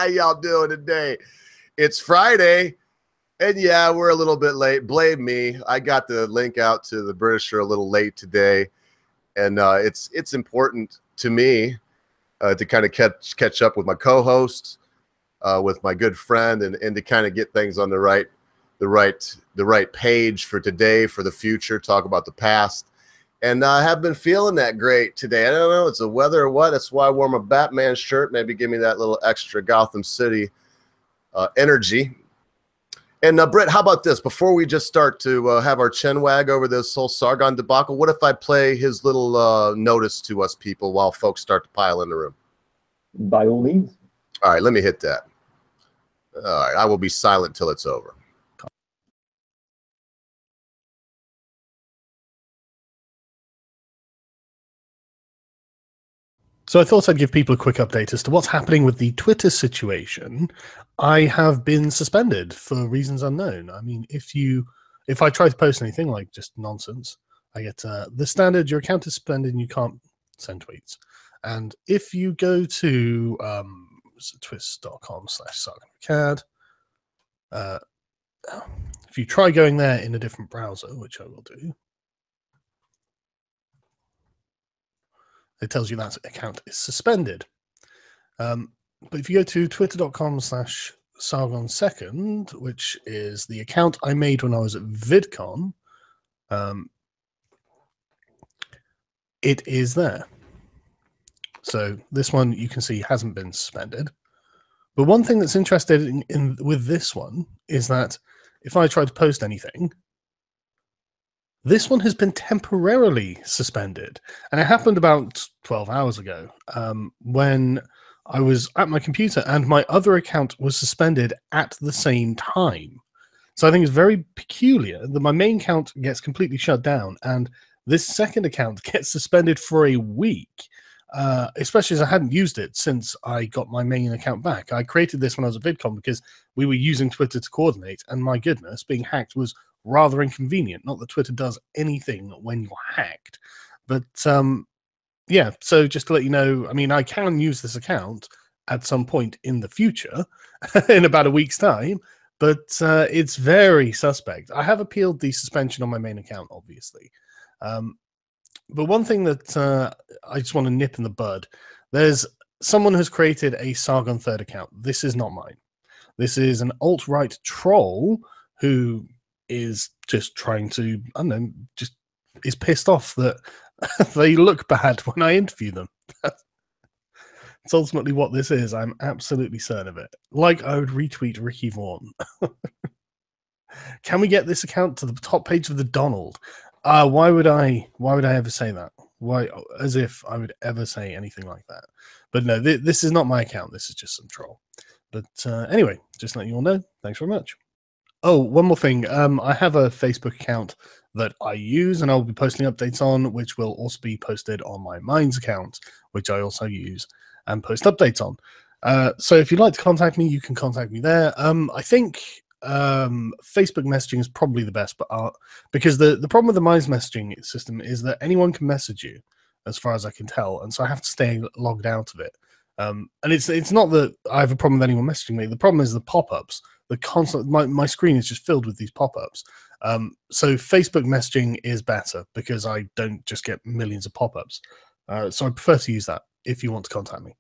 How y'all doing today? It's Friday, and yeah, we're a little bit late. Blame me. I got the link out to the Britisher a little late today, and it's important to me to kind of catch up with my co-hosts, with my good friend, and to kind of get things on the right page for today, for the future, talk about the past. And I have been feeling that great today. I don't know, it's the weather or what. That's why I wore my Batman shirt. Maybe give me that little extra Gotham City energy. And Britt, how about this? Before we just start to have our chin wag over this whole Sargon debacle, what if I play his little notice to us people while folks start to pile in the room? By all means. All right, let me hit that. All right, I will be silent till it's over. So I thought I'd give people a quick update as to what's happening with the Twitter situation. I have been suspended for reasons unknown. I mean, if I try to post anything like just nonsense, I get the standard, your account is suspended and you can't send tweets. And if you go to twist.com/sargoncad, if you try going there in a different browser, which I will do, it tells you that account is suspended. But if you go to twitter.com/SargonSecond, which is the account I made when I was at VidCon, it is there. So this one you can see hasn't been suspended. But one thing that's interesting with this one is that if I try to post anything, this one has been temporarily suspended. And it happened about 12 hours ago when I was at my computer and my other account was suspended at the same time. So I think it's very peculiar that my main account gets completely shut down and this second account gets suspended for a week, especially as I hadn't used it since I got my main account back. I created this when I was at VidCon because we were using Twitter to coordinate, and my goodness, being hacked was rather inconvenient. Not that Twitter does anything when you're hacked, but yeah, so just to let you know, I mean, I can use this account at some point in the future, in about a week's time, but it's very suspect. I have appealed the suspension on my main account, obviously. But one thing that I just want to nip in the bud, there's someone who's created a Sargon third account. This is not mine. This is an alt-right troll who is just trying to, I don't know, just is pissed off that they look bad when I interview them. It's ultimately what this is. I'm absolutely certain of it. Like I would retweet Ricky Vaughan. Can we get this account to the top page of the Donald? Why would I ever say that? Why, as if I would ever say anything like that. But no, this is not my account. This is just some troll. But anyway, just letting you all know. Thanks very much. Oh, one more thing. I have a Facebook account that I use and I'll be posting updates on, which will also be posted on my Minds account, which I also use and post updates on. So if you'd like to contact me, you can contact me there. I think Facebook messaging is probably the best, but because the problem with the Minds messaging system is that anyone can message you, as far as I can tell, and so I have to stay logged out of it. And it's not that I have a problem with anyone messaging me. The problem is the pop-ups. The constant my screen is just filled with these pop-ups. So Facebook messaging is better because I don't just get millions of pop-ups. So I prefer to use that if you want to contact me.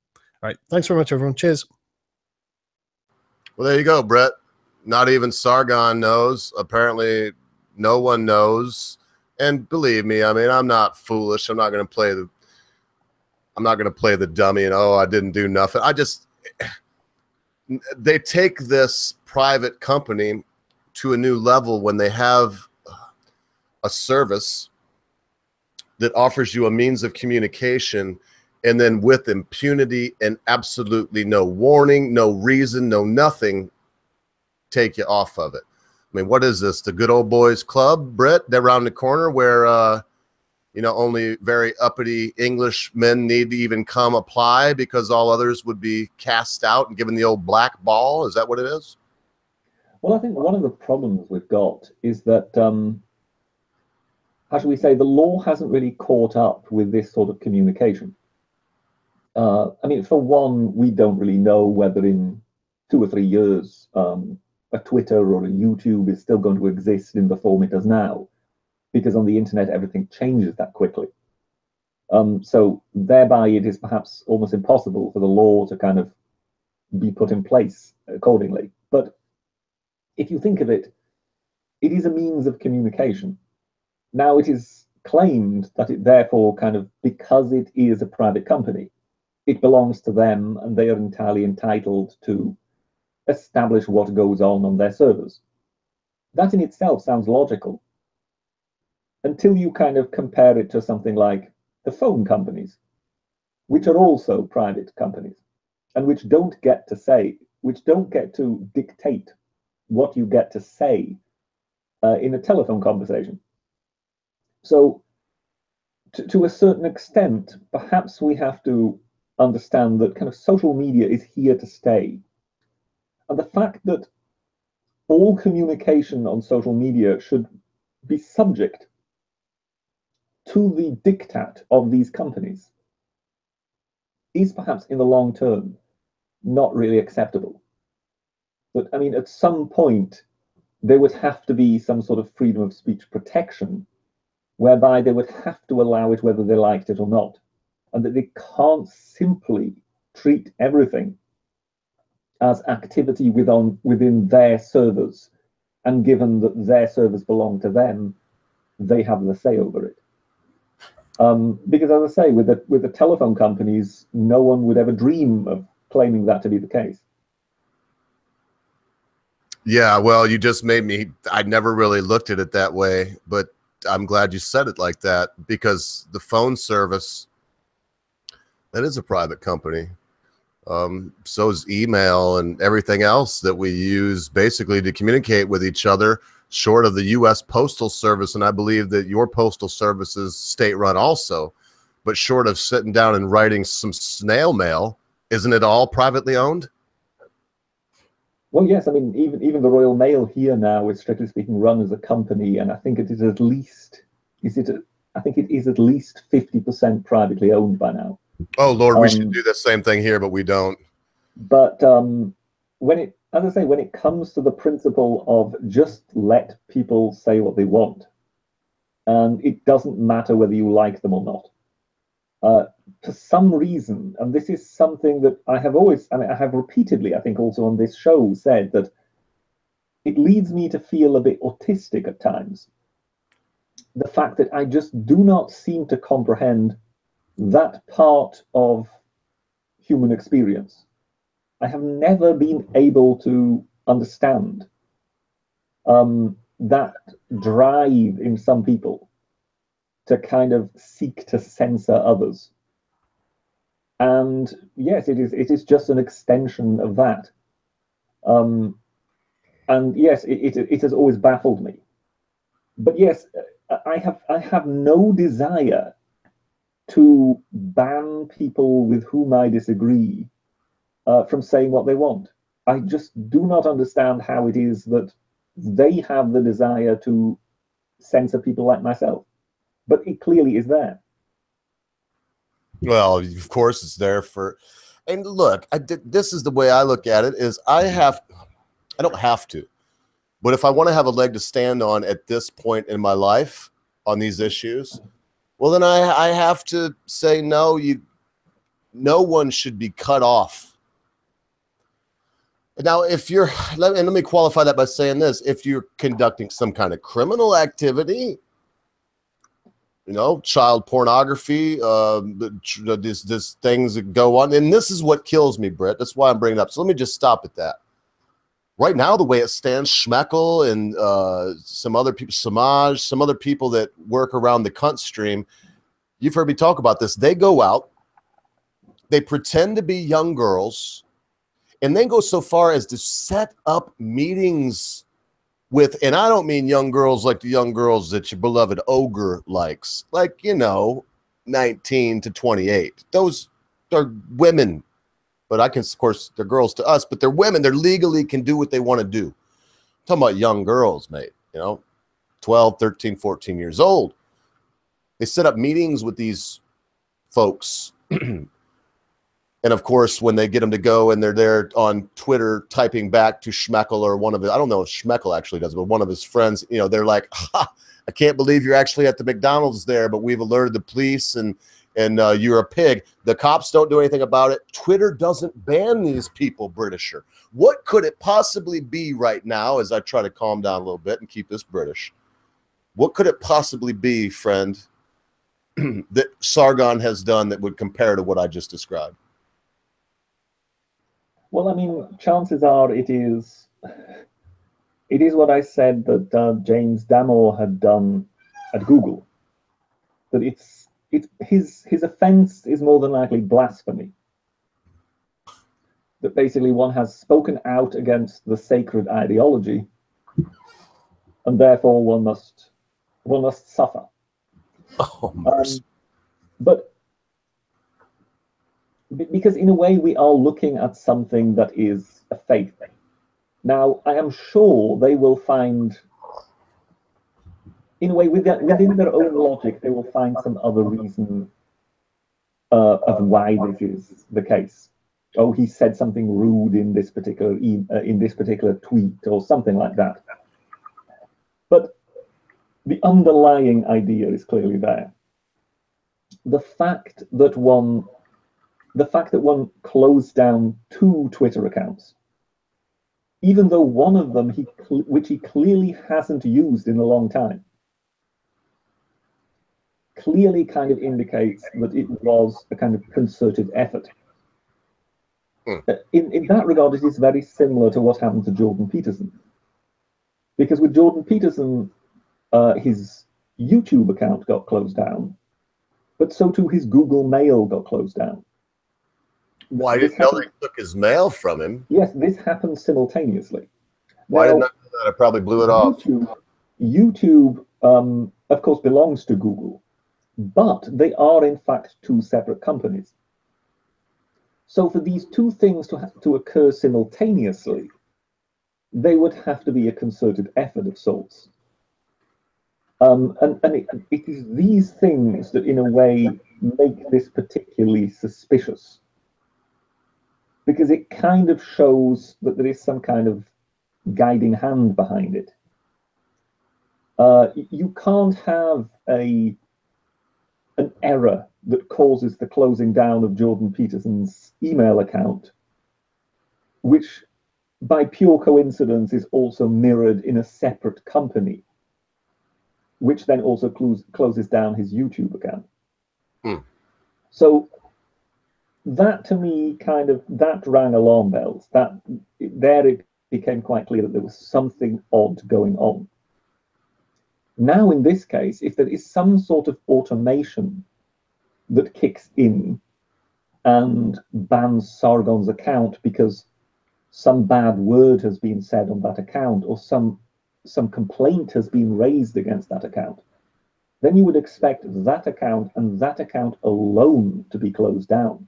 All right. Thanks very much, everyone. Cheers. Well, there you go, Brett. Not even Sargon knows. Apparently, no one knows. And believe me, I mean, I'm not foolish. I'm not going to play the dummy and, oh, I didn't do nothing. They take this private company to a new level when they have a service that offers you a means of communication, and then with impunity and absolutely no warning, no reason, no nothing, take you off of it. I mean, what is this? The good old boys club, Brett? They're around the corner where only very uppity English men need to even come apply because all others would be cast out and given the old black ball. Is that what it is? Well, I think one of the problems we've got is that, how shall we say, the law hasn't really caught up with this sort of communication. I mean, for one, we don't really know whether in 2 or 3 years, a Twitter or a YouTube is still going to exist in the form it does now, because on the internet everything changes that quickly. So thereby it is perhaps almost impossible for the law to kind of be put in place accordingly. But if you think of it, it is a means of communication. Now it is claimed that it therefore kind of, because it is a private company, it belongs to them and they are entirely entitled to establish what goes on their servers. That in itself sounds logical, until you kind of compare it to something like the phone companies, which are also private companies, and which don't get to dictate what you get to say in a telephone conversation. So to a certain extent, perhaps we have to understand that kind of social media is here to stay. And the fact that all communication on social media should be subject to the diktat of these companies is perhaps in the long term not really acceptable. But I mean, at some point, there would have to be some sort of freedom of speech protection whereby they would have to allow it whether they liked it or not, and that they can't simply treat everything as activity within their servers, and given that their servers belong to them, they have the say over it. Because as I say, with the telephone companies, no one would ever dream of claiming that to be the case. Yeah, well, you just made me, I never really looked at it that way, but I'm glad you said it like that, because the phone service, that is a private company. So is email and everything else that we use basically to communicate with each other, short of the U.S. Postal Service. And I believe that your postal service is state-run also, but short of sitting down and writing some snail mail, isn't it all privately owned? Well, yes. I mean, even the Royal Mail here now is, strictly speaking, run as a company, and I think it is at least I think it is at least 50% privately owned by now. Oh Lord, we should do the same thing here, but we don't. But when it comes to the principle of just let people say what they want, and it doesn't matter whether you like them or not. For some reason, and this is something that I have repeatedly, I think also on this show, said that it leads me to feel a bit autistic at times. The fact that I just do not seem to comprehend that part of human experience. I have never been able to understand that drive in some people to kind of seek to censor others. And yes, it is just an extension of that. And yes, it has always baffled me. But yes, I have no desire to ban people with whom I disagree from saying what they want. I just do not understand how it is that they have the desire to censor people like myself. But it clearly is there. Well, of course it's there for, and look, this is the way I look at it, is I don't have to, but if I want to have a leg to stand on at this point in my life on these issues, well, then I have to say, no, no one should be cut off. Now, if you're, let me qualify that by saying this, if you're conducting some kind of criminal activity, child pornography, these things that go on. And this is what kills me, Brett. That's why I'm bringing it up. So let me just stop at that. Right now, the way it stands, Schmeckel and some other people, Samaj, some other people that work around the cunt stream, you've heard me talk about this. They go out, they pretend to be young girls, and then go so far as to set up meetings with, and I don't mean young girls like the young girls that your beloved ogre likes, like, 19 to 28. Those are women, but of course, they're girls to us, but they're women. They legally can do what they want to do. I'm talking about young girls, mate, 12, 13, 14 years old. They set up meetings with these folks And of course, when they get them to go and they're there on Twitter typing back to Schmeckel or one of his, I don't know if Schmeckel actually does, but one of his friends, you know, they're like, ha, I can't believe you're actually at the McDonald's there, but we've alerted the police and you're a pig. The cops don't do anything about it. Twitter doesn't ban these people, Britisher. What could it possibly be right now, as I try to calm down a little bit and keep this British? What could it possibly be, friend, that Sargon has done that would compare to what I just described? Well, I mean, chances are it is what I said that James Damore had done at Google. That his offense is more than likely blasphemy. That basically one has spoken out against the sacred ideology, and therefore one must suffer. Oh, mercy. But because in a way we are looking at something that is a faith. Now, I am sure they will find, in a way, within their own logic, they will find some other reason of why this is the case. Oh, he said something rude in this particular tweet or something like that. But the underlying idea is clearly there. The fact that one closed down 2 Twitter accounts, even though one of them which he clearly hasn't used in a long time, clearly kind of indicates that it was a kind of concerted effort. In that regard, it is very similar to what happened to Jordan Peterson. Because with Jordan Peterson, his YouTube account got closed down, but so too his Google Mail got closed down. Why didn't know they took his mail from him? Yes, this happened simultaneously. Why didn't I do that? I probably blew it off. YouTube, of course, belongs to Google, but they are in fact 2 separate companies. So for these 2 things to occur simultaneously, they would have to be a concerted effort of sorts. And it is these things that, in a way, make this particularly suspicious. Because it kind of shows that there is some kind of guiding hand behind it. You can't have an error that causes the closing down of Jordan Peterson's email account, which by pure coincidence is also mirrored in a separate company, which then also closes down his YouTube account. So that, to me, that rang alarm bells. It became quite clear that there was something odd going on. Now, in this case, if there is some sort of automation that kicks in and bans Sargon's account because some bad word has been said on that account, or some complaint has been raised against that account, then you would expect that account and that account alone to be closed down.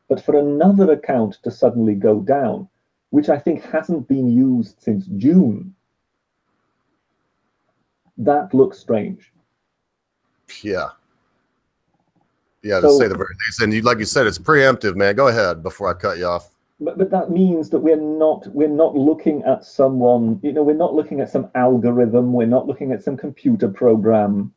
But for another account to suddenly go down, which I think hasn't been used since June, that looks strange. Yeah. Yeah, to say the very least. And like you said, it's preemptive, man. Go ahead before I cut you off. But that means that we're not looking at someone, we're not looking at some algorithm, we're not looking at some computer program.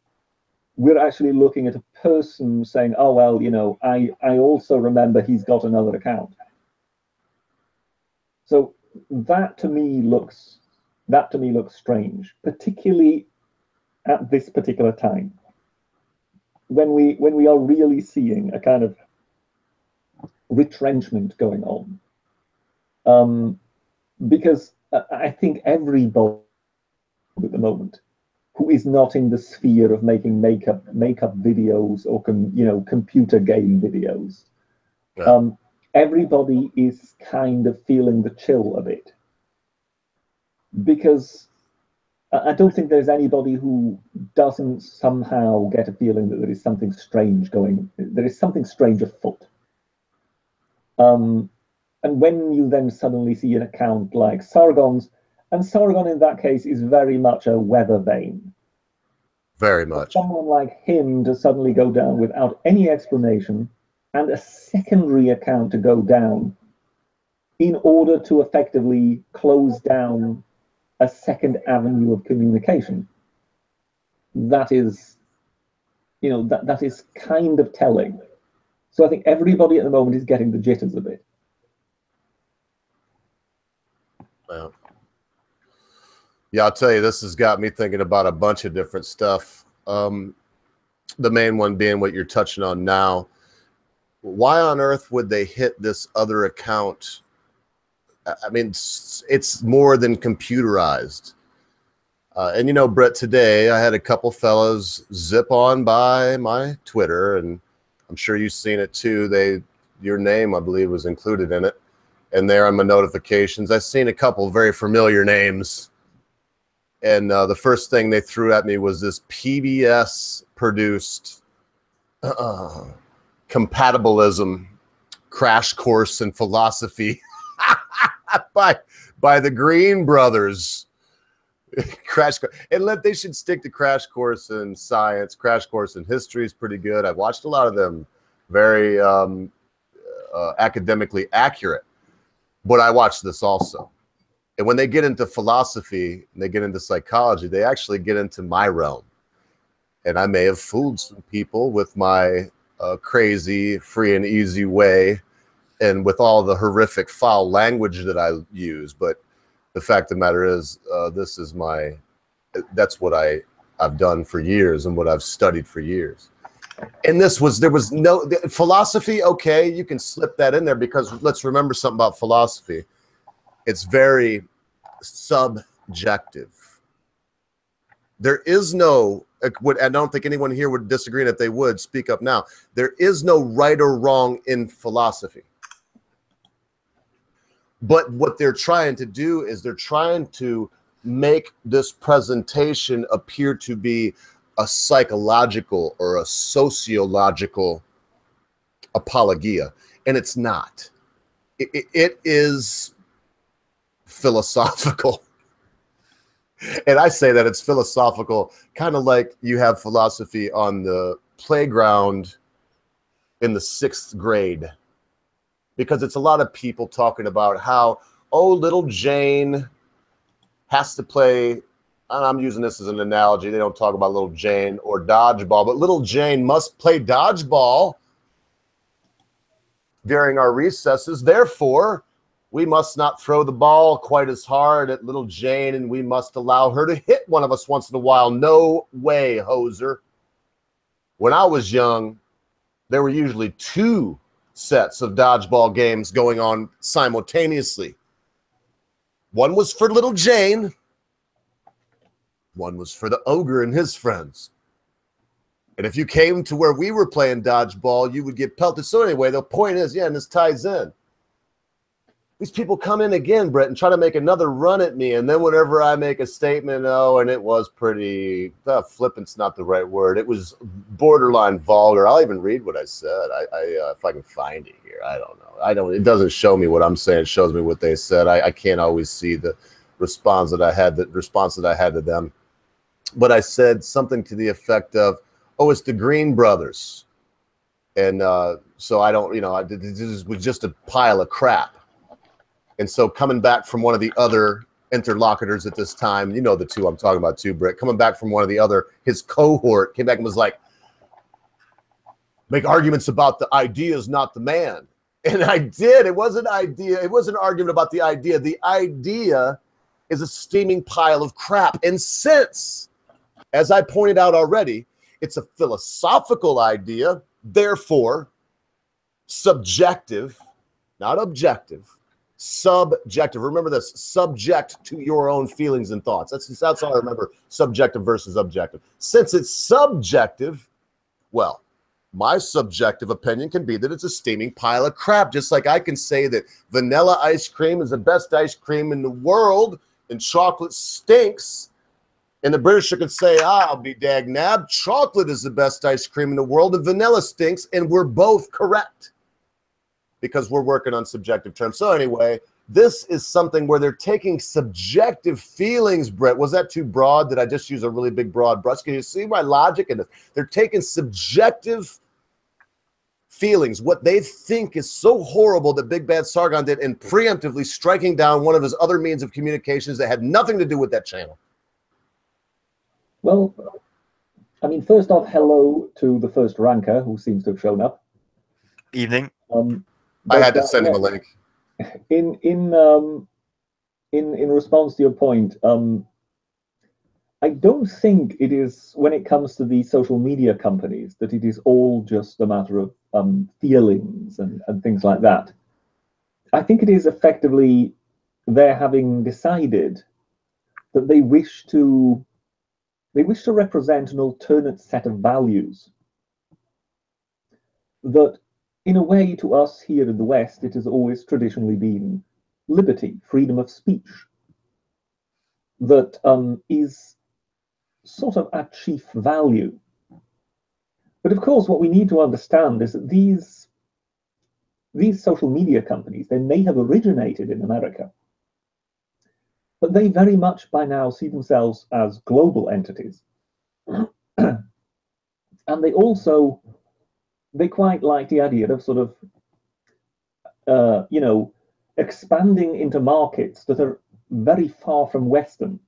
We're actually looking at a person saying, oh, well, I also remember he's got another account. So that to me looks strange, particularly at this particular time, when we are really seeing a kind of retrenchment going on. Because I think everybody at the moment who is not in the sphere of making makeup videos or computer game videos, everybody is kind of feeling the chill a bit, because I don't think there's anybody who doesn't somehow get a feeling that there is something strange afoot. And when you then suddenly see an account like Sargon's, and Sargon in that case is very much a weather vane. Very much. For someone like him to suddenly go down without any explanation, and a secondary account to go down in order to effectively close down a second avenue of communication. That is, you know, that is kind of telling. So I think everybody at the moment is getting the jitters a bit. Well, yeah, I'll tell you, this has got me thinking about a bunch of different stuff. The main one being what you're touching on now. Why on earth would they hit this other account? I mean, it's more than computerized. And, you know, Brett, today I had a couple fellows zip on by my Twitter, and I'm sure you've seen it too. Your name, I believe, was included in it. And there on my notifications, I've seen a couple very familiar names. And the first thing they threw at me was this PBS-produced compatibilism crash course in philosophy by the Green Brothers. Crash course. And they should stick to crash course in science. Crash course in history is pretty good. I've watched a lot of them, very academically accurate. But I watched this also. And when they get into philosophy and they get into psychology, they actually get into my realm. And I may have fooled some people with my crazy, free and easy way and with all the horrific foul language that I use. But the fact of the matter is, that's what I've done for years and what I've studied for years. And there was no philosophy. Okay, you can slip that in there because let's remember something about philosophy. It's very subjective. There is no, I don't think anyone here would disagree, and if they would, speak up now. There is no right or wrong in philosophy. But what they're trying to do is they're trying to make this presentation appear to be a psychological or a sociological apologia, and it's not. It is philosophical. And I say that it's philosophical, kind of like you have philosophy on the playground in the 6th grade, because it's a lot of people talking about how, oh, little Jane has to play, and I'm using this as an analogy, they don't talk about little Jane or dodgeball, but little Jane must play dodgeball during our recesses. Therefore, we must not throw the ball quite as hard at little Jane, and we must allow her to hit one of us once in a while. No way, hoser. When I was young, there were usually 2 sets of dodgeball games going on simultaneously. One was for little Jane. One was for the ogre and his friends. And if you came to where we were playing dodgeball, you would get pelted. So anyway, the point is, yeah, and this ties in. These people come in again, Brett, and try to make another run at me. And then whenever I make a statement, oh, and it was pretty, flippant's not the right word. It was borderline vulgar. I'll even read what I said. If I can find it here. I don't know. It doesn't show me what I'm saying. It shows me what they said. I can't always see the response that I had to them. But I said something to the effect of, oh, it's the Green Brothers. And so I don't, this was just a pile of crap. And so coming back from one of the other interlocutors at this time, you know the 2 I'm talking about too, Britt, coming back from one of the other, his cohort came back and was like, make arguments about the ideas, not the man. And I did. It wasn't idea. It wasn't an argument about the idea. The idea is a steaming pile of crap. And since, as I pointed out already, it's a philosophical idea, therefore subjective, not objective. Subjective. Remember this, subject to your own feelings and thoughts. That's all I remember, subjective versus objective. Since it's subjective, well, my subjective opinion can be that it's a steaming pile of crap, just like I can say that vanilla ice cream is the best ice cream in the world and chocolate stinks. And the British can say, I'll be dag nab, chocolate is the best ice cream in the world and vanilla stinks, and we're both correct, because we're working on subjective terms. So anyway, this is something where they're taking subjective feelings, Brett. Was that too broad? Did I just use a really big broad brush? Can you see my logic in this? They're taking subjective feelings, what they think is so horrible that Big Bad Sargon did, and preemptively striking down one of his other means of communications that had nothing to do with that channel? Well, I mean, first off, hello to the first ranker who seems to have shown up. Evening. I had to send him a link. In response to your point, I don't think it is, when it comes to these social media companies, that it is all just a matter of feelings and things like that. I think it is effectively their having decided that they wish to represent an alternate set of values that, in a way, to us here in the West, it has always traditionally been liberty, freedom of speech, that is sort of our chief value. But of course, what we need to understand is that these social media companies, they may have originated in America, but they very much by now see themselves as global entities. And they quite like the idea of sort of, expanding into markets that are very far from Western.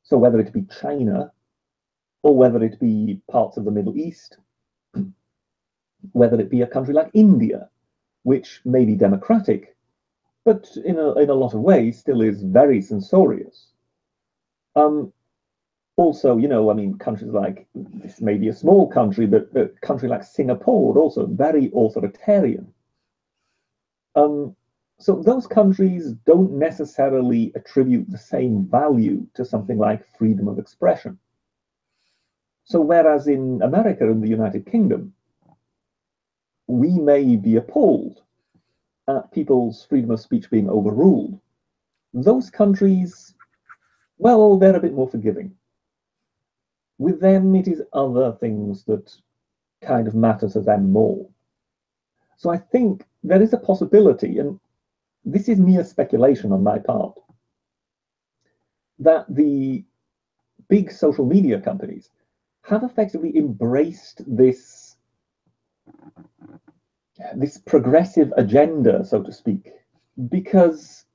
So whether it be China, or whether it be parts of the Middle East, whether it be a country like India, which may be democratic, but in a lot of ways still is very censorious. Also, I mean, countries like, this may be a small country, but a country like Singapore, also very authoritarian. So those countries don't necessarily attribute the same value to something like freedom of expression. So whereas in America and the United Kingdom, we may be appalled at people's freedom of speech being overruled, those countries, well, they're a bit more forgiving. With them, it is other things that kind of matter to them more. So I think there is a possibility, and this is mere speculation on my part, that the big social media companies have effectively embraced this progressive agenda, so to speak, because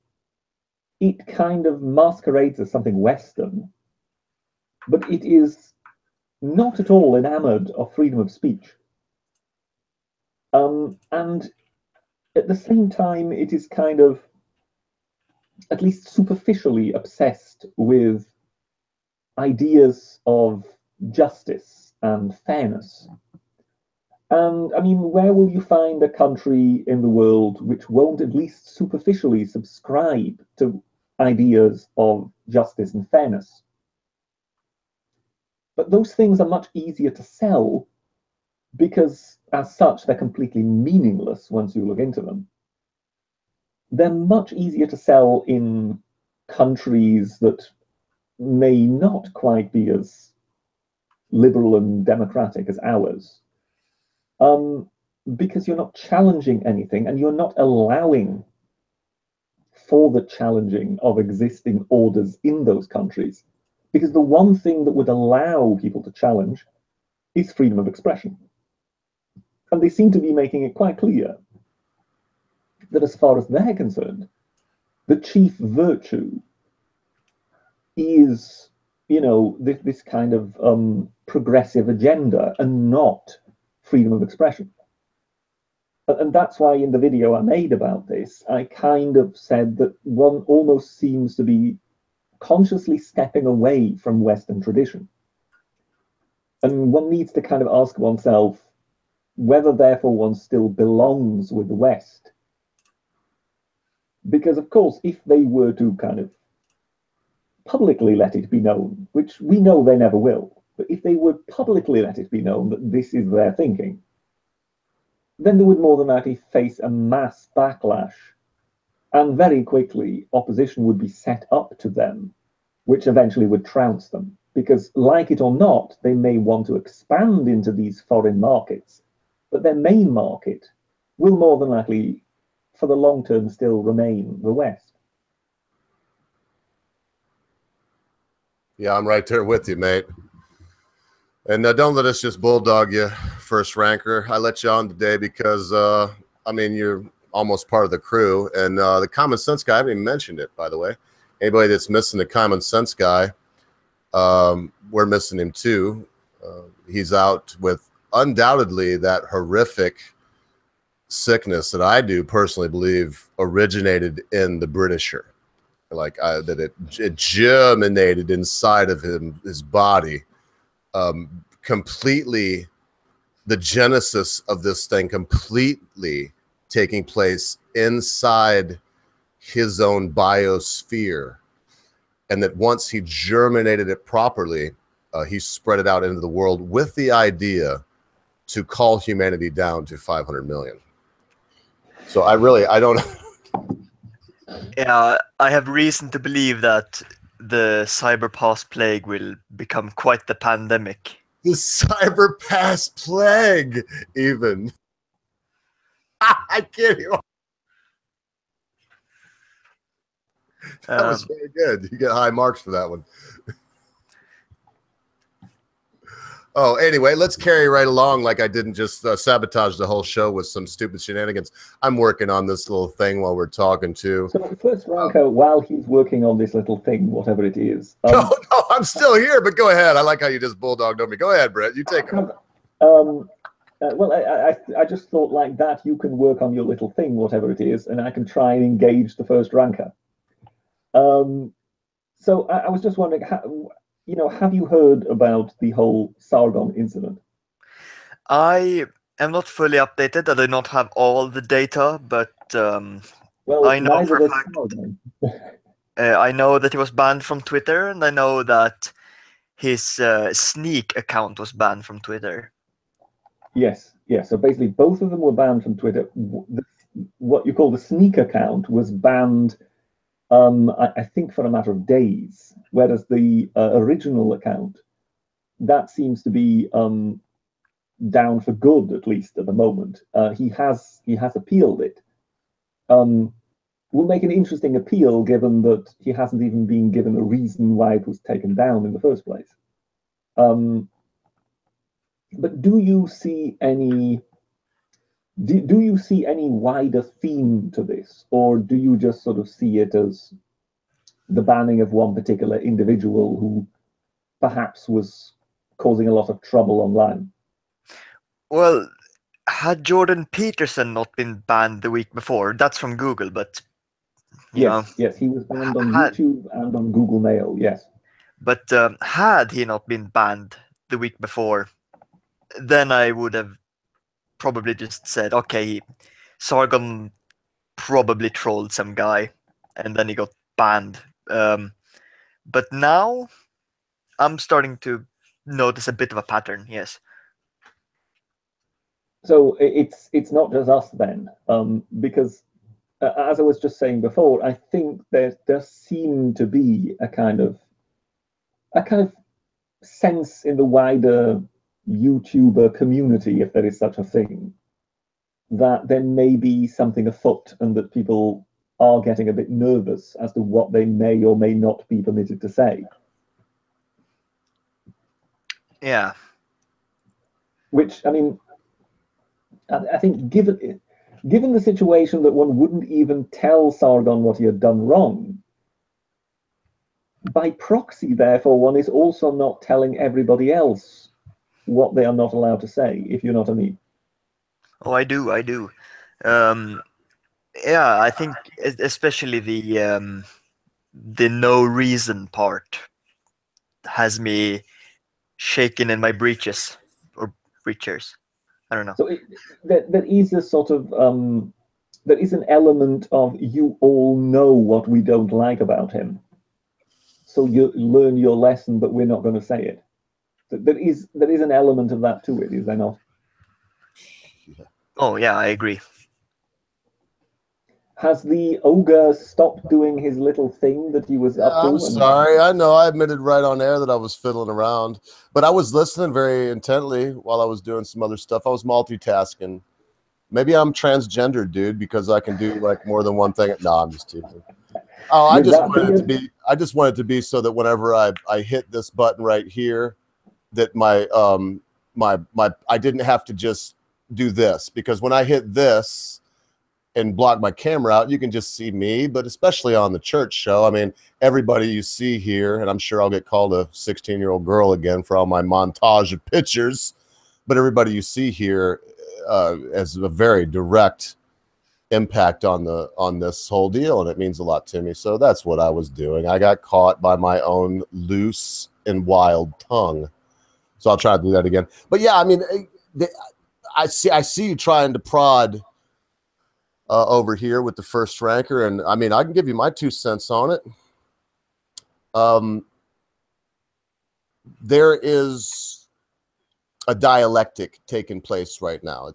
it kind of masquerades as something Western, but it is not at all enamored of freedom of speech. And at the same time, it is kind of, at least superficially, obsessed with ideas of justice and fairness. And I mean, where will you find a country in the world which won't at least superficially subscribe to ideas of justice and fairness? But those things are much easier to sell because, as such, they're completely meaningless once you look into them. They're much easier to sell in countries that may not quite be as liberal and democratic as ours, because you're not challenging anything and you're not allowing for the challenging of existing orders in those countries, because the one thing that would allow people to challenge is freedom of expression. And they seem to be making it quite clear that as far as they're concerned, the chief virtue is, this kind of progressive agenda and not freedom of expression. And that's why in the video I made about this, I kind of said that one almost seems to be consciously stepping away from Western tradition. And one needs to kind of ask oneself whether therefore one still belongs with the West. Because of course, if they were to kind of publicly let it be known, which we know they never will, but if they would publicly let it be known that this is their thinking, then they would more than likely face a mass backlash. And very quickly, opposition would be set up to them, which eventually would trounce them. Because like it or not, they may want to expand into these foreign markets, but their main market will more than likely, for the long term, still remain the West. Yeah, I'm right there with you, mate. And don't let us just bulldog you, first ranker. I let you on today because, I mean, you're almost part of the crew. And the common sense guy, I haven't even mentioned it, by the way. Anybody that's missing the common sense guy, we're missing him too. He's out with undoubtedly that horrific sickness that I do personally believe originated in the Britisher. Like that it germinated inside of him, his body. Completely, the genesis of this thing completely taking place inside his own biosphere, and that once he germinated it properly, he spread it out into the world with the idea to call humanity down to 500 million. So I don't. Yeah, I have reason to believe that the cyberpass plague will become quite the pandemic. The cyberpass plague, even. I can't even. That was very good. You get high marks for that one. Oh, anyway, let's carry right along like I didn't just sabotage the whole show with some stupid shenanigans. I'm working on this little thing while we're talking too. So first, Ranko, while he's working on this little thing, whatever it is. No, I'm still here, but go ahead. I like how you just bulldogged on me. Go ahead, Brett. You take it. Well, I just thought like that you can work on your little thing, whatever it is, and I can try and engage the first ranker. So I was just wondering, have you heard about the whole Sargon incident? I am not fully updated. I do not have all the data, but well, I know neither for a does fact. Sargon. I know that he was banned from Twitter, and I know that his Sneak account was banned from Twitter. Yes. So basically, both of them were banned from Twitter. What you call the Sneak account was banned, I think, for a matter of days, whereas the original account, that seems to be down for good, at least at the moment. He has appealed it. Will make an interesting appeal, given that he hasn't even been given a reason why it was taken down in the first place. But do you see any wider theme to this, or do you just sort of see it as the banning of one particular individual who perhaps was causing a lot of trouble online? Well, had Jordan Peterson not been banned the week before? That's from Google, but yes, he was banned on YouTube and on Google Mail. Yes, but had he not been banned the week before, then I would have probably just said, okay, Sargon probably trolled some guy, and then he got banned. But now I'm starting to notice a bit of a pattern. Yes. So it's not just us then, because as I was just saying before, I think there does seem to be a kind of sense in the wider YouTuber community, if there is such a thing, that there may be something afoot, and that people are getting a bit nervous as to what they may or may not be permitted to say. Yeah. Which, I mean, I think given the situation that one wouldn't even tell Sargon what he had done wrong, by proxy, therefore, one is also not telling everybody else what they are not allowed to say, if you know what I mean. Oh, I do. Yeah, I think especially the no reason part has me shaking in my breeches or breechers. I don't know. So there is a sort of there is an element of, you all know what we don't like about him, so you learn your lesson, but we're not going to say it. So there is an element of that to it, is there not? Oh yeah, I agree. Has the ogre stopped doing his little thing that he was up to? I'm sorry. I know I admitted right on air that I was fiddling around, but I was listening very intently while I was doing some other stuff. I was multitasking. Maybe I'm transgender, dude, because I can do like more than one thing. No, I'm just teasing. Oh, I just want it to be so that whenever I hit this button right here, that I didn't have to just do this, because when I hit this and block my camera out, you can just see me. But especially on the church show, I mean, everybody you see here, and I'm sure I'll get called a 16-year-old girl again for all my montage of pictures, but everybody you see here has a very direct impact on this whole deal, and it means a lot to me. So that's what I was doing. I got caught by my own loose and wild tongue. So I'll try to do that again. But yeah, I mean, I see you trying to prod over here with the first ranker, and I mean, I can give you my 2 cents on it. There is a dialectic taking place right now.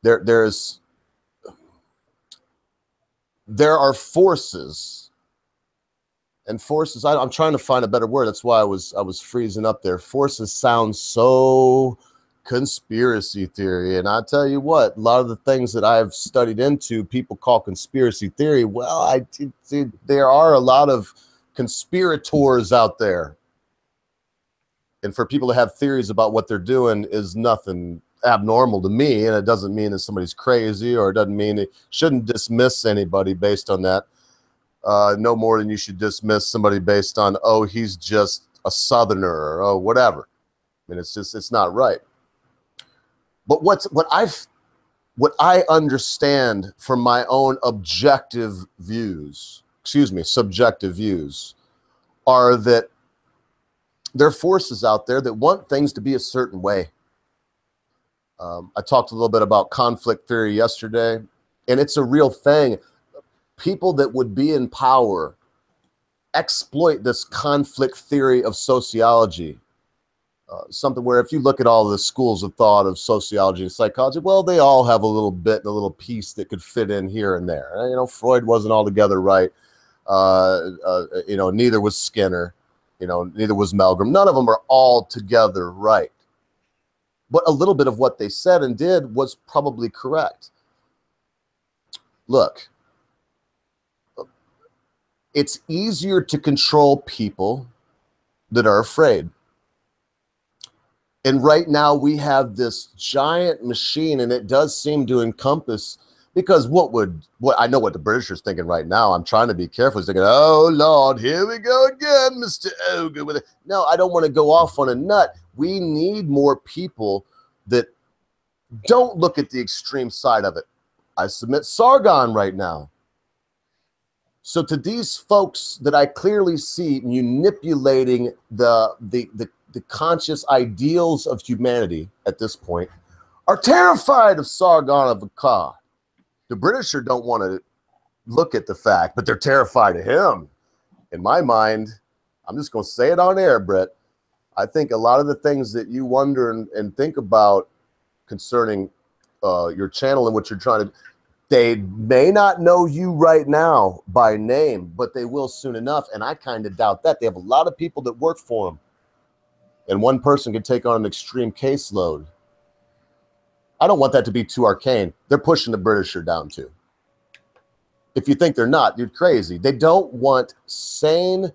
There are forces, and forces, I'm trying to find a better word. That's why I was freezing up there. Forces sounds so conspiracy theory, and I tell you what, a lot of the things that I've studied into, people call conspiracy theory. Well, there are a lot of conspirators out there, and for people to have theories about what they're doing is nothing abnormal to me, and it doesn't mean that somebody's crazy, or it doesn't mean it shouldn't dismiss anybody based on that. No more than you should dismiss somebody based on, oh, he's just a southerner, or oh, whatever. I mean, it's not right. But what I understand from my own subjective views, are that there are forces out there that want things to be a certain way. I talked a little bit about conflict theory yesterday, and it's a real thing. People that would be in power exploit this conflict theory of sociology. Something where if you look at all the schools of thought of sociology and psychology, well, they all have a little bit and a little piece that could fit in here and there. You know, Freud wasn't altogether right. You know, neither was Skinner. You know, neither was Milgram. None of them are altogether right. But a little bit of what they said and did was probably correct. Look, it's easier to control people that are afraid. And right now we have this giant machine, and it does seem to encompass, because what I know what the British are thinking right now. I'm trying to be careful. He's thinking, oh Lord, here we go again, Mr. Ogre with it. No, I don't want to go off on a nut. We need more people that don't look at the extreme side of it. I submit Sargon right now. So to these folks that I clearly see manipulating the conscious ideals of humanity at this point, are terrified of Sargon of Akkad. The British don't want to look at the fact, but they're terrified of him. In my mind, I'm just going to say it on air, Brett. I think a lot of the things that you wonder and think about concerning your channel and what you're trying to, they may not know you right now by name, but they will soon enough. And I kind of doubt that. They have a lot of people that work for them. And one person can take on an extreme caseload. I don't want that to be too arcane. They're pushing the Britisher down too. If you think they're not, you're crazy. They don't want sane,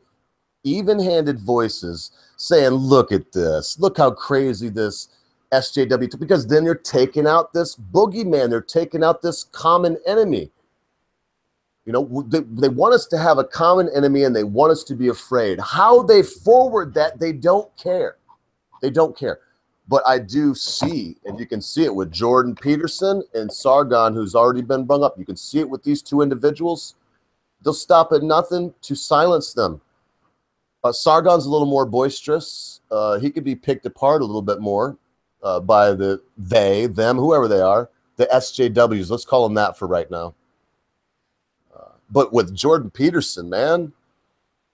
even-handed voices saying, look at this. Look how crazy this SJW, because then you're taking out this boogeyman. They're taking out this common enemy. You know, they want us to have a common enemy, and they want us to be afraid. How they forward that, they don't care. They don't care. But I do see, and you can see it with Jordan Peterson and Sargon, who's already been brung up. You can see it with these two individuals. They'll stop at nothing to silence them. Sargon's a little more boisterous. He could be picked apart a little bit more by they, them, whoever they are, the SJWs. Let's call them that for right now. But with Jordan Peterson, man,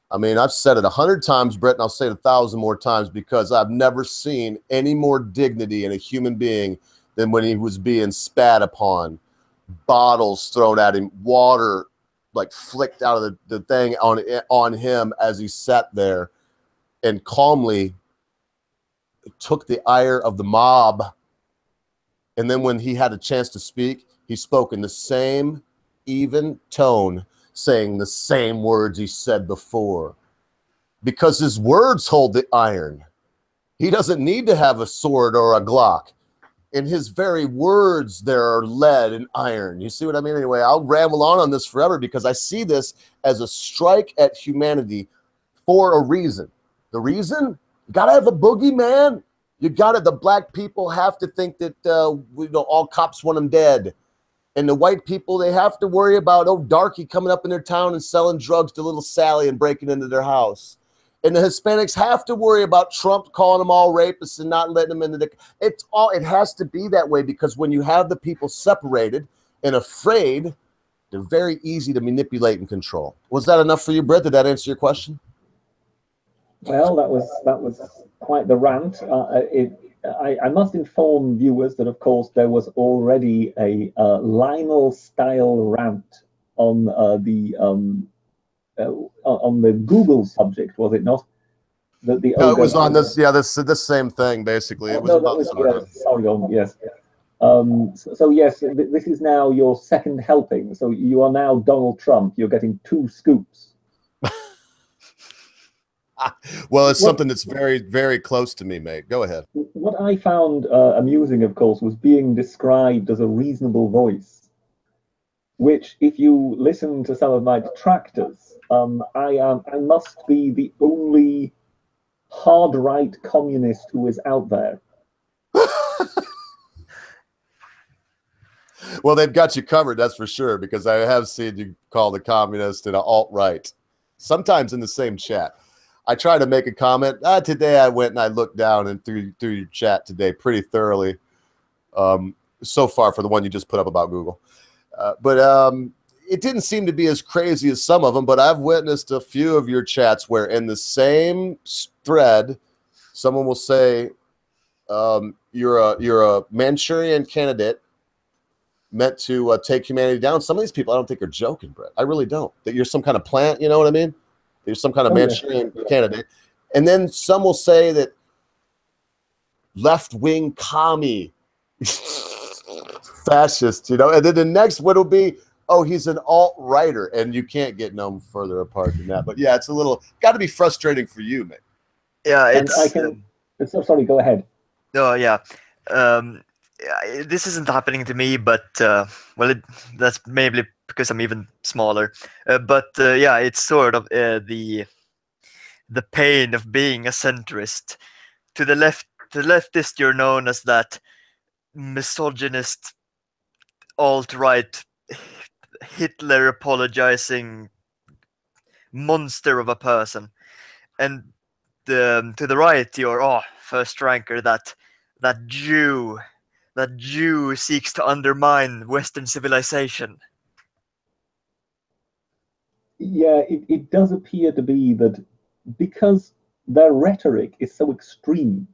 I mean, I've said it 100 times, Brett, and I'll say it 1,000 more times, because I've never seen any more dignity in a human being than when he was being spat upon, bottles thrown at him, water like flicked out of the thing on him as he sat there and calmly took the ire of the mob. And then when he had a chance to speak, he spoke in the same even tone, saying the same words he said before, because his words hold the iron. He doesn't need to have a sword or a Glock. In his very words, there are lead and iron. You see what I mean? Anyway, I'll ramble on this forever because I see this as a strike at humanity for a reason. The reason? You got to have a boogeyman. You got it. The black people have to think that all cops want them dead. And the white people, they have to worry about, darky coming up in their town and selling drugs to little Sally and breaking into their house. And the Hispanics have to worry about Trump calling them all rapists and not letting them into the... It has to be that way because when you have the people separated and afraid, they're very easy to manipulate and control. Was that enough for you, Britt? Did that answer your question? Well, that was quite the rant. I must inform viewers that, of course, there was already a Lionel-style rant on the Google subject, was it not? No, it was on this. Yeah, this same thing basically. It was about Sargon. Yes. So yes, this is now your second helping. So you are now Donald Trump. You're getting 2 scoops. Well, it's something that's very, very close to me, mate. Go ahead. What I found amusing, of course, was being described as a reasonable voice, which, if you listen to some of my detractors, I must be the only hard right communist who is out there. Well, they've got you covered, that's for sure, because I have seen you call a communist and an alt-right, sometimes in the same chat. I try to make a comment. Today I went and I looked down and through your chat today pretty thoroughly, so far for the one you just put up about Google. But it didn't seem to be as crazy as some of them, but I've witnessed a few of your chats where in the same thread, someone will say, you're a Manchurian candidate meant to take humanity down. Some of these people, I don't think are joking, Brett. I really don't. That you're some kind of plant, you know what I mean? You're some kind of Manchurian candidate. And then some will say that left-wing commie, fascist, and then the next one will be, he's an alt-righter, and you can't get no further apart than that. But yeah, it's a little, got to be frustrating for you, man. Yeah, it's so sorry, go ahead. No, yeah. This isn't happening to me, but that's maybe because I'm even smaller. But yeah, it's sort of the pain of being a centrist. To the leftist, you're known as that misogynist, alt-right, Hitler apologizing monster of a person, and to the right, you're first ranker, that Jew. That Jew seeks to undermine Western civilization. Yeah, it does appear to be that because their rhetoric is so extreme,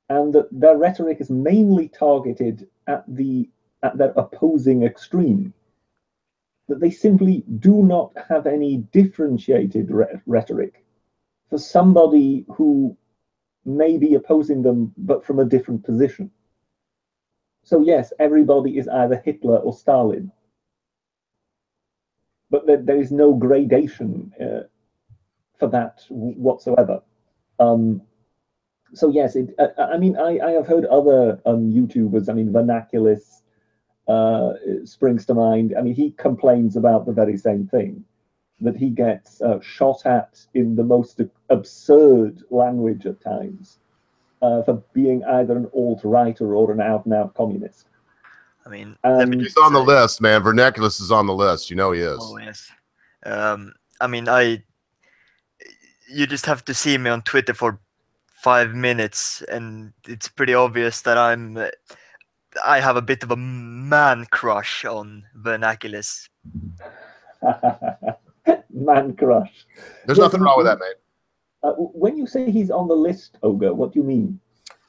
and that their rhetoric is mainly targeted at their opposing extreme, that they simply do not have any differentiated rhetoric for somebody who may be opposing them, but from a different position. So yes, everybody is either Hitler or Stalin, but there is no gradation for that whatsoever. So yes, I mean, I have heard other YouTubers. I mean, Vernaculus springs to mind. I mean, he complains about the very same thing, that he gets shot at in the most absurd language at times. For being either an alt-righter or an out-and-out communist. I mean, he's on the list, man. Vernaculus is on the list. You know he is. Oh, yes. I mean, you just have to see me on Twitter for 5 minutes, and it's pretty obvious that I have a bit of a man crush on Vernaculus. Man crush. There's nothing wrong with that, mate. When you say he's on the list, Ogre, what do you mean?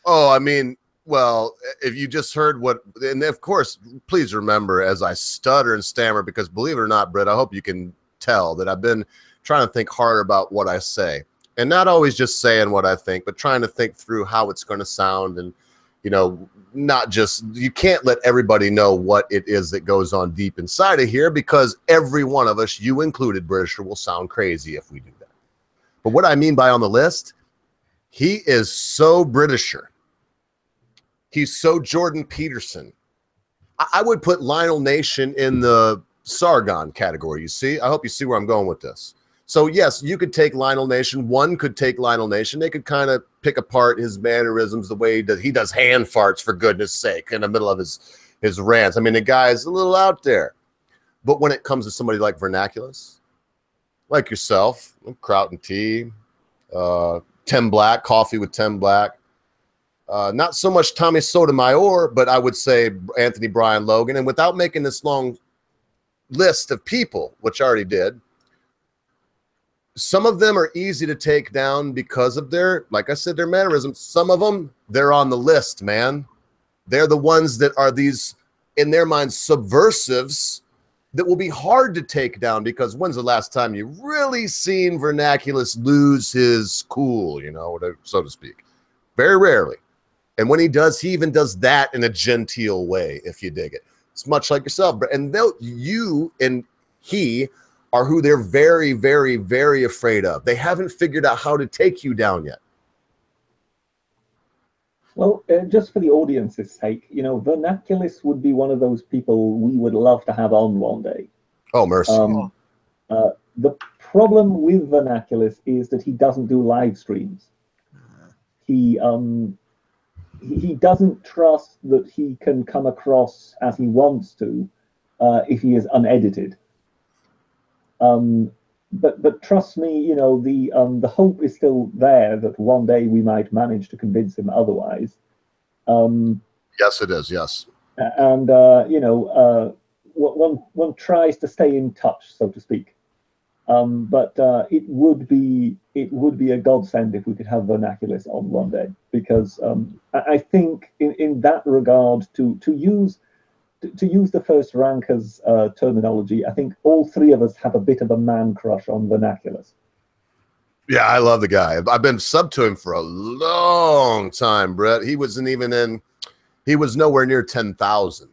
Oh, I mean, well, if you just heard and of course, please remember as I stutter and stammer, because believe it or not, Britt, I hope you can tell that I've been trying to think hard about what I say, and not always just saying what I think, but trying to think through how it's going to sound, and not just, you can't let everybody know what it is that goes on deep inside of here, because every one of us, you included, Britisher, will sound crazy if we do that. But what I mean by on the list, He is so Britisher. He's so Jordan Peterson. I would put Lionel Nation in the Sargon category. You see? I hope you see where I'm going with this. So, yes, you could take Lionel Nation. One could take Lionel Nation. They could kind of pick apart his mannerisms, the way he does hand farts, for goodness sake, in the middle of his rants. I mean, the guy's a little out there. But when it comes to somebody like Vernaculus, like yourself, Kraut and Tea, Tim Black, Coffee with Tim Black, not so much Tommy Sotomayor, but I would say Anthony Bryan Logan. And without making this long list of people, which I already did, some of them are easy to take down because of their, like I said, their mannerisms. Some of them, they're on the list, man. They're the ones that are these, in their minds, subversives that will be hard to take down, because when's the last time you really seen Vernaculus lose his cool, you know, so to speak? Very rarely. And when he does, he even does that in a genteel way, if you dig it. It's much like yourself. And you and he are who they're very, very, very afraid of. They haven't figured out how to take you down yet. Well, just for the audience's sake, you know, Vernaculus would be one of those people we would love to have on one day. Oh, mercy. The problem with Vernaculus is that he doesn't do live streams. He doesn't trust that he can come across as he wants to if he is unedited. But trust me, you know, the hope is still there that one day we might manage to convince him otherwise. Yes, it is. Yes. And you know, one tries to stay in touch, so to speak. But it would be a godsend if we could have Vernaculus on one day, because I think in that regard, to use the first ranker's terminology, I think all three of us have a bit of a man crush on Vernaculus. Yeah, I love the guy. I've been sub to him for a long time, Brett. He wasn't even in. He was nowhere near 10,000.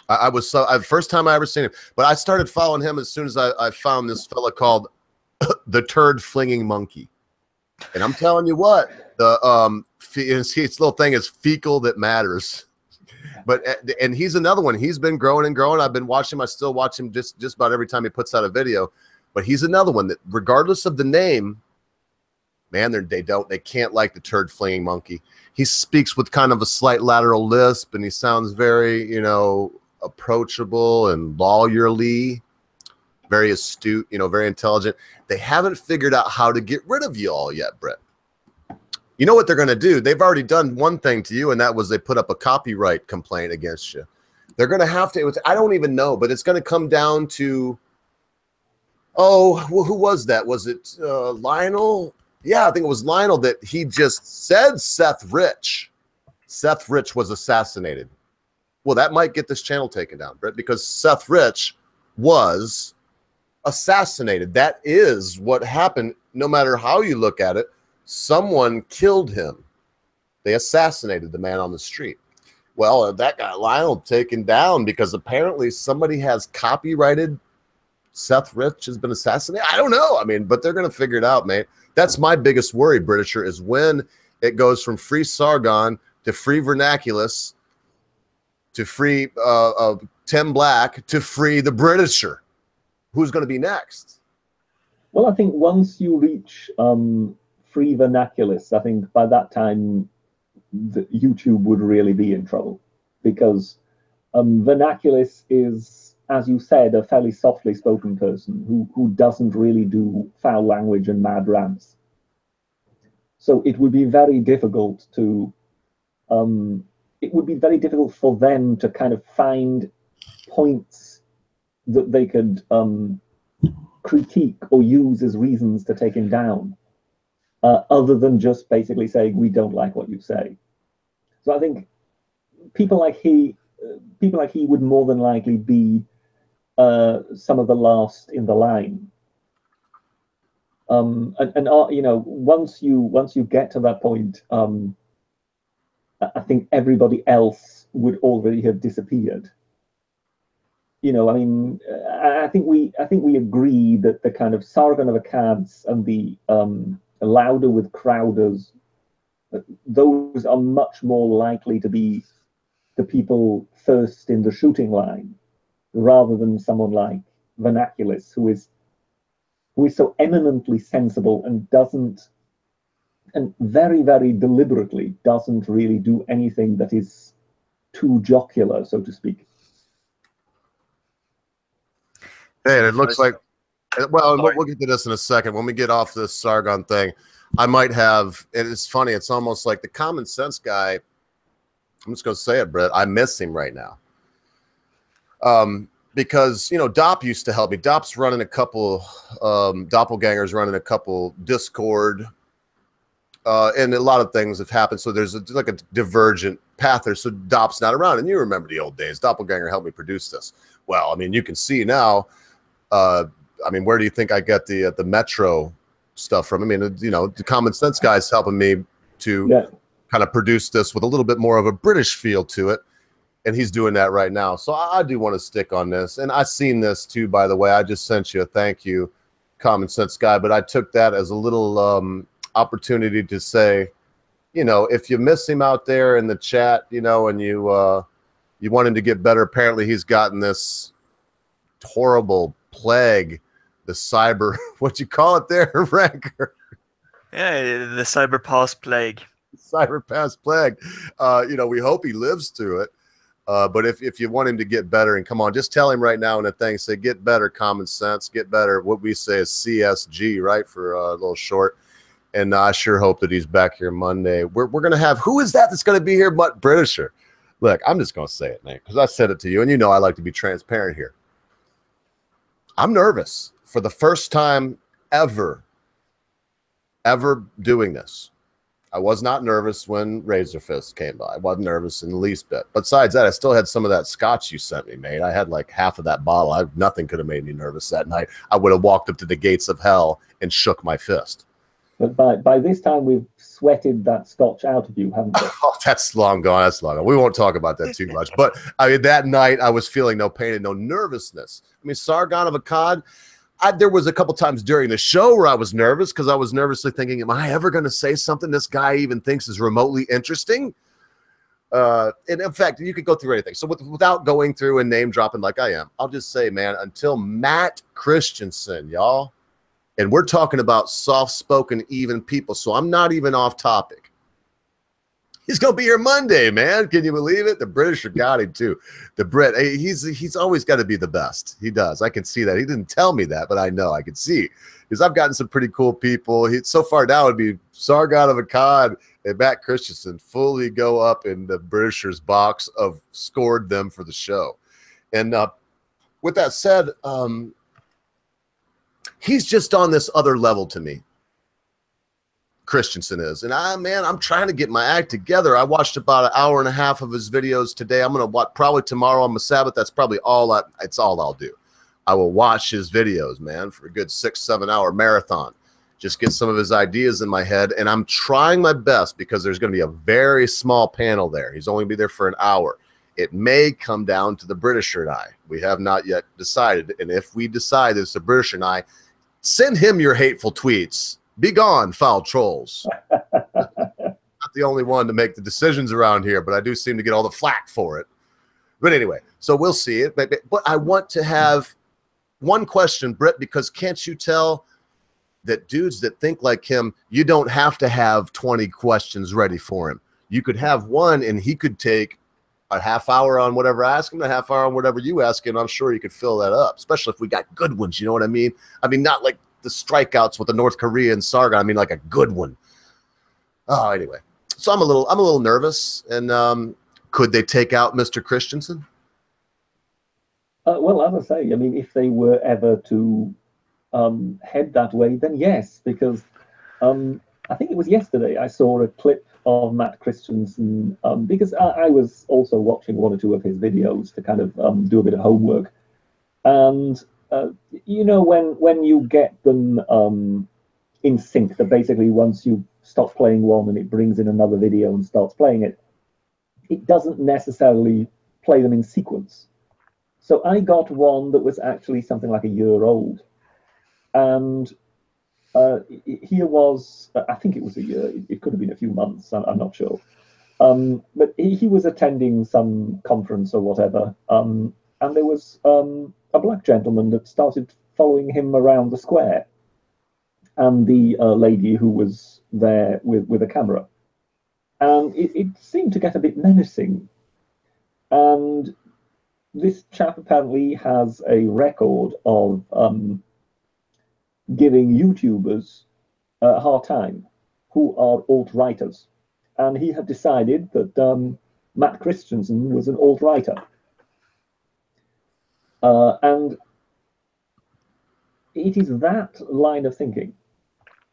I was first time I ever seen him, but I started following him as soon as I found this fella called the Turd Flinging Monkey. And I'm telling you what, his little thing is fecal that matters. But and he's another one. He's been growing and growing. I've been watching him. I still watch him just about every time he puts out a video. But he's another one that, regardless of the name, man, they can't like the Turd Flinging Monkey. He speaks with kind of a slight lateral lisp, and he sounds very, you know, approachable and lawyerly, very astute, you know, very intelligent. They haven't figured out how to get rid of you all yet, Brett. You know what they're going to do? They've already done one thing to you, and that was they put up a copyright complaint against you. They're going to have to, I don't even know, but it's going to come down to, oh, well, who was that? Was it Lionel? Yeah, I think it was Lionel that he just said Seth Rich. Seth Rich was assassinated. Well, that might get this channel taken down, Brett, because Seth Rich was assassinated. That is what happened, no matter how you look at it. Someone killed him. They assassinated the man on the street. Well, that got Lionel taken down because apparently somebody has copyrighted Seth Rich has been assassinated. I don't know. I mean, but they're going to figure it out, man. That's my biggest worry, Britisher, is when it goes from free Sargon to free Vernaculus to free Tim Black to free the Britisher. Who's going to be next? Well, I think once you reach free Vernaculus, I think by that time YouTube would really be in trouble, because Vernaculus is, as you said, a fairly softly spoken person who doesn't really do foul language and mad rants. So it would be very difficult to for them to kind of find points that they could critique or use as reasons to take him down, other than just basically saying, we don't like what you say. So I think people like he would more than likely be some of the last in the line. You know, once you get to that point, I think everybody else would already have disappeared. You know, I mean, I think we agree that the kind of Sargon of Akkad's and the Lauder with Crowders, those are much more likely to be the people first in the shooting line, rather than someone like Vernaculus, who is so eminently sensible and doesn't, and very, very deliberately doesn't really do anything that is too jocular, so to speak. Hey, it looks like, well, we'll get to this in a second. When we get off this Sargon thing, I might have, and it's funny, it's almost like the common sense guy. I'm just going to say it, Brett. I miss him right now. Because, you know, Dop used to help me. Dop's running a couple, Doppelganger's running a couple Discord, and a lot of things have happened. So there's like a divergent path there. So Dop's not around. And you remember the old days. Doppelganger helped me produce this. Well, I mean, you can see now, I mean, where do you think I get the Metro stuff from? I mean, you know, the common sense guy's helping me to kind of produce this with a little bit more of a British feel to it. And he's doing that right now. So I do want to stick on this. And I've seen this too, by the way. I just sent you a thank you, common sense guy. But I took that as a little opportunity to say, you know, if you miss him out there in the chat, you know, and you want him to get better, apparently he's gotten this horrible plague, the cyber, what you call it there, Ranker? Yeah, the cyber pass plague. Cyber pass plague. You know, we hope he lives through it. But if you want him to get better, and come on, just tell him right now in a thing, say, get better, common sense, get better. What we say is CSG, right, for a little short. And I sure hope that he's back here Monday. We're going to have, who is that's going to be here but Britisher? Look, I'm just going to say it, man, because I said it to you, and you know I like to be transparent here. I'm nervous for the first time ever doing this. I was not nervous when Razor Fist came by. I wasn't nervous in the least bit. Besides that, I still had some of that scotch you sent me, mate. I had like half of that bottle. Nothing could have made me nervous that night. I would have walked up to the gates of hell and shook my fist. But by this time, we've sweated that scotch out of you, haven't we? Oh, that's long gone. That's long gone. We won't talk about that too much. But I mean, that night, I was feeling no pain and no nervousness. I mean, Sargon of Akkad, there was a couple times during the show where I was nervous because I was nervously thinking, am I ever going to say something this guy even thinks is remotely interesting? And in fact, you could go through anything. So without going through and name dropping like I am, I'll just say, man, until Matt Christensen, y'all, and we're talking about soft-spoken, even people, so I'm not even off topic. He's going to be here Monday, man. Can you believe it? The British are got him, too. The Brit, he's always got to be the best. He does. I can see that. He didn't tell me that, but I know. I can see. Because I've gotten some pretty cool people. So far now, it would be Sargon of Akkad and Matt Christensen fully go up in the Britishers' box of scored them for the show. And with that said, he's just on this other level to me. Christensen is. And I'm trying to get my act together. I watched about an hour and a half of his videos today. I'm going to watch probably tomorrow on my Sabbath. That's probably it's all I'll do. I will watch his videos, man, for a good 6-7 hour marathon. Just get some of his ideas in my head. And I'm trying my best because there's going to be a very small panel there. He's only going to be there for an hour. It may come down to the Britisher and I. We have not yet decided. And if we decide it's the Britisher and I, send him your hateful tweets. Be gone, foul trolls. Not the only one to make the decisions around here, but I do seem to get all the flack for it. But anyway, so we'll see it. But I want to have one question, Britt, because can't you tell that dudes that think like him, you don't have to have 20 questions ready for him. You could have one, and he could take a half hour on whatever I ask him, a half hour on whatever you ask him. I'm sure you could fill that up, especially if we got good ones. You know what I mean? I mean, not like the strikeouts with the North Korean Sargon. I mean, like a good one. Oh, anyway. So I'm a little nervous. And could they take out Mr. Christensen? Well, as I say, I mean, if they were ever to head that way, then yes, because I think it was yesterday I saw a clip of Matt Christensen because I was also watching one or two of his videos to kind of do a bit of homework. And you know, when you get them in sync, that basically once you stop playing one and it brings in another video and starts playing it, it doesn't necessarily play them in sequence. So I got one that was actually something like a year old. And here was, I think it was a year, it could have been a few months, I'm not sure. But he was attending some conference or whatever, and there was a black gentleman that started following him around the square, and the lady who was there with a camera. And it seemed to get a bit menacing. And this chap apparently has a record of giving YouTubers a hard time who are alt-writers. And he had decided that Matt Christensen was an alt-writer. And it is that line of thinking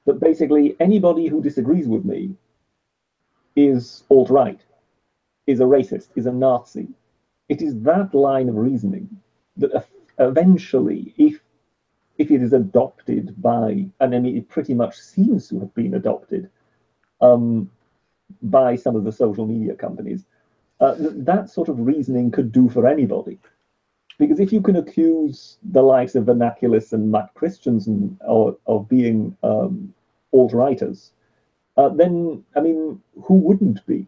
that basically anybody who disagrees with me is alt-right, is a racist, is a Nazi. It is that line of reasoning that eventually, if it is adopted by, and I mean, it pretty much seems to have been adopted by some of the social media companies, that sort of reasoning could do for anybody. Because if you can accuse the likes of Vernaculus and Matt Christensen of being alt-righters, then, I mean, who wouldn't be?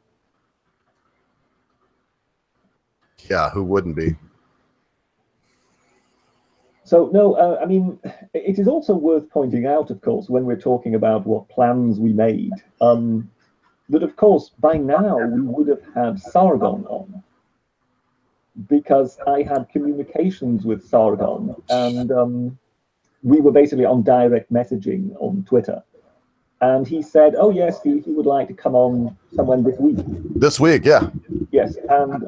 Yeah, who wouldn't be? So, no, I mean, it is also worth pointing out, of course, when we're talking about what plans we made, that, of course, by now we would have had Sargon on, because I had communications with Sargon, and we were basically on direct messaging on Twitter. And he said, oh, yes, he would like to come on somewhere this week. This week, yeah. Yes, and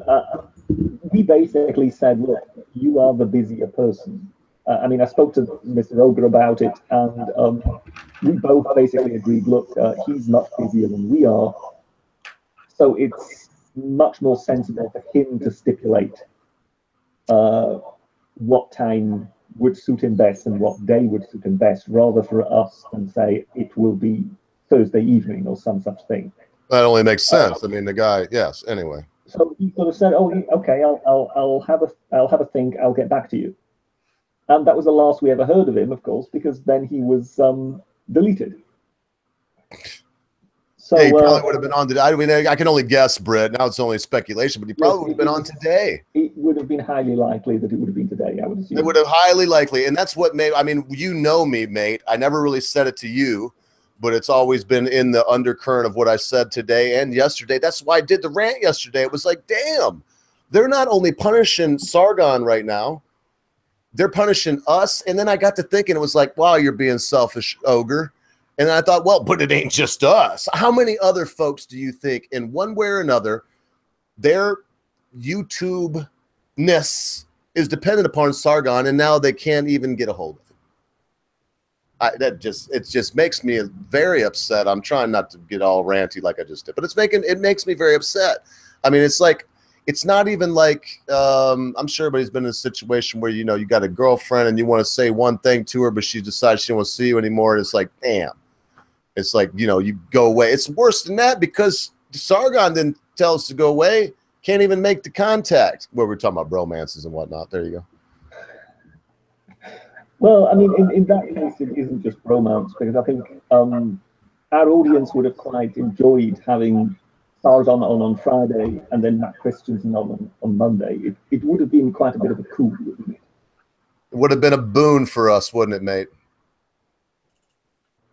we basically said, look, you are the busier person. I mean, I spoke to Mr. Ogre about it, and we both basically agreed, look, he's much busier than we are, so it's much more sensible for him to stipulate what time would suit him best and what day would suit him best, rather for us and say it will be Thursday evening or some such thing. That only makes sense. I mean, the guy, yes. Anyway, so he sort of said, "Oh, okay, I'll have a think. I'll get back to you." And that was the last we ever heard of him, of course, because then he was deleted. So yeah, he probably would have been on today. I mean, I can only guess, Britt. Now it's only speculation, but he probably would have been on today. It would have been highly likely that it would have been today, I would assume. It would have highly likely, and that's what made. I mean, you know me, mate. I never really said it to you, but it's always been in the undercurrent of what I said today and yesterday. That's why I did the rant yesterday. It was like, damn, they're not only punishing Sargon right now, they're punishing us. And then I got to thinking, it was like, wow, you're being selfish, Ogre. And I thought, well, but it ain't just us. How many other folks do you think, in one way or another, their YouTube-ness is dependent upon Sargon, and now they can't even get a hold of it? It just makes me very upset. I'm trying not to get all ranty like I just did, but it makes me very upset. I mean, it's like, it's not even like, I'm sure everybody's been in a situation where, you know, you got a girlfriend and you want to say one thing to her, but she decides she don't want to see you anymore. And it's like, damn. It's like, you know, you go away. It's worse than that, because Sargon didn't tell us to go away. Can't even make the contact. Where we're talking about bromances and whatnot. There you go. Well, I mean, in that case, it isn't just bromance, because I think our audience would have quite enjoyed having Sargon on Friday and then Matt Christensen on Monday. It would have been quite a bit of a coup, wouldn't it? It would have been a boon for us, wouldn't it, mate?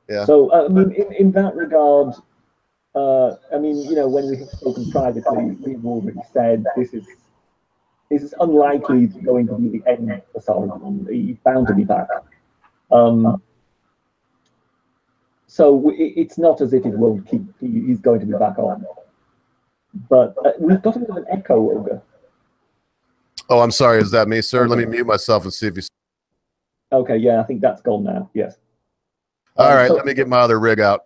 Yeah. So, I mean, in that regard, I mean, you know, when we have spoken privately, we've already said this is unlikely going to be the end for Sargon. He's bound to be back. So it's not as if it won't keep. He's going to be back on. But we've got a bit of an echo, Ogre. Oh, I'm sorry. Is that me, sir? Let me mute myself and see if you. Okay, yeah, I think that's gone now. Yes. All right, let me get my other rig out.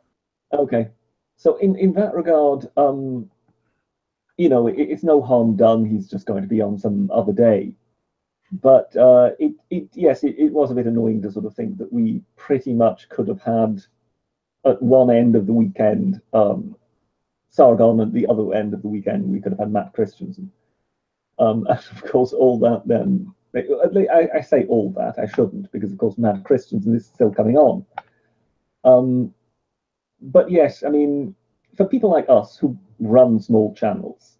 Okay, so in that regard, you know, it's no harm done. He's just going to be on some other day. But yes, it was a bit annoying to sort of think that we pretty much could have had at one end of the weekend Sargon, at the other end of the weekend we could have had Matt Christensen. And of course, all that then, I say all that, I shouldn't, because of course Matt Christensen is still coming on. But yes, I mean, for people like us who run small channels,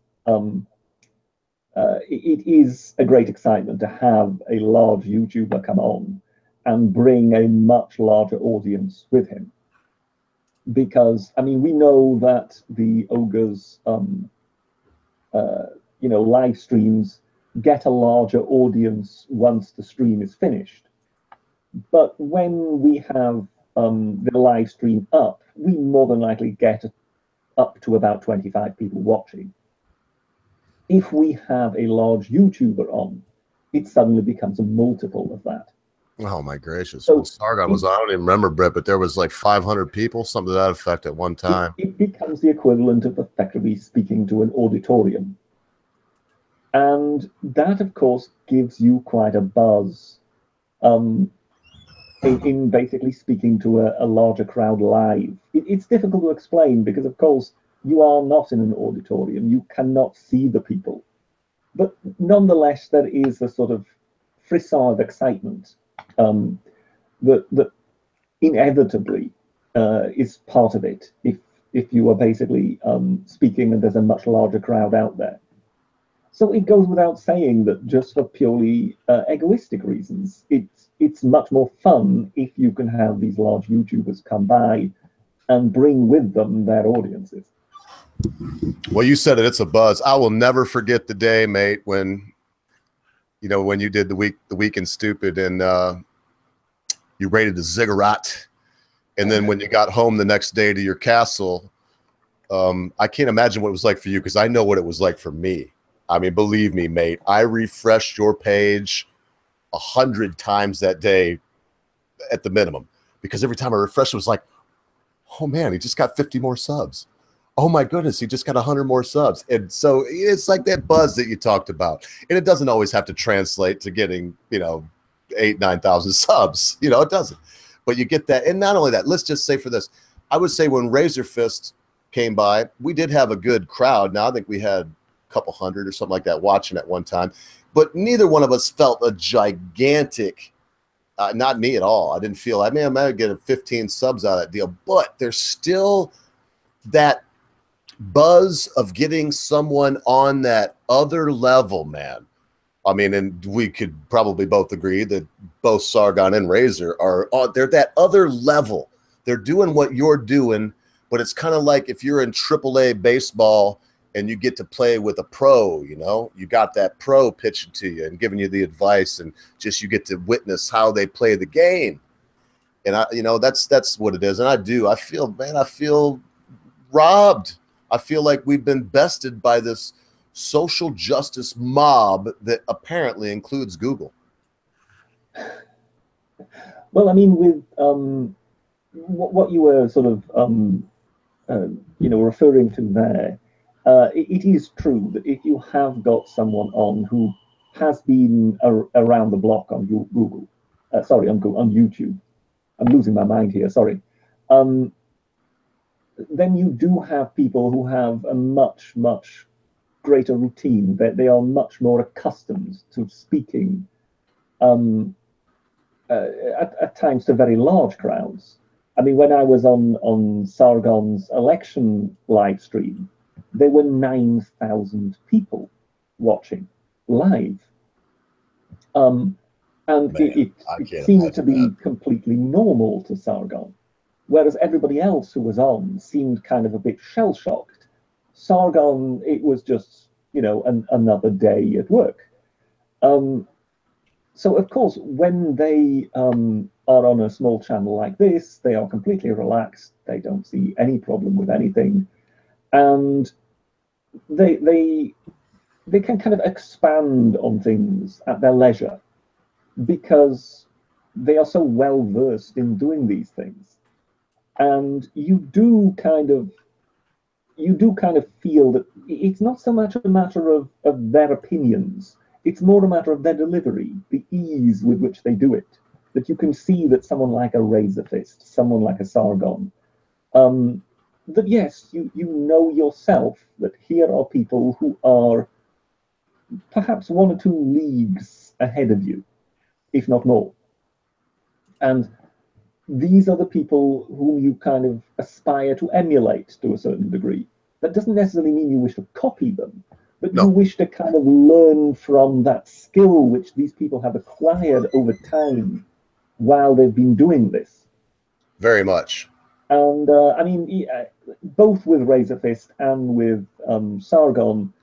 it is a great excitement to have a large YouTuber come on and bring a much larger audience with him. Because, I mean, we know that the Ogre's, live streams get a larger audience once the stream is finished. But when we have the live stream up, we more than likely get up to about 25 people watching. If we have a large YouTuber on, it suddenly becomes a multiple of that. Oh my gracious! So when Sargon was on, I don't even remember, Brett, but there was like 500 people, something to that effect, at one time. It becomes the equivalent of effectively speaking to an auditorium, and that, of course, gives you quite a buzz. In basically speaking to a larger crowd live. It's difficult to explain because, of course, you are not in an auditorium. You cannot see the people. But nonetheless, there is a sort of frisson of excitement that inevitably is part of it if you are basically speaking and there's a much larger crowd out there. So it goes without saying that just for purely egoistic reasons, it's much more fun if you can have these large YouTubers come by and bring with them their audiences. Well, you said it. It's a buzz. I will never forget the day, mate, when you did the Weekend Stupid and you rated the ziggurat, and then when you got home the next day to your castle, I can't imagine what it was like for you because I know what it was like for me. I mean, believe me, mate, I refreshed your page 100 times that day at the minimum, because every time I refreshed, it was like, oh man, he just got 50 more subs. Oh my goodness, he just got 100 more subs. And so it's like that buzz that you talked about. And it doesn't always have to translate to getting, 8,000-9,000 subs. It doesn't. But you get that. And not only that, let's just say for this, I would say when Razor Fist came by, we did have a good crowd. Now I think we had couple hundred or something like that watching at one time, but neither one of us felt a gigantic, not me at all. I didn't feel, I might get 15 subs out of that deal, but there's still that buzz of getting someone on that other level, man. I mean, and we could probably both agree that both Sargon and Razor they're that other level. They're doing what you're doing, but it's kind of like if you're in AAA baseball and you get to play with a pro, you got that pro pitching to you and giving you the advice, and just you get to witness how they play the game. And that's what it is. And I feel robbed. I feel like we've been bested by this social justice mob that apparently includes Google. Well, I mean, with what you were sort of referring to there, it is true that if you have got someone on who has been around the block on Google, on YouTube, I'm losing my mind here, sorry, then you do have people who have a much, much greater routine, that they are much more accustomed to speaking at times to very large crowds. I mean, when I was on Sargon's election live stream, there were 9,000 people watching live. And it seemed to be completely normal to Sargon, whereas everybody else who was on seemed kind of a bit shell-shocked. Sargon, it was just, another day at work. So, of course, when they are on a small channel like this, they are completely relaxed. They don't see any problem with anything. And they can kind of expand on things at their leisure because they are so well versed in doing these things. And you do kind of feel that it's not so much a matter of their opinions. It's more a matter of their delivery, the ease with which they do it. That you can see that someone like a Razor Fist, someone like a Sargon, that yes, you know yourself that here are people who are perhaps 1 or 2 leagues ahead of you, if not more. And these are the people whom you kind of aspire to emulate to a certain degree. That doesn't necessarily mean you wish to copy them, but No. you wish to kind of learn from that skill which these people have acquired over time while they've been doing this. Very much. And I mean, both with Razor Fist and with Sargon,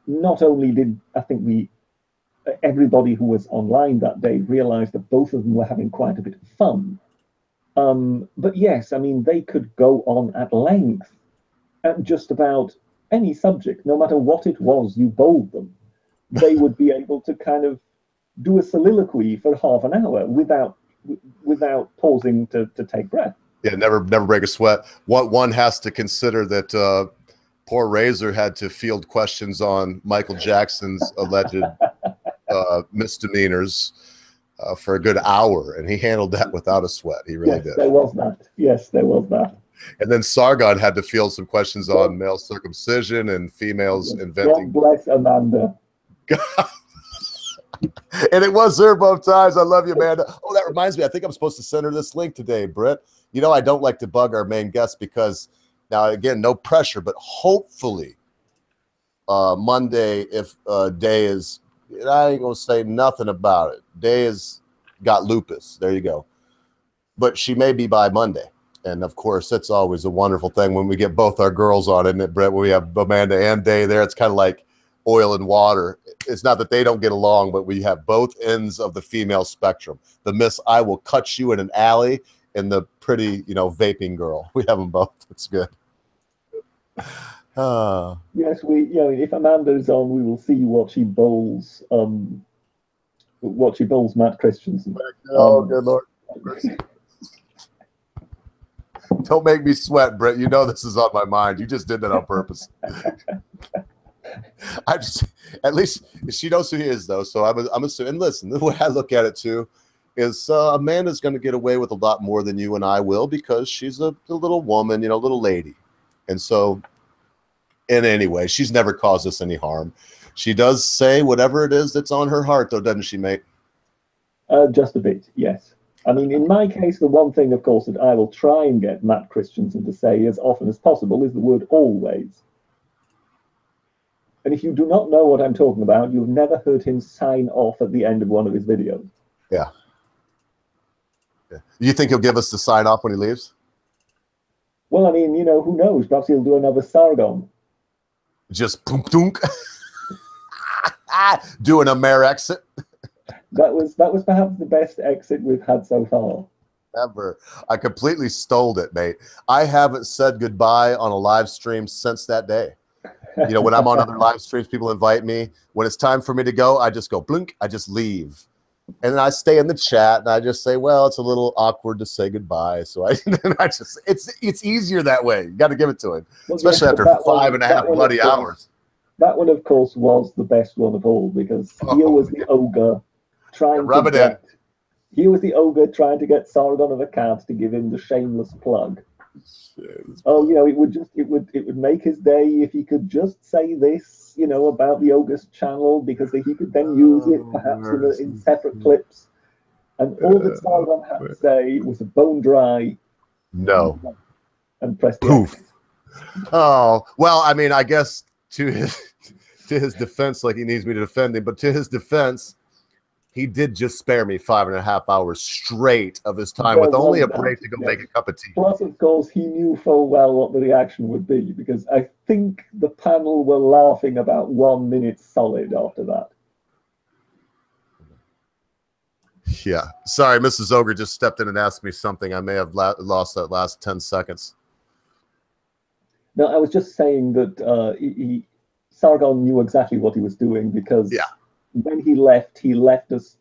not only did I think everybody who was online that day realized that both of them were having quite a bit of fun. But yes, I mean, they could go on at length at just about any subject, no matter what it was you bowled them. They would be able to kind of do a soliloquy for half an hour without pausing to take breath. Yeah, never break a sweat. One has to consider that poor Razor had to field questions on Michael Jackson's alleged misdemeanors for a good hour, and he handled that without a sweat. He really did. There was that. Yes, there was that. And then Sargon had to field some questions on male circumcision and females inventing. God bless Amanda. And it was her both times. I love you, Amanda. Oh, that reminds me. I think I'm supposed to send her this link today, Britt. You know, I don't like to bug our main guest because now, again, no pressure, but hopefully Monday, if Day is, I ain't going to say nothing about it. Day has got lupus. There you go. But she may be by Monday. And, of course, it's always a wonderful thing when we get both our girls on, isn't it, Brett? When we have Amanda and Day there, it's kind of like oil and water. It's not that they don't get along, but we have both ends of the female spectrum. The Miss I will cut you in an alley and the pretty, vaping girl. We have them both. It's good. Yes, if Amanda is on, we will see what she bowls. Matt Christensen. Oh, good Lord. Don't make me sweat, Brett. You know this is on my mind. You just did that on purpose. At least she knows who he is, though. So I'm assuming. And listen, the way I look at it too is Amanda's going to get away with a lot more than you and I will because she's a little woman, little lady, and so. And anyway, she's never caused us any harm. She does say whatever it is that's on her heart, though, doesn't she, mate? Just a bit, yes. I mean, in my case, the one thing, of course, that I will try and get Matt Christensen to say as often as possible is the word always. And if you do not know what I'm talking about, you've never heard him sign off at the end of one of his videos. Yeah. You think he'll give us the sign off when he leaves? Well, I mean, who knows? Perhaps he'll do another Sargon. Just boom, dunk. Doing a mare exit. That was perhaps the best exit we've had so far. Ever. I completely stole it, mate. I haven't said goodbye on a live stream since that day. When I'm on other live streams, people invite me. When it's time for me to go, I just go blink. I just leave. And then I stay in the chat and I just say, well, it's a little awkward to say goodbye. So it's easier that way. You got to give it to him, especially after 5.5 bloody hours. That one, of course, was the best one of all because here was the ogre trying to get Sargon of Akkad to give him the shameless plug. Oh, it would make his day if he could just say this, about the ogre's channel because he could then use it perhaps in separate clips. And all that Sargon had to say was a bone dry no and press the poof. Oh, well, I mean, I guess to his defense, like he needs me to defend him, but to his defense, he did just spare me 5.5 hours straight of his time with only a break to go make a cup of tea. Plus, of course, he knew full well what the reaction would be because I think the panel were laughing about 1 minute solid after that. Yeah. Sorry, Mrs. Ogre just stepped in and asked me something. I may have lost that last 10 seconds. No, I was just saying that Sargon knew exactly what he was doing because when he left us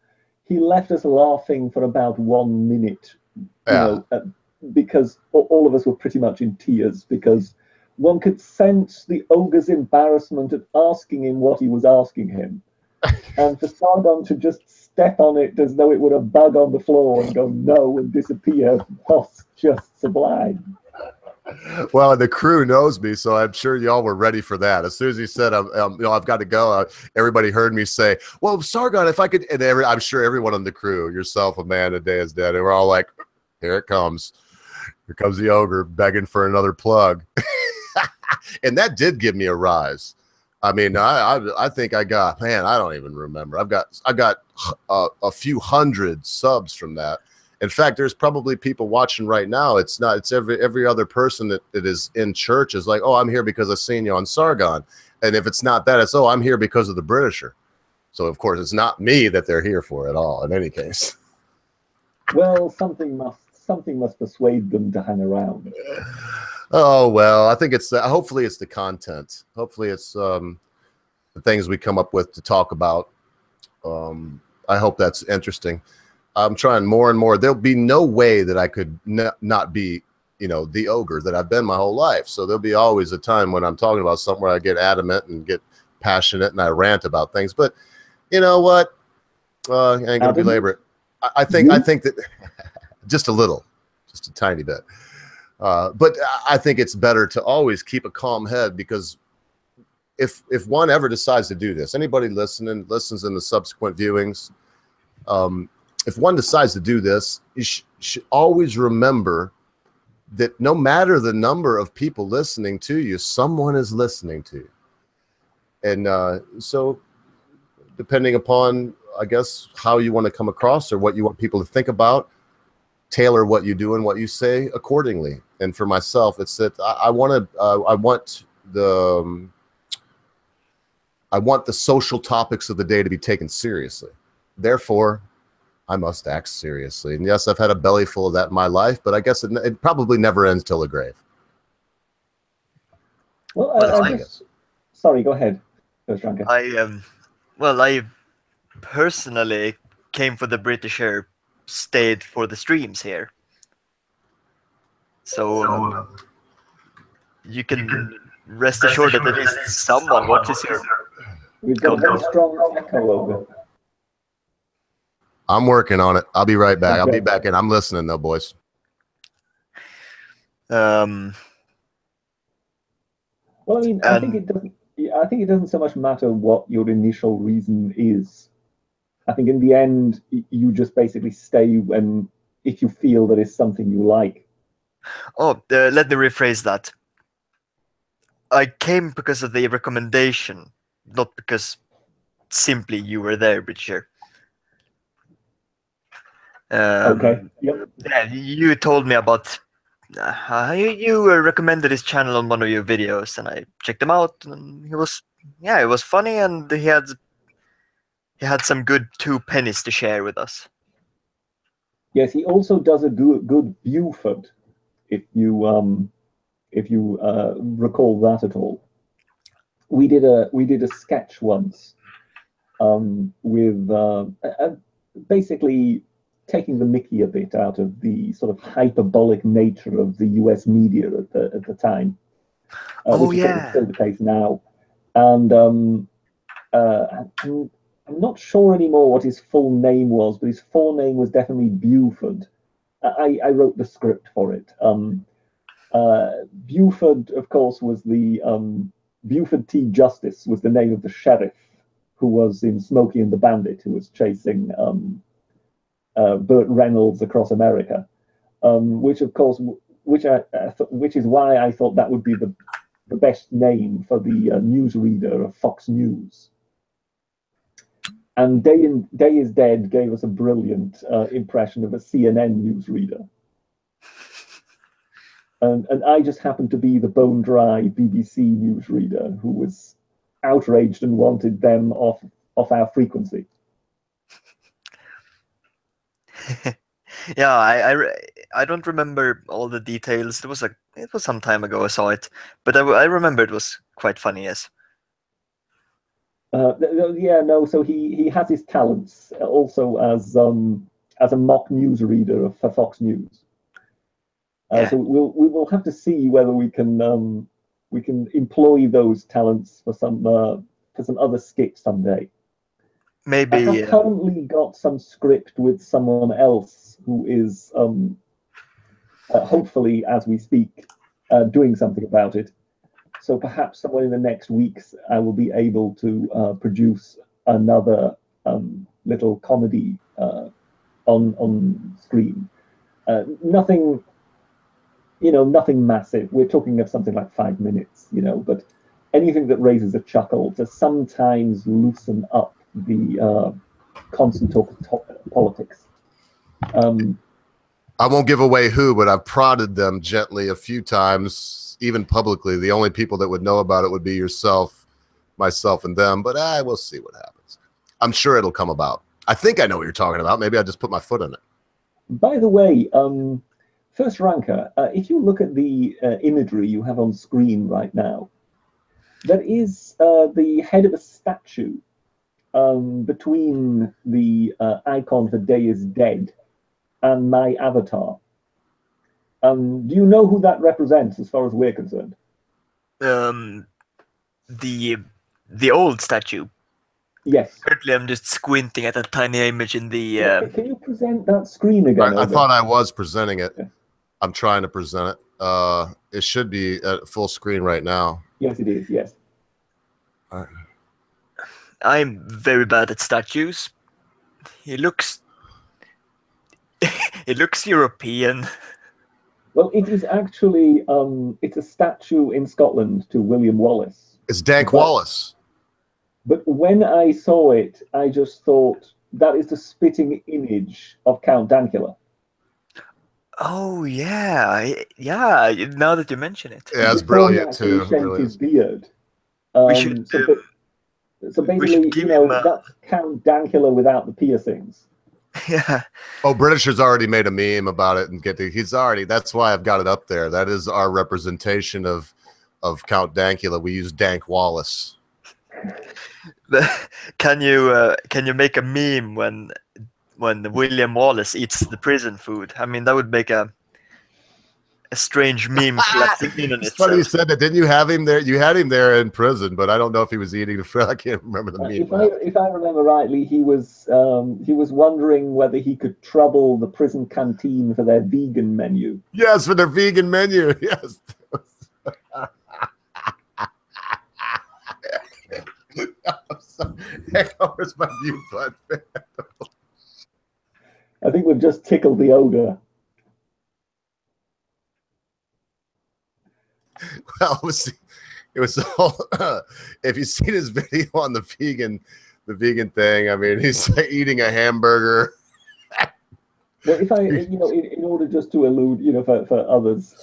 laughing for about 1 minute, because all of us were pretty much in tears because one could sense the ogre's embarrassment at asking him what he was asking him. And for Sargon to just step on it as though it were a bug on the floor and go no and disappear was just sublime. Well, the crew knows me, so I'm sure y'all were ready for that. As soon as he said, I've got to go, everybody heard me say, well, Sargon, if I could, and I'm sure everyone on the crew, yourself, Amanda, Day is Dead, and we're all like, Here it comes. Here comes the ogre begging for another plug. And that did give me a rise. I mean, I think I got, man, I don't even remember. I've got a few hundred subs from that. In fact, there's probably people watching right now. It's every other person that is in church is like, oh, I'm here because I've seen you on Sargon. And if it's not that, it's, oh, I'm here because of the Britisher. So of course it's not me that they're here for at all in any case. Well, something must persuade them to hang around. Oh, well, I think it's hopefully it's the content. Hopefully it's the things we come up with to talk about. I hope that's interesting. I'm trying more and more. There'll be no way that I could not be, you know, the ogre that I've been my whole life. So there'll be always a time when I'm talking about something where I get adamant and get passionate and I rant about things. But you know what? I ain't gonna belabor it. I think that just a little, just a tiny bit. But I think it's better to always keep a calm head, because if one ever decides to do this, anybody listens in the subsequent viewings, if one decides to do this, you should always remember that no matter the number of people listening to you, someone is listening to you. And so depending upon, I guess, how you want to come across or what you want people to think about, tailor what you do and what you say accordingly. And for myself, it's that I want the social topics of the day to be taken seriously. Therefore, I must act seriously. And yes, I've had a belly full of that in my life, but I guess it probably never ends till the grave. Well, sorry, go ahead. I personally came for the Britisher, stayed for the streams here. So you can rest assured that at least someone watches here. We've got a very strong echo over. I'm working on it. I'll be right back. Okay. I'll be back in. I'm listening though, boys. Well, I mean, I think it doesn't so much matter what your initial reason is. I think in the end, you just basically stay if you feel that it's something you like. Oh, let me rephrase that. I came because of the recommendation, not because simply you were there, Britisher. Okay. Yep. Yeah, you told me about. You recommended his channel on one of your videos, and I checked him out, and it was funny, and he had some good 2 pennies to share with us. Yes, he also does a good Buford, if you recall that at all. We did a sketch once with basically taking the mickey a bit out of the sort of hyperbolic nature of the US media at the time. Which is still the case now. And I'm not sure anymore what his full name was, but his full name was definitely Buford. I wrote the script for it. Buford, of course, was the Buford T. Justice was the name of the sheriff who was in Smokey and the Bandit, who was chasing Burt Reynolds across America, which is why I thought that would be the best name for the newsreader of Fox News. And Day is Dead gave us a brilliant impression of a CNN newsreader. And I just happened to be the bone dry BBC newsreader who was outraged and wanted them off our frequency. Yeah, I don't remember all the details. It was some time ago I saw it, but I remember it was quite funny. Yes. Yeah, no. So he has his talents also as a mock newsreader for Fox News. So we will have to see whether we can employ those talents for some other skit someday. Maybe I have currently got some script with someone else who is hopefully, as we speak, doing something about it. So perhaps somewhere in the next weeks, I will be able to produce another little comedy on screen. Nothing, nothing massive. We're talking of something like 5 minutes, but anything that raises a chuckle to sometimes loosen up the constant talk of politics. I won't give away who, but I've prodded them gently a few times, even publicly. The only people that would know about it would be yourself, myself, and them. But we'll see what happens. I'm sure it'll come about. I think I know what you're talking about. Maybe I just put my foot in it. By the way, First Ranker, if you look at the imagery you have on screen right now, there is the head of a statue between the icon for Day is Dead and my avatar. Do you know who that represents as far as we're concerned? The old statue. Yes. Currently, I'm just squinting at a tiny image in the. Can you present that screen again? I thought I was presenting it. Yeah. I'm trying to present it. It should be at full screen right now. Yes, it is. Yes. I'm very bad at statues. It looks European. Well, it is actually it's a statue in Scotland to William Wallace. It's Dank Wallace. But when I saw it, I just thought that is the spitting image of Count Dankula. Oh yeah. Now that you mention it, Yeah, it's brilliant too. He shaved his beard. We should. So basically, that's Count Dankula without the piercings. Yeah. Oh, Britishers already made a meme about it and that's why I've got it up there. That is our representation of Count Dankula. We use Dank Wallace. Can you make a meme when William Wallace eats the prison food? I mean, that would make a strange meme collapsing in on it's itself. funny you said that. Didn't you have him there? You had him there in prison, but I don't know if he was eating the food. I can't remember the meme. If I remember rightly, he was wondering whether he could trouble the prison canteen for their vegan menu. Yes, for their vegan menu. Yes. Where's my mute button? I think we've just tickled the ogre. Well, it was all. If you've seen his video on the vegan thing, I mean, he's like eating a hamburger. Well, if I, in order just to allude, for others,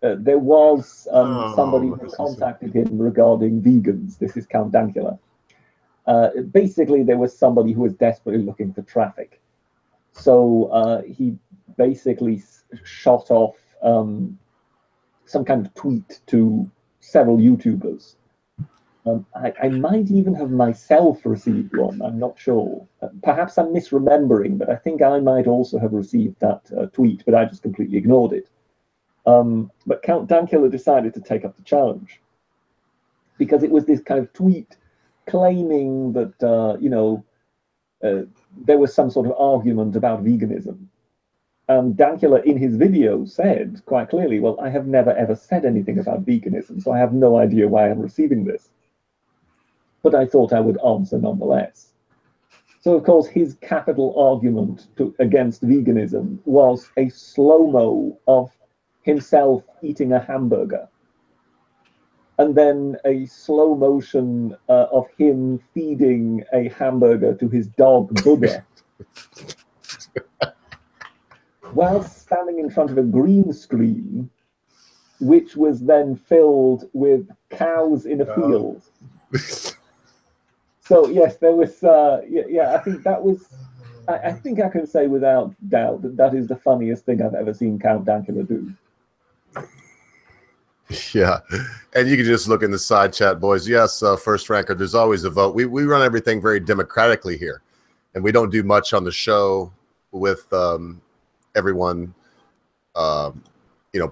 there was somebody who contacted him regarding vegans. This is Count Dankula. Basically, there was somebody who was desperately looking for traffic. So he basically shot off some kind of tweet to several YouTubers. I might even have myself received one. I'm not sure. Perhaps I'm misremembering, but I think I might also have received that tweet, but I just completely ignored it. But Count Dankula decided to take up the challenge because it was this kind of tweet claiming that, there was some sort of argument about veganism. And Dankula in his video said quite clearly, well, I have never ever said anything about veganism, so I have no idea why I'm receiving this. But I thought I would answer nonetheless. So, of course, his capital argument against veganism was a slow-mo of himself eating a hamburger. And then a slow motion of him feeding a hamburger to his dog, Buddha. While standing in front of a green screen, which was then filled with cows in a field. So yes, there was. I think that was. I think I can say without doubt that is the funniest thing I've ever seen Count Dankula do. Yeah, and you can just look in the side chat, boys. Yes, First Ranker. There's always a vote. We run everything very democratically here, and we don't do much on the show with everyone,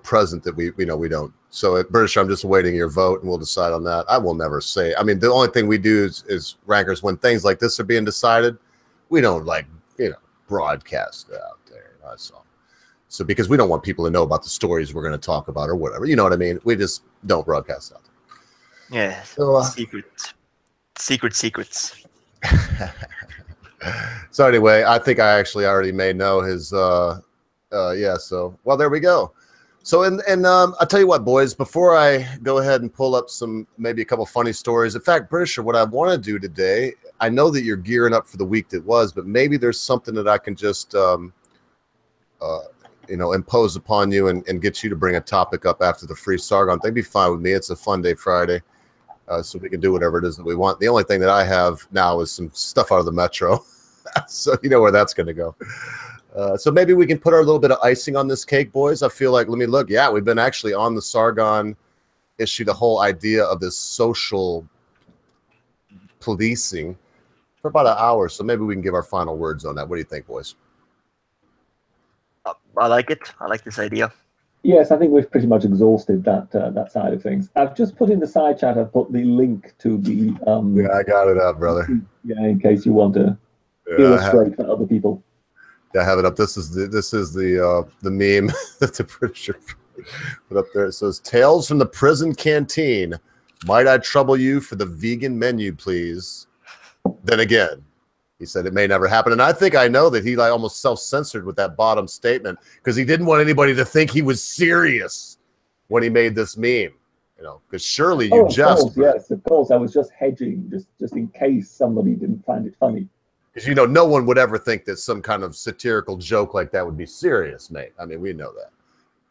present that we don't. So at British, I'm just awaiting your vote, and we'll decide on that. I will never say. I mean, the only thing we do is Rankers when things like this are being decided. We don't broadcast it out there. That's all. So because we don't want people to know about the stories we're going to talk about or whatever, you know what I mean? We just don't broadcast out there. Yeah. So, secrets. So anyway, I think I actually already may know his Yeah. So, well, there we go. So, and I'll tell you what, boys, before I go ahead and pull up maybe a couple funny stories. In fact, Britisher, what I want to do today, I know that you're gearing up for the week that was, but maybe there's something that I can just, impose upon you and get you to bring a topic up after the free Sargon. They'd be fine with me. It's a fun day Friday. So we can do whatever it is that we want. The only thing that I have now is some stuff out of the Metro. So you know where that's going to go. So maybe we can put our little bit of icing on this cake, boys. I feel like, let me look. Yeah, we've been actually on the Sargon issue, the whole idea of this social policing for about an hour. So maybe we can give our final words on that. What do you think, boys? I like it. I like this idea. Yes, I think we've pretty much exhausted that side of things. I've just put in the side chat. I've put the link to the. Yeah, I got it up, brother. Yeah, in case you want to illustrate for other people. I have it up. This is the meme that the British put up there. It says, "Tales from the prison canteen. Might I trouble you for the vegan menu, please?" Then again, he said it may never happen. And I think I know that he like almost self-censored with that bottom statement because he didn't want anybody to think he was serious when he made this meme. You know, because surely you just yes, of course. I was just hedging just in case somebody didn't find it funny. Because, you know, no one would ever think that some kind of satirical joke like that would be serious, mate. I mean, we know that.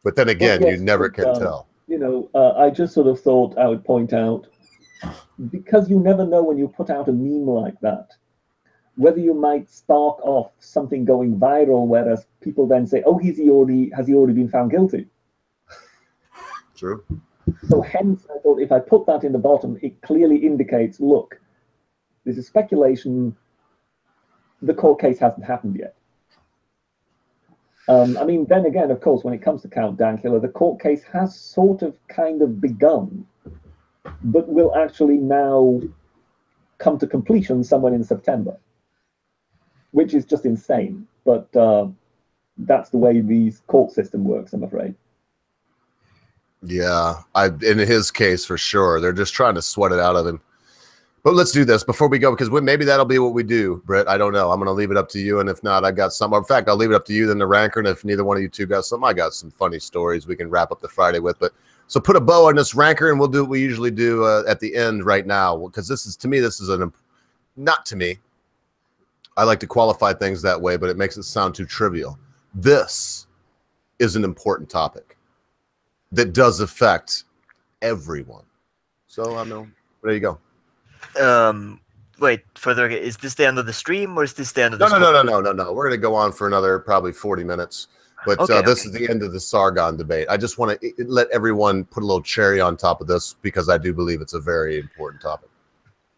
But then again, you never can tell. You know, I just sort of thought I would point out, because you never know when you put out a meme like that, whether you might spark off something going viral, whereas people then say, oh, has he already been found guilty? True. So hence, I thought if I put that in the bottom, it clearly indicates, look, this is speculation. The court case hasn't happened yet. I mean, then again, of course, when it comes to Count Dankula, the court case has sort of kind of begun, but will actually now come to completion somewhere in September, which is just insane. But that's the way the court system works, I'm afraid. Yeah, in his case, for sure. They're just trying to sweat it out of him. But let's do this before we go, because maybe that'll be what we do, Britt. I don't know. I'm going to leave it up to you. And if not, I got some. In fact, I'll leave it up to you, then the ranker. And if neither one of you two got some, I got some funny stories we can wrap up the Friday with. But so put a bow on this ranker, and we'll do what we usually do at the end right now. Because this is not to me. I like to qualify things that way, but it makes it sound too trivial. This is an important topic that does affect everyone. So, there you go. Wait, further, is this the end of the stream or is this the end of the No. We're going to go on for another probably 40 minutes. But this is the end of the Sargon debate. I just want to let everyone put a little cherry on top of this because I do believe it's a very important topic.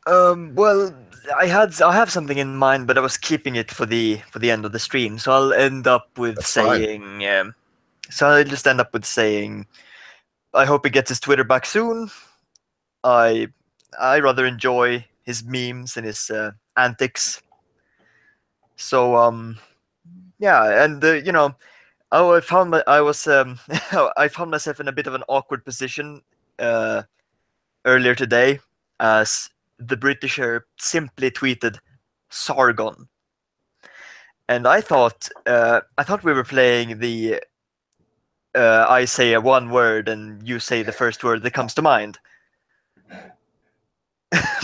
Well, I have something in mind, but I was keeping it for the end of the stream. So I'll end up with saying I hope he gets his Twitter back soon. I rather enjoy his memes and his antics. So yeah, and you know, I found myself in a bit of an awkward position earlier today, as the Britisher simply tweeted Sargon, and I thought we were playing the I say one word and you say the first word that comes to mind.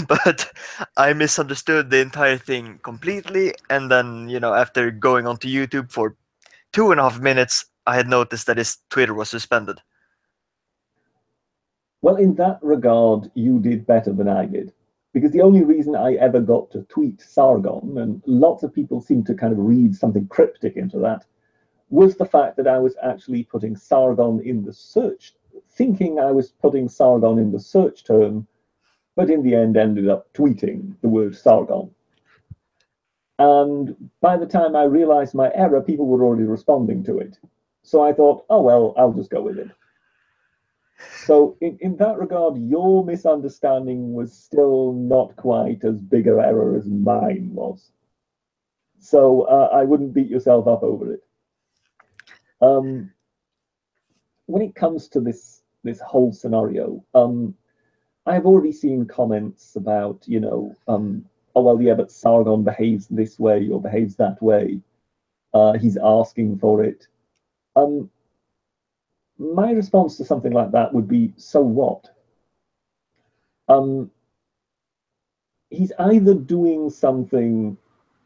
But I misunderstood the entire thing completely, and then, you know, after going onto YouTube for 2.5 minutes, I had noticed that his Twitter was suspended. Well, in that regard, you did better than I did, because the only reason I ever got to tweet Sargon, and lots of people seem to kind of read something cryptic into that, was the fact that I was actually putting Sargon in the search, thinking I was putting Sargon in the search term, but in the end ended up tweeting the word Sargon. And by the time I realized my error, people were already responding to it. So I thought, oh, well, I'll just go with it. So in that regard, your misunderstanding was still not quite as big an error as mine was. So I wouldn't beat yourself up over it. When it comes to this whole scenario, I've already seen comments about, you know, oh, well, yeah, but Sargon behaves this way or behaves that way. He's asking for it. My response to something like that would be, so what? He's either doing something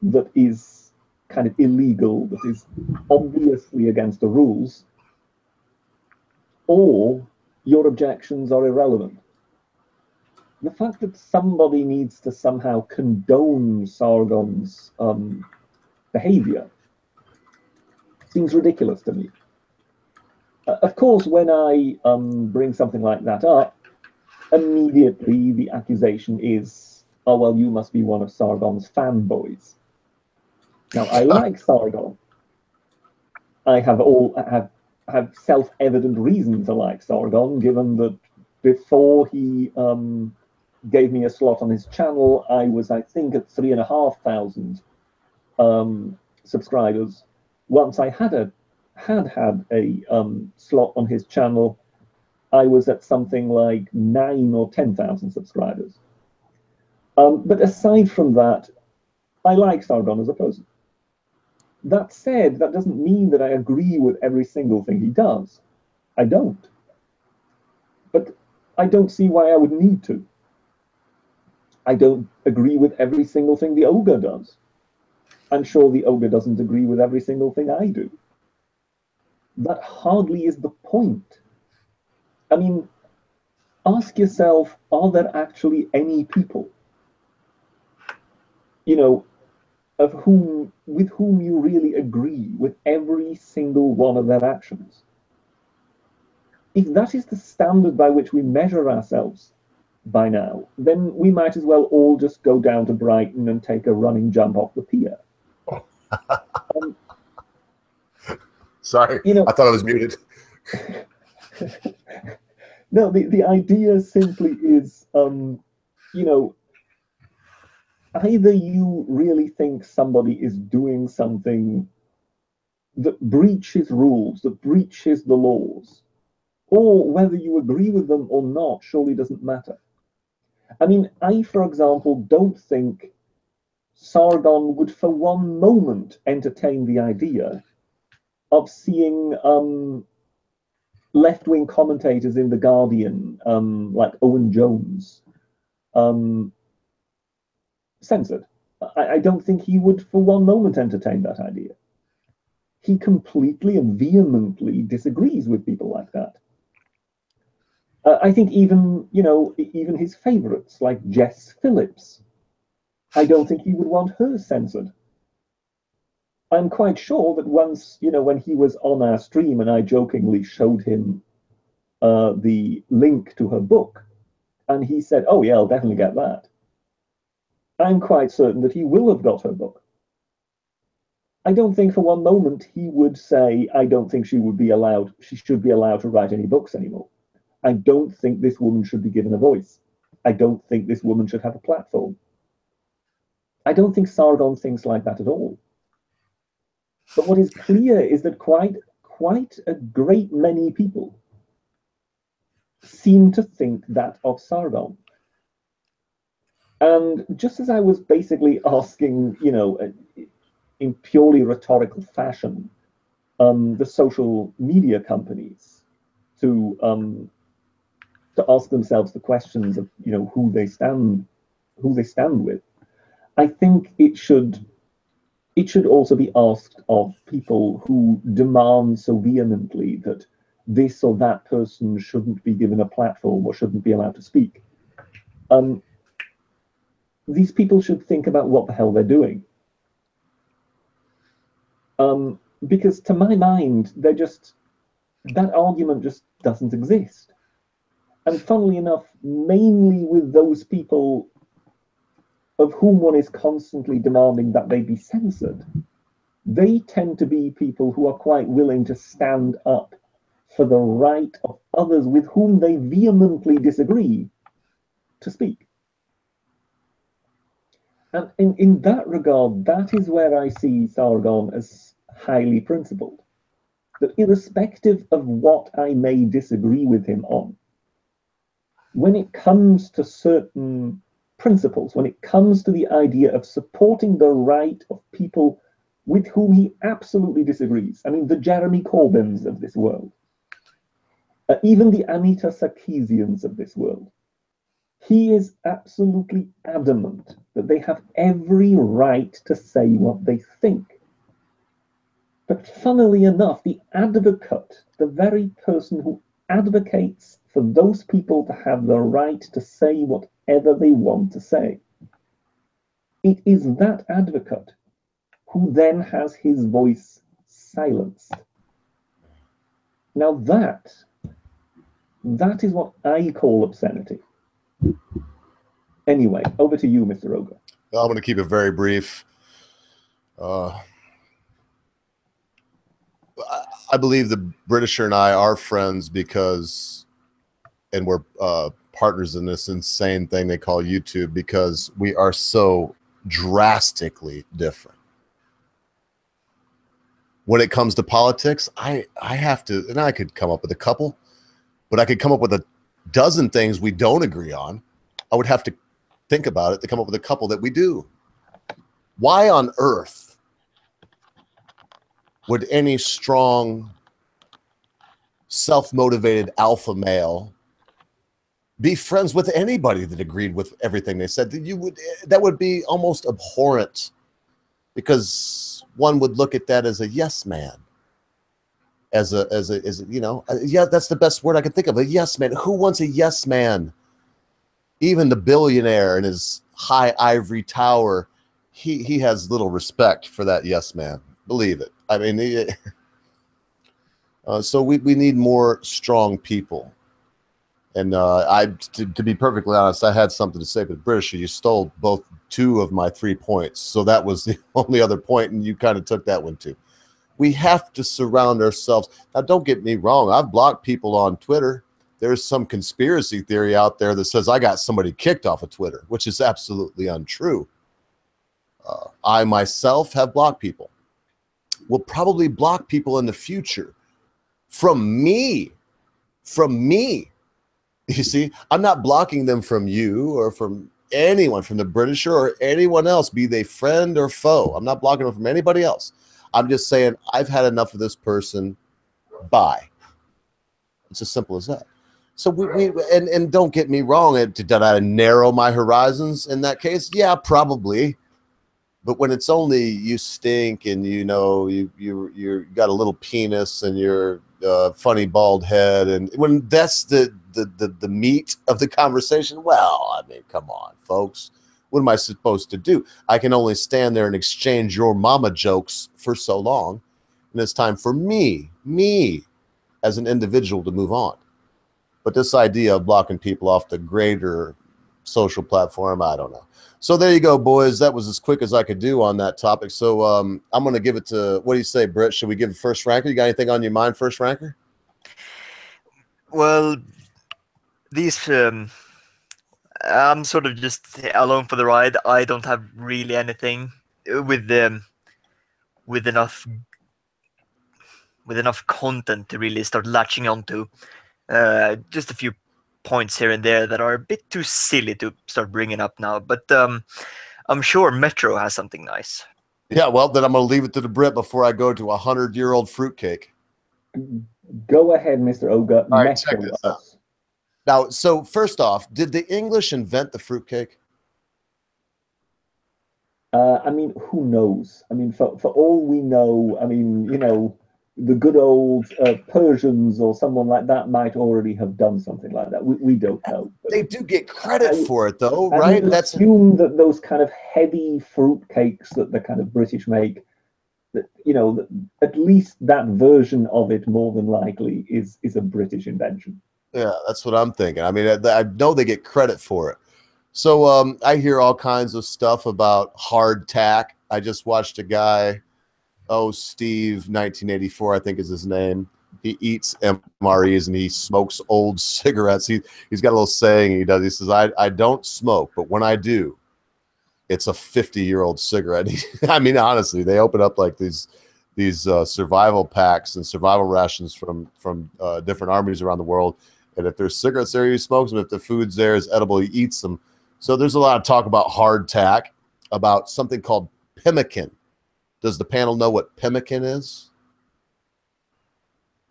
that is kind of illegal, that is obviously against the rules, or your objections are irrelevant. The fact that somebody needs to somehow condone Sargon's behavior seems ridiculous to me. Of course, when I bring something like that up, immediately the accusation is, oh, well, you must be one of Sargon's fanboys. Now, I like Sargon. I have self-evident reason to like Sargon, given that before he gave me a slot on his channel, I was, I think, at 3,500 subscribers. Once I had a slot on his channel, I was at something like 9,000 or 10,000 subscribers. But aside from that, I like Sargon as a person. That said, that doesn't mean that I agree with every single thing he does. I don't. But I don't see why I would need to. I don't agree with every single thing the ogre does. I'm sure the ogre doesn't agree with every single thing I do. That hardly is the point. I mean, ask yourself, are there actually any people, you know, with whom you really agree with every single one of their actions? If that is the standard by which we measure ourselves by now, then we might as well all just go down to Brighton and take a running jump off the pier. Sorry, you know, I thought I was muted. No, the idea simply is, you know, either you really think somebody is doing something that breaches rules, that breaches the laws, or whether you agree with them or not surely doesn't matter. I mean, I, for example, don't think Sargon would for one moment entertain the idea of seeing left-wing commentators in The Guardian, like Owen Jones, censored. I don't think he would for one moment entertain that idea. He completely and vehemently disagrees with people like that. I think even, you know, even his favorites like Jess Phillips, I don't think he would want her censored. I'm quite sure that once, you know, when he was on our stream and I jokingly showed him the link to her book, and he said, oh yeah, I'll definitely get that, I'm quite certain that he will have got her book. I don't think for one moment he would say, I don't think she should be allowed to write any books anymore. I don't think this woman should be given a voice. I don't think this woman should have a platform. I don't think Sargon thinks like that at all. But what is clear is that quite a great many people seem to think that of Sargon. And just as I was basically asking, you know, in purely rhetorical fashion, the social media companies to ask themselves the questions of, you know, who they stand with, I think it should also be asked of people who demand so vehemently that this or that person shouldn't be given a platform or shouldn't be allowed to speak. These people should think about what the hell they're doing. Because to my mind, that argument just doesn't exist. And funnily enough, mainly with those people of whom one is constantly demanding that they be censored, they tend to be people who are quite willing to stand up for the right of others with whom they vehemently disagree to speak. And in that regard, that is where I see Sargon as highly principled. That irrespective of what I may disagree with him on, when it comes to certain principles, when it comes to the idea of supporting the right of people with whom he absolutely disagrees. I mean, the Jeremy Corbyns of this world, even the Anita Sarkeesians of this world, he is absolutely adamant that they have every right to say what they think. But funnily enough, the advocate, the very person who advocates for those people to have the right to say whatever they want to say, it is that advocate who then has his voice silenced. Now that is what I call obscenity. Anyway, over to you, Mr. Ogre. I'm going to keep it very brief. I believe the Britisher and I are friends because, and we're partners in this insane thing they call YouTube, because we are so drastically different. When it comes to politics, I have to, and I could come up with a couple, but I could come up with a dozen things we don't agree on. I would have to think about it to come up with a couple that we do. Why on earth would any strong, self-motivated alpha male be friends with anybody that agreed with everything they said? That would be almost abhorrent, because one would look at that as a yes man, as a you know, yeah, that's the best word I can think of, a yes man. Who wants a yes man? Even the billionaire in his high ivory tower, he has little respect for that yes man. Believe it. I mean, so we need more strong people. And to be perfectly honest, I had something to say, but British, you stole two of my 3 points. So that was the only other point, and you kind of took that one too. We have to surround ourselves. Now, don't get me wrong. I've blocked people on Twitter. There's some conspiracy theory out there that says I got somebody kicked off of Twitter, which is absolutely untrue. I myself have blocked people. Will probably block people in the future from me. You see, I'm not blocking them from you or from anyone, from the Britisher or anyone else, be they friend or foe. I'm not blocking them from anybody else. I'm just saying I've had enough of this person. Bye. It's as simple as that. So and don't get me wrong. Did I narrow my horizons in that case? Yeah, probably. But when it's only you stink and you know you got a little penis and you're funny bald head, and when that's the meat of the conversation, well, I mean, come on, folks. What am I supposed to do? I can only stand there and exchange your mama jokes for so long, and it's time for me as an individual to move on. But this idea of blocking people off the greater social platform, I don't know. So there you go, boys. That was as quick as I could do on that topic. So I'm going to give it to, what do you say, Britt? Should we give it first ranker? You got anything on your mind, first ranker? Well, these, I'm sort of just along for the ride. I don't have really anything with enough content to really start latching onto. Just a few points here and there that are a bit too silly to start bringing up now, but I'm sure Metro has something nice. Yeah, well, then I'm going to leave it to the Brit before I go to a 100-year-old fruitcake. Go ahead, Mr. Ogre. All right, check this out. Now, so first off, did the English invent the fruitcake? I mean, who knows? I mean, for all we know, I mean, you know, the good old Persians or someone like that might already have done something like that. We don't know. But they do get credit for it, though, right? That's assume that those kind of heady fruit cakes that the kind of British make, that, you know, that at least that version of it more than likely is a British invention. Yeah, that's what I'm thinking. I mean, I know they get credit for it. So I hear all kinds of stuff about hardtack. I just watched a guy, Steve 1984, I think is his name. He eats MREs and he smokes old cigarettes. He's got a little saying he does. He says, I don't smoke, but when I do, it's a 50-year-old cigarette. I mean, honestly, they open up like these survival packs and survival rations from different armies around the world. And if there's cigarettes there, he smokes them. If the food's there is edible, he eats them. So there's a lot of talk about hardtack, about something called pemmican. Does the panel know what pemmican is?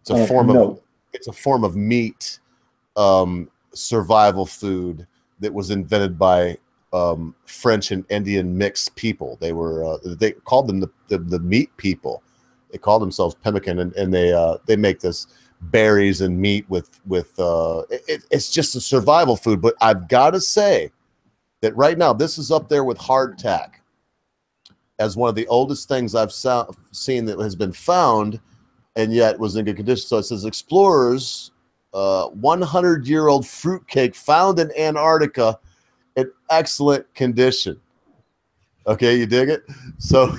It's a form of meat, survival food that was invented by French and Indian mixed people. They called them the meat people. They called themselves pemmican, and they make this berries and meat with it's just a survival food. But I've got to say that right now this is up there with hardtack as one of the oldest things I've seen that has been found and yet was in good condition. So it says explorers 100-year-old fruitcake found in Antarctica in excellent condition. Okay, you dig it? So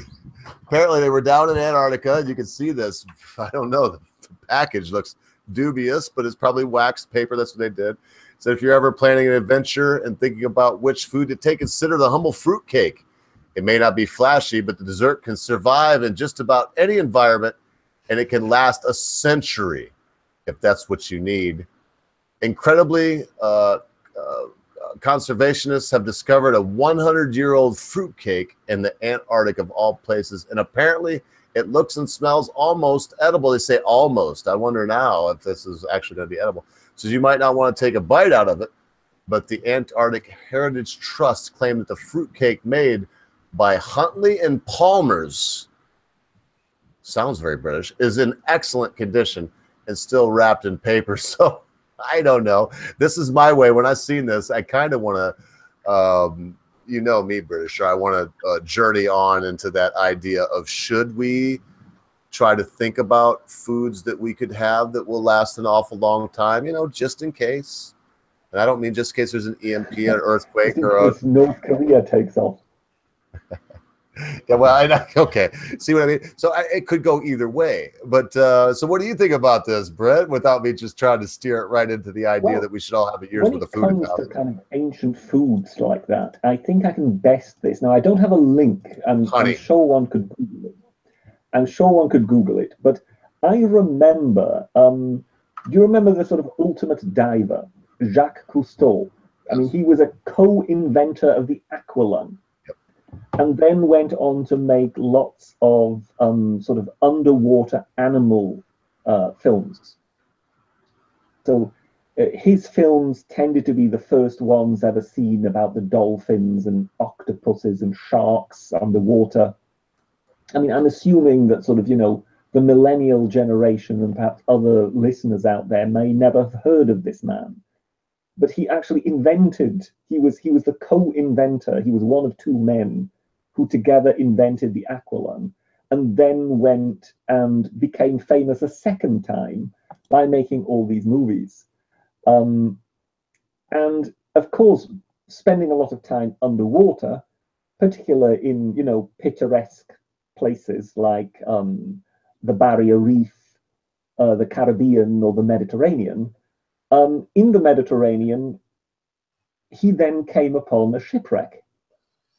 apparently they were down in Antarctica. You can see this. I don't know. The package looks dubious, but it's probably waxed paper. That's what they did. So if you're ever planning an adventure and thinking about which food to take, consider the humble fruitcake. It may not be flashy, but the dessert can survive in just about any environment, and it can last a century if that's what you need. Incredibly, conservationists have discovered a 100-year-old fruitcake in the Antarctic of all places, and apparently it looks and smells almost edible. They say almost. I wonder now if this is actually going to be edible. So you might not want to take a bite out of it, but the Antarctic Heritage Trust claimed that the fruitcake made by Huntley and Palmer's, sounds very British, is in excellent condition and still wrapped in paper. So I don't know. This is my way. When I've seen this, I kind of want to, you know me, British, I want to journey on into that idea of, should we try to think about foods that we could have that will last an awful long time, you know, just in case. And I don't mean just in case there's an EMP, an earthquake, or if North Korea takes off. Yeah, well, okay. See what I mean? So it could go either way. But so what do you think about this, Brett, without me just trying to steer it right into the idea that we should all have a year's worth of food? When it comes to kind of ancient foods like that, I think I can best this. Now, I don't have a link, and I'm sure one could Google it. I'm sure one could Google it. But I remember, do you remember the sort of ultimate diver, Jacques Cousteau? I mean, he was a co-inventor of the aqualung. And then went on to make lots of sort of underwater animal films. So his films tended to be the first ones ever seen about the dolphins and octopuses and sharks underwater. I mean, I'm assuming that sort of, you know, the millennial generation and perhaps other listeners out there may never have heard of this man. But he actually invented, he was the co-inventor, he was one of two men who together invented the aqualung, and then went and became famous a second time by making all these movies. And of course, spending a lot of time underwater, particularly in, you know, picturesque places like the Barrier Reef, the Caribbean, or the Mediterranean. In the Mediterranean, he then came upon a shipwreck,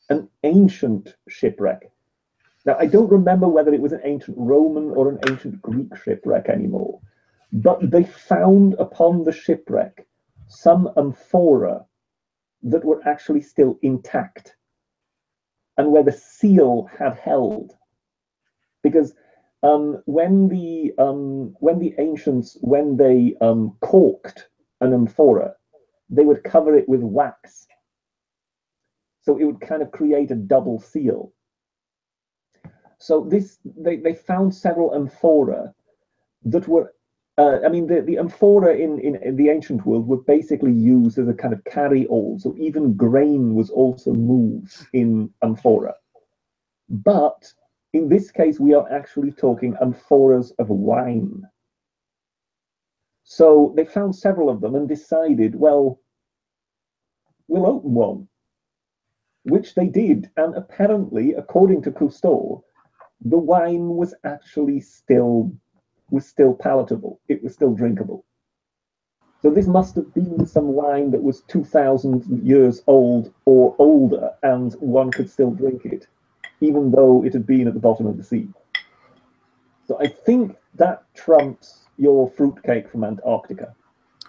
an ancient shipwreck. Now, I don't remember whether it was an ancient Roman or an ancient Greek shipwreck anymore, but they found upon the shipwreck some amphora that were actually still intact and where the seal had held. Because when the ancients, when they corked an amphora, they would cover it with wax. So it would kind of create a double seal. So they found several amphora that were, I mean, the amphora in the ancient world were basically used as a kind of carry-all. So even grain was also moved in amphora. But in this case, we are actually talking amphoras of wine. So they found several of them and decided, well, we'll open one, which they did. And apparently, according to Cousteau, the wine was actually still palatable. It was still drinkable. So this must have been some wine that was 2,000 years old or older, and one could still drink it, even though it had been at the bottom of the sea. So I think that trumps your fruitcake from Antarctica.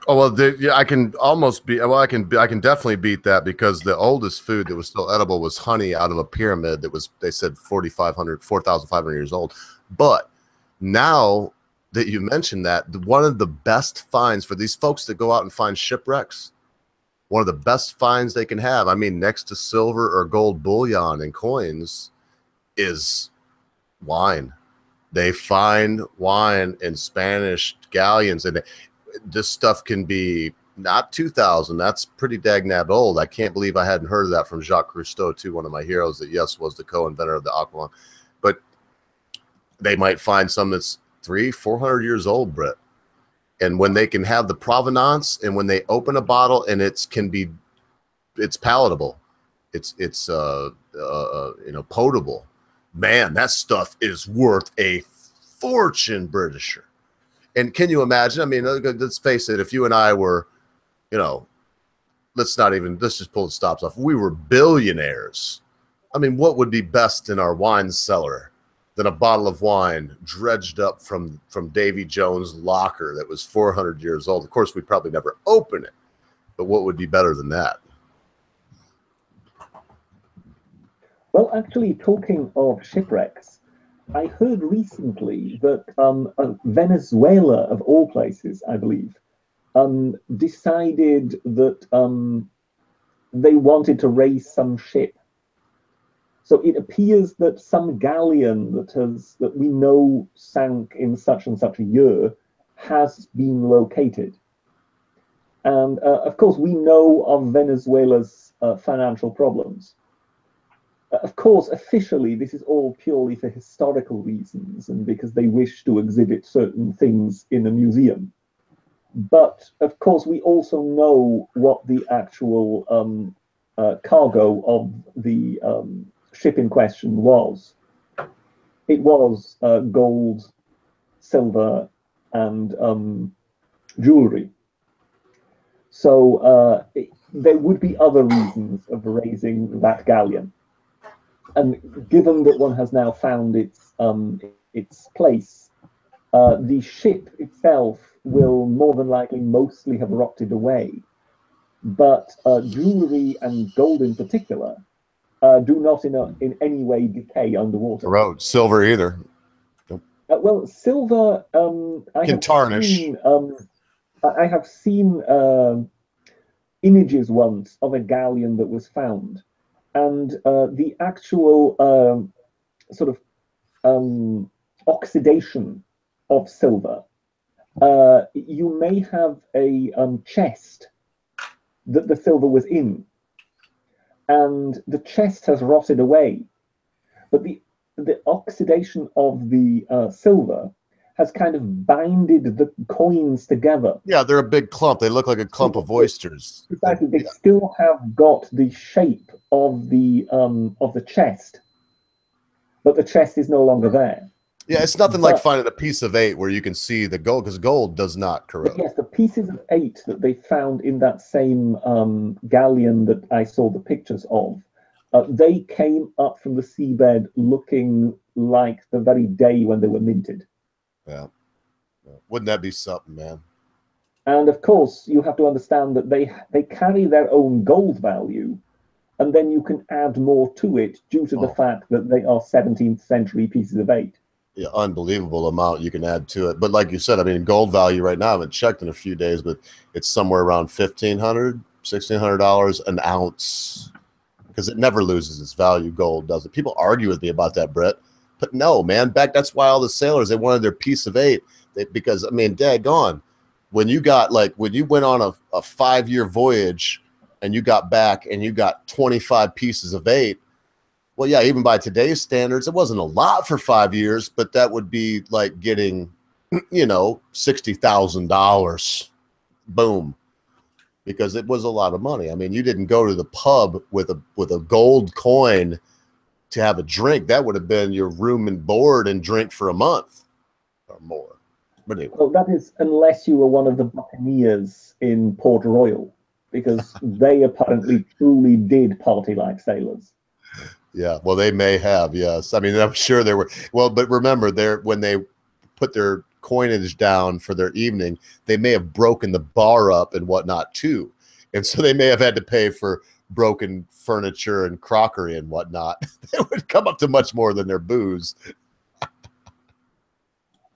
Oh well, yeah, I can almost be. Well, I can definitely beat that because the oldest food that was still edible was honey out of a pyramid that was, they said 4,500 years old. But now that you mentioned that, one of the best finds for these folks that go out and find shipwrecks, one of the best finds they can have, I mean, next to silver or gold bullion and coins, is wine. They find wine in Spanish galleons, and this stuff can be not 2000. That's pretty dagnab old. I can't believe I hadn't heard of that from Jacques Cousteau, too, one of my heroes that, yes, was the co-inventor of the aqualung. But they might find some that's 300-400 years old, Brett. And when they can have the provenance, and when they open a bottle and it's palatable, it's potable, man, that stuff is worth a fortune, Britisher. And can you imagine? I mean, let's face it, if you and I were, let's just pull the stops off. We were billionaires. I mean, what would be best in our wine cellar than a bottle of wine dredged up from Davy Jones' locker that was 400 years old? Of course, we'd probably never open it, but what would be better than that? Well, actually, talking of shipwrecks, I heard recently that Venezuela, of all places, I believe, decided that they wanted to raise some ship. So it appears that some galleon that we know sank in such and such a year has been located. And of course, we know of Venezuela's financial problems. Of course, officially, this is all purely for historical reasons and because they wish to exhibit certain things in a museum. But of course, we also know what the actual cargo of the ship in question was. It was gold, silver, and jewelry. So there would be other reasons of raising that galleon. And given that one has now found its place, the ship itself will more than likely mostly have rotted away. But jewelry and gold in particular do not in any way decay underwater. Corrode. Silver either. Well, silver I can tarnish. I have seen images once of a galleon that was found. And the actual sort of oxidation of silver, you may have a chest that the silver was in, and the chest has rotted away, but the oxidation of the silver has kind of binded the coins together. Yeah, they're a big clump. They look like a clump of oysters. Exactly. They still have got the shape of the chest, but the chest is no longer there. Yeah, it's nothing like finding a piece of 8 where you can see the gold, because gold does not corrode. Yes, the pieces of 8 that they found in that same galleon that I saw the pictures of, they came up from the seabed looking like the very day when they were minted. Yeah. Wouldn't that be something, man? And of course, you have to understand that they carry their own gold value, and then you can add more to it due to the fact that they are 17th century pieces of 8. Yeah, unbelievable amount you can add to it. But like you said, I mean, gold value right now, I haven't checked in a few days, but it's somewhere around $1,500, $1,600 an ounce, because it never loses its value. Gold does it. People argue with me about that, Brett. But no, man, that's why all the sailors, they wanted their piece of 8. Because, I mean, daggone, when you went on a 5-year voyage and you got back and you got 25 pieces of 8, well, yeah, even by today's standards, it wasn't a lot for 5 years, but that would be like getting, $60,000. Boom. Because it was a lot of money. I mean, you didn't go to the pub with a gold coin to have a drink. That would have been your room and board and drink for a month or more. But anyway. Well, that is unless you were one of the buccaneers in Port Royal, because they apparently truly did party like sailors. Yeah, well, they may have, yes. I mean, I'm sure there were. Well, but remember, when they put their coinage down for their evening, they may have broken the bar up and whatnot too. And so they may have had to pay for broken furniture and crockery and whatnot. It would come up to much more than their booze.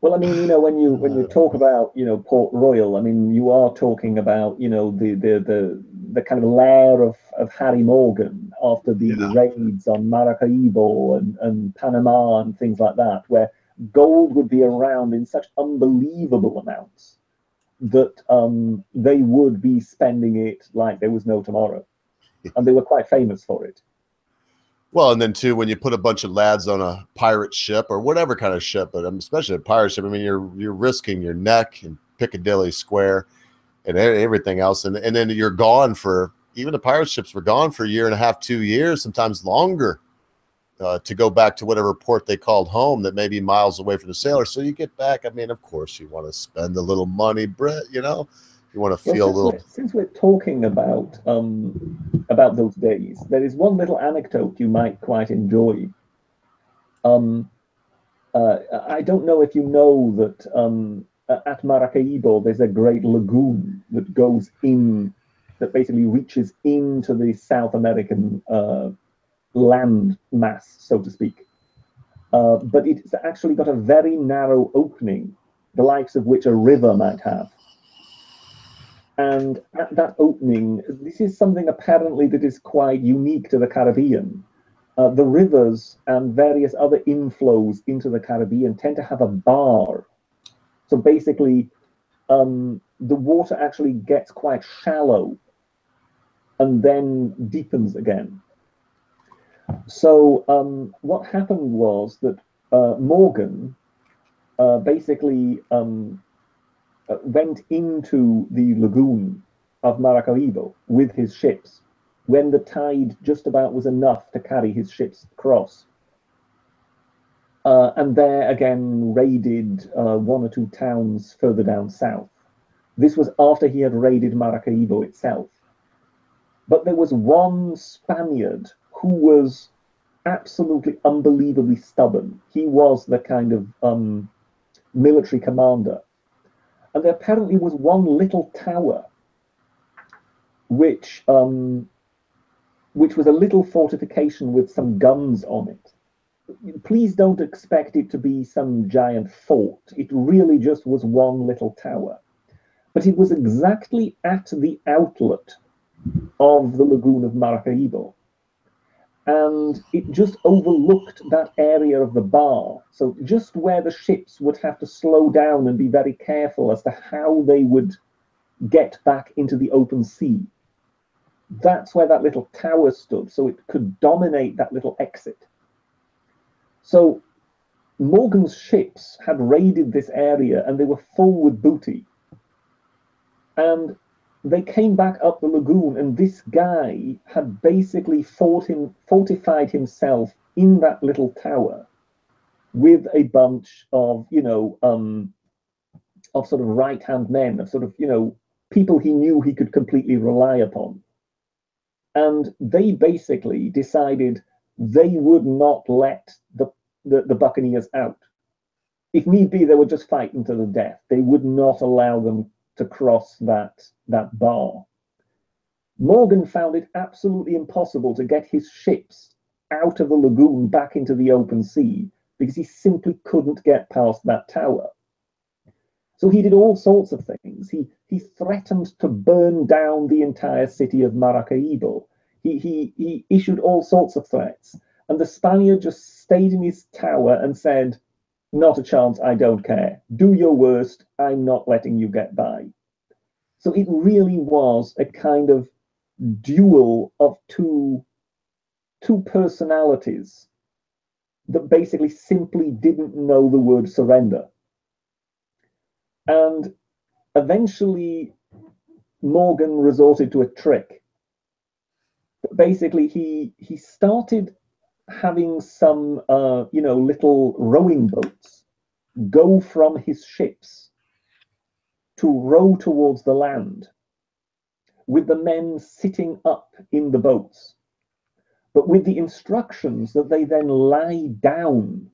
Well, I mean, you know, when you talk about, you know, Port Royal, I mean, you are talking about, you know, the kind of lair of Harry Morgan after the raids on Maracaibo and Panama and things like that, where gold would be around in such unbelievable amounts that they would be spending it like there was no tomorrow, and they were quite famous for it. Well, and then too, when you put a bunch of lads on a pirate ship or whatever kind of ship, but especially a pirate ship, I mean, you're risking your neck in Piccadilly Square and everything else, and then you're gone for, even the pirate ships were gone for a year and a half, 2 years, sometimes longer, to go back to whatever port they called home that may be miles away from the sailor. So you get back. I mean, of course, you want to spend a little money, Brett. You know, you want to feel a little. Since we're talking about those days, there is one little anecdote you might quite enjoy. I don't know if you know that at Maracaibo there's a great lagoon that goes in, that basically reaches into the South American land mass, so to speak. But it's actually got a very narrow opening, the likes of which a river might have. And at that opening, this is something apparently that is quite unique to the Caribbean. The rivers and various other inflows into the Caribbean tend to have a bar. So basically, the water actually gets quite shallow and then deepens again. So what happened was that Morgan basically went into the lagoon of Maracaibo with his ships when the tide just about was enough to carry his ships across. And there again raided one or two towns further down south. This was after he had raided Maracaibo itself. But there was one Spaniard who was absolutely unbelievably stubborn. He was the kind of military commander. And there apparently was one little tower which was a little fortification with some guns on it. Please don't expect it to be some giant fort. It really just was one little tower. But it was exactly at the outlet of the lagoon of Maracaibo. And it just overlooked that area of the bar. So just where the ships would have to slow down and be very careful as to how they would get back into the open sea. That's where that little tower stood, so it could dominate that little exit. So Morgan's ships had raided this area and they were full with booty. And they came back up the lagoon, and this guy had basically fortified himself in that little tower with a bunch of, you know, of sort of right-hand men, of sort of, you know, people he knew he could completely rely upon. And they basically decided they would not let the Buccaneers out. If need be, they would just fight them to the death. They would not allow them to cross that bar. Morgan found it absolutely impossible to get his ships out of the lagoon back into the open sea because he simply couldn't get past that tower. So he did all sorts of things. He threatened to burn down the entire city of Maracaibo. He issued all sorts of threats. And the Spaniard just stayed in his tower and said, "Not a chance, I don't care. Do your worst, I'm not letting you get by." So it really was a kind of duel of two personalities that basically simply didn't know the word surrender. And eventually Morgan resorted to a trick. Basically he started having some you know, little rowing boats go from his ships to row towards the land with the men sitting up in the boats, but with the instructions that they then lie down.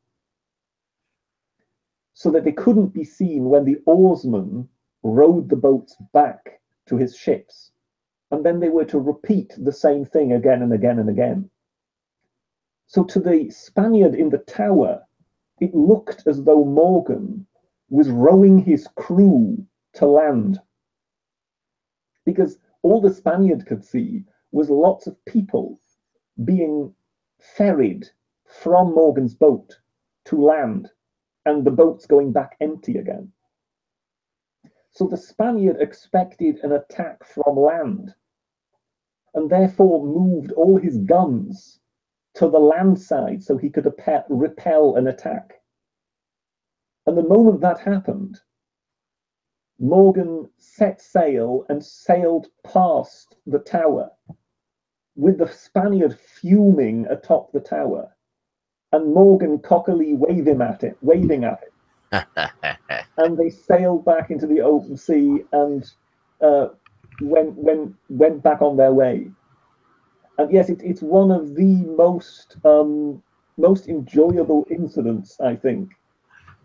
so that they couldn't be seen when the oarsmen rowed the boats back to his ships. And then they were to repeat the same thing again and again and again. So to the Spaniard in the tower, it looked as though Morgan was rowing his crew to land. Because all the Spaniard could see was lots of people being ferried from Morgan's boat to land, and the boat's going back empty again. So the Spaniard expected an attack from land, and therefore moved all his guns to the land side so he could repel an attack. And the moment that happened, Morgan set sail and sailed past the tower, with the Spaniard fuming atop the tower, and Morgan cockily waving at it. And they sailed back into the open sea and went back on their way. And yes, it's one of the most enjoyable incidents, I think,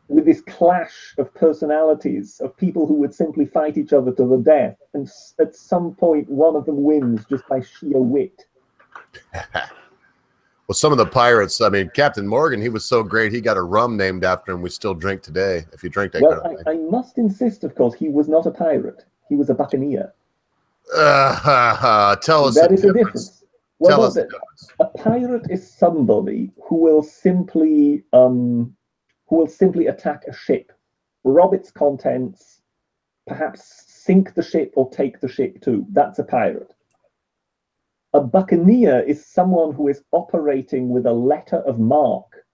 with this clash of personalities, of people who would simply fight each other to the death, and at some point one of them wins just by sheer wit. Well, some of the pirates, I mean, Captain Morgan, he was so great, he got a rum named after him we still drink today, if you drink that kind of thing. I must insist, of course, he was not a pirate. He was a buccaneer. Tell us there is a difference. Tell us the difference. A pirate is somebody who will simply attack a ship, rob its contents, perhaps sink the ship or take the ship too. That's a pirate. A buccaneer is someone who is operating with a letter of marque.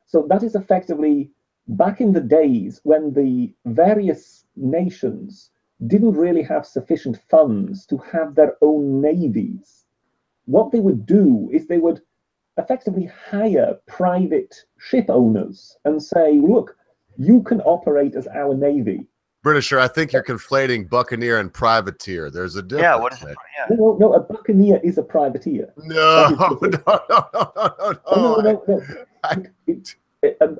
So that is effectively back in the days when the various nations didn't really have sufficient funds to have their own navies. What they would do is they would effectively hire private ship owners and say, look, you can operate as our navy. Britisher, I think you're conflating buccaneer and privateer. There's a difference. Yeah, what is it? Yeah. No, a buccaneer is a privateer. No.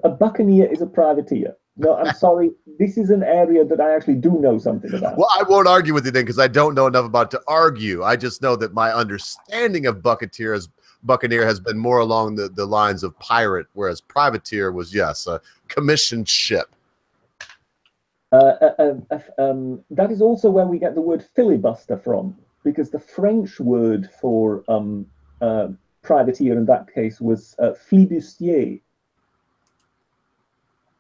A buccaneer is a privateer. No, I'm sorry. This is an area that I actually do know something about. Well, I won't argue with you then, because I don't know enough about it to argue. I just know that my understanding of buccaneer has been more along the lines of pirate, whereas privateer was, yes, a commissioned ship. That is also where we get the word filibuster from, because the French word for privateer in that case was flibustier.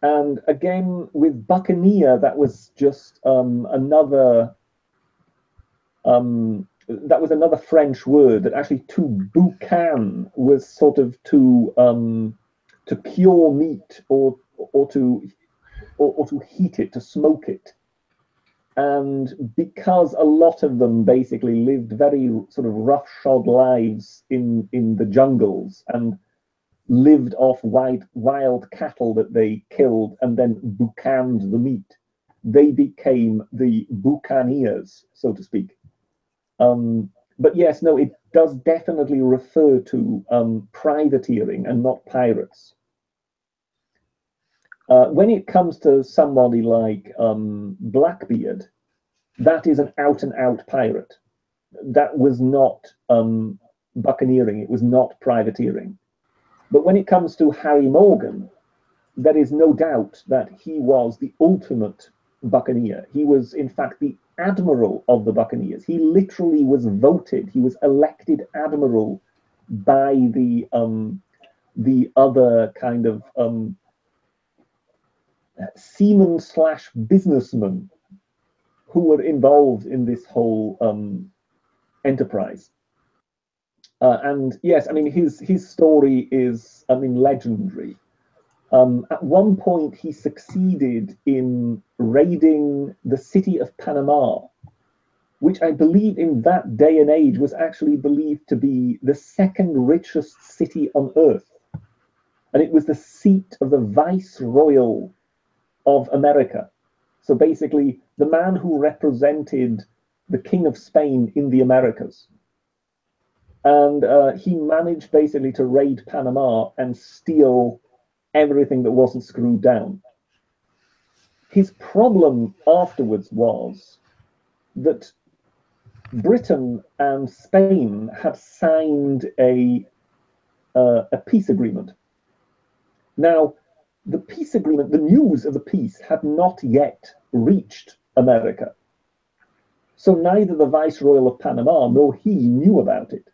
And again, with buccaneer, that was just another French word that actually to boucan was sort of to cure meat or to heat it, to smoke it. And because a lot of them basically lived very sort of roughshod lives in the jungles and lived off wild cattle that they killed and then boucaned the meat, they became the buccaneers, so to speak. But yes, no, it does definitely refer to privateering and not pirates. When it comes to somebody like Blackbeard, that is an out-and-out pirate. That was not buccaneering, it was not privateering. But when it comes to Harry Morgan, there is no doubt that he was the ultimate buccaneer. He was, in fact, the admiral of the buccaneers. He literally was voted, he was elected admiral by the other kind of seamen / businessmen who were involved in this whole enterprise. And yes, I mean, his story is, I mean, legendary. At one point, he succeeded in raiding the city of Panama, which I believe in that day and age was actually believed to be the second richest city on earth. And it was the seat of the viceroyal of America. So basically, the man who represented the King of Spain in the Americas. And he managed basically to raid Panama and steal everything that wasn't screwed down. his problem afterwards was that Britain and Spain had signed a peace agreement. Now, the peace agreement, the news of the peace had not yet reached America. So neither the Viceroy of Panama nor he knew about it.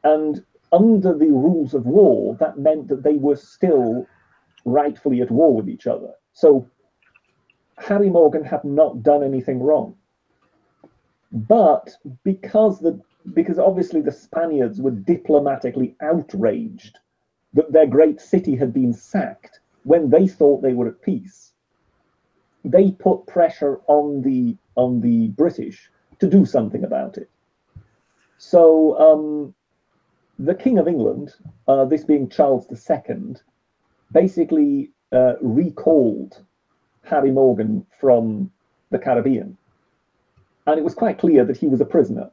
And under the rules of war, that meant that they were still rightfully at war with each other. So Harry Morgan had not done anything wrong. But because obviously the Spaniards were diplomatically outraged that their great city had been sacked when they thought they were at peace, they put pressure on the British to do something about it. So the King of England, this being Charles II, basically recalled Harry Morgan from the Caribbean. And it was quite clear that he was a prisoner.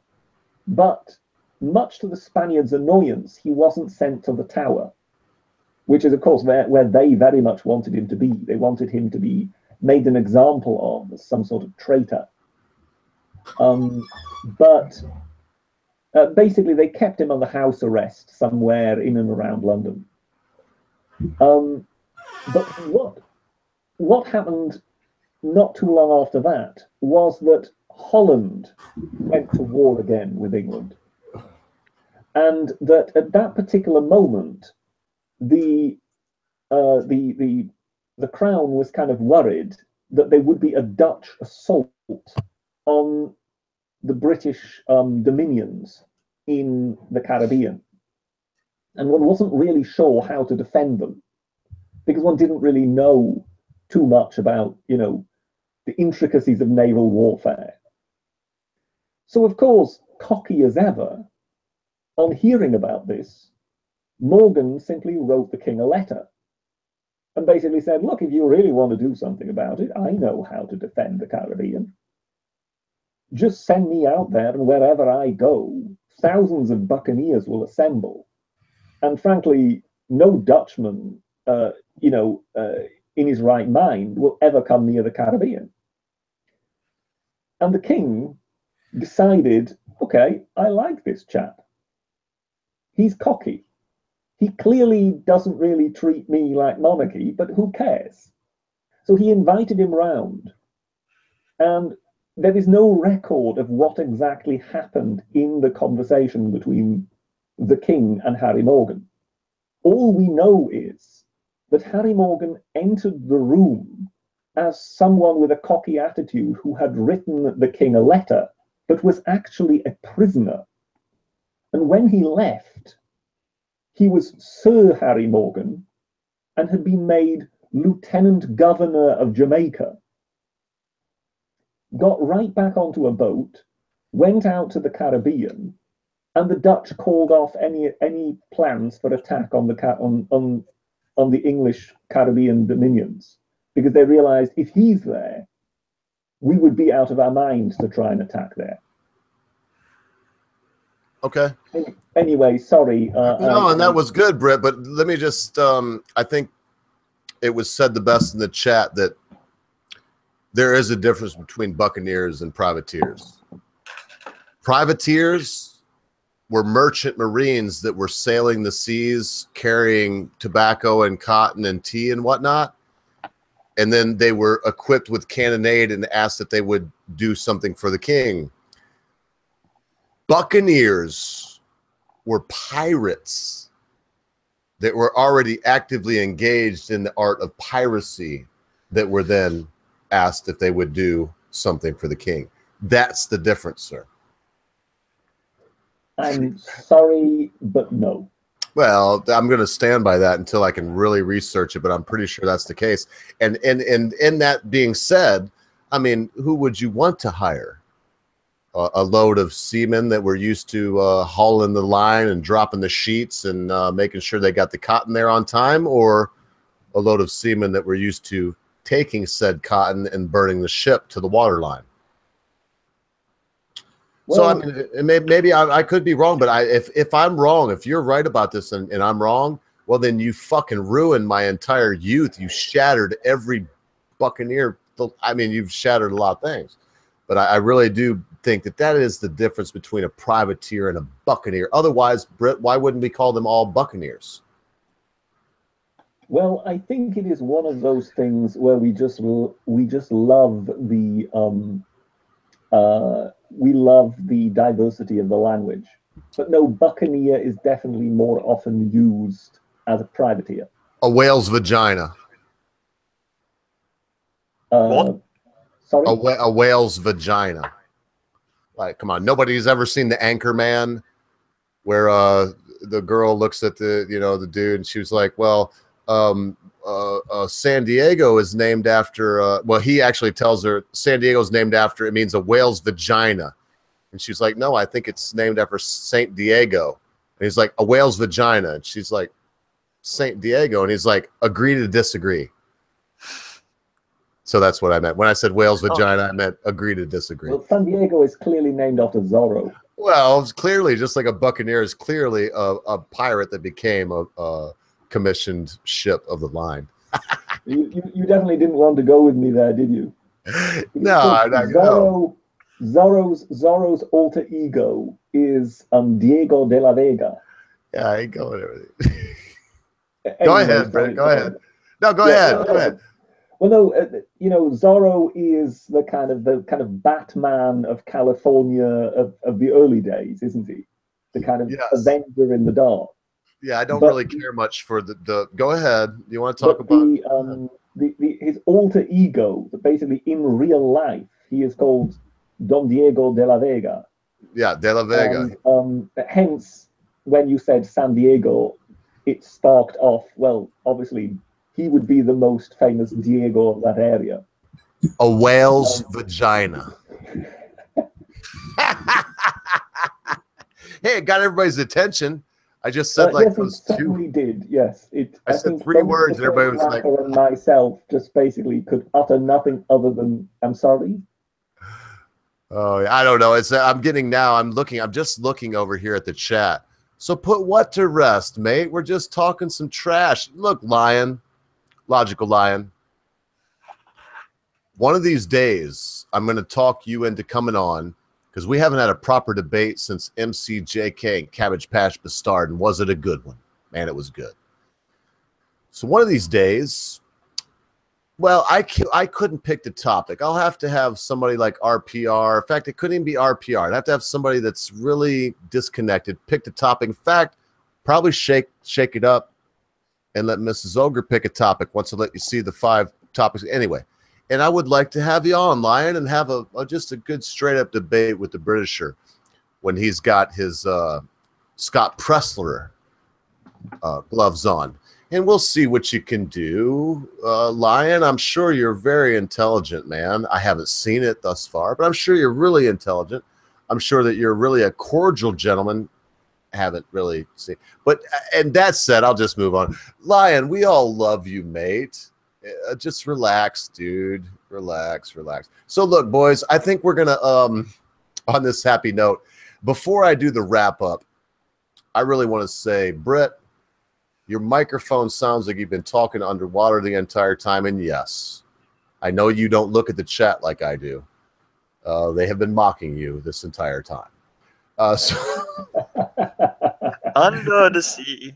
But much to the Spaniards' annoyance, he wasn't sent to the Tower, which is, of course, where they very much wanted him to be. They wanted him to be made an example of as some sort of traitor. But basically, they kept him under house arrest somewhere in and around London. But what happened not too long after that was that Holland went to war again with England, and that at that particular moment, the crown was kind of worried that there would be a Dutch assault on the British dominions in the Caribbean, and one wasn't really sure how to defend them because one didn't really know too much about, the intricacies of naval warfare. So, of course, cocky as ever, on hearing about this, Morgan simply wrote the king a letter and basically said, look, if you really want to do something about it, I know how to defend the Caribbean. Just send me out there, and wherever I go, thousands of buccaneers will assemble. And frankly, no Dutchman, in his right mind will ever come near the Caribbean. And the king decided, okay, I like this chap. He's cocky. He clearly doesn't really treat me like monarchy, but who cares? So he invited him round. And there is no record of what exactly happened in the conversation between the king and Harry Morgan. All we know is that Harry Morgan entered the room as someone with a cocky attitude who had written the king a letter, but was actually a prisoner. And when he left, he was Sir Harry Morgan and had been made Lieutenant Governor of Jamaica. Got right back onto a boat, went out to the Caribbean, and the Dutch called off any plans for attack on the English Caribbean dominions, because they realized if he's there, we would be out of our minds to try and attack there. Okay. Anyway, sorry. No, and that was good, Britt. But let me just, I think it was said the best in the chat that there is a difference between buccaneers and privateers. Privateers were merchant marines that were sailing the seas, carrying tobacco and cotton and tea and whatnot. And then they were equipped with cannonade and asked that they would do something for the king. Buccaneers were pirates that were already actively engaged in the art of piracy that were then asked if they would do something for the king. That's the difference, sir. I'm sorry, but no. Well, I'm going to stand by that until I can really research it, but I'm pretty sure that's the case. And that being said, I mean, who would you want to hire? A load of seamen that were used to hauling the line and dropping the sheets and making sure they got the cotton there on time, or a load of seamen that were used to taking said cotton and burning the ship to the waterline? Well, so I mean, maybe I could be wrong, but if I'm wrong, if you're right about this and I'm wrong, well, then you fucking ruined my entire youth. You shattered every buccaneer I mean, you've shattered a lot of things, but I really do think that is the difference between a privateer and a buccaneer. Otherwise, Britt, why wouldn't we call them all buccaneers? Well, I think it is one of those things where we just love the we love the diversity of the language. But no, buccaneer is definitely more often used as a privateer. A whale's vagina. What? Sorry? A whale's vagina. Like, come on, nobody's ever seen The Anchor Man, where the girl looks at the the dude, and she was like, well, San Diego is named after. Well, he actually tells her San Diego's named after. It means a whale's vagina, and she's like, no, I think it's named after Saint Diego. And he's like, a whale's vagina, and she's like, Saint Diego, and he's like, agree to disagree. So that's what I meant when I said whale's vagina. I meant agree to disagree. Well, San Diego is clearly named after Zorro. Well, it's clearly, just like a buccaneer is clearly a pirate that became a commissioned ship of the line. You definitely didn't want to go with me there, did you? No, Zorro's alter ego is Diego de la Vega. Yeah, I ain't going everything. Anyway, Go ahead, Brent. Go ahead. No, go ahead. Go ahead. Well, no, Zorro is the kind of Batman of California of the early days, isn't he? The kind of Avenger in the dark. Yeah, I don't really care much for the. Go ahead. You want to talk about his alter ego? That basically, in real life, he is called Don Diego de la Vega. Yeah, de la Vega. Hence, when you said San Diego, it sparked off. Well, obviously, he would be the most famous Diego of that area. A whale's vagina. Hey, it got everybody's attention. I just said like yes, those it certainly did. Yes, I said 3 words, and everybody was like, and myself just basically could utter nothing other than "I'm sorry." Oh, I don't know. I'm just looking over here at the chat. So put what to rest, mate? We're just talking some trash. Look, Lion, Logical Lion. One of these days, I'm going to talk you into coming on, because we haven't had a proper debate since MCJK and Cabbage Patch Bastard, and was it a good one? Man, it was good. So one of these days, well, I couldn't pick the topic. I'll have to have somebody like RPR. In fact, it couldn't even be RPR. I'd have to have somebody that's really disconnected pick the topic. In fact, probably shake it up and let Mrs. Ogre pick a topic once I let you see the 5 topics. Anyway, and I would like to have you on, Lion, and have just a good straight-up debate with the Britisher when he's got his Scott Pressler gloves on. And we'll see what you can do. Lion, I'm sure you're very intelligent, man. I haven't seen it thus far, but I'm sure you're really intelligent. I'm sure that you're really a cordial gentleman. Haven't really seen. But, and that said, I'll just move on. Lion, we all love you, mate. Just relax, dude. Relax. So look, boys, I think we're going to, on this happy note, before I do the wrap up, I really want to say, Britt, your microphone sounds like you've been talking underwater the entire time. And yes, I know you don't look at the chat like I do. They have been mocking you this entire time. Under the sea.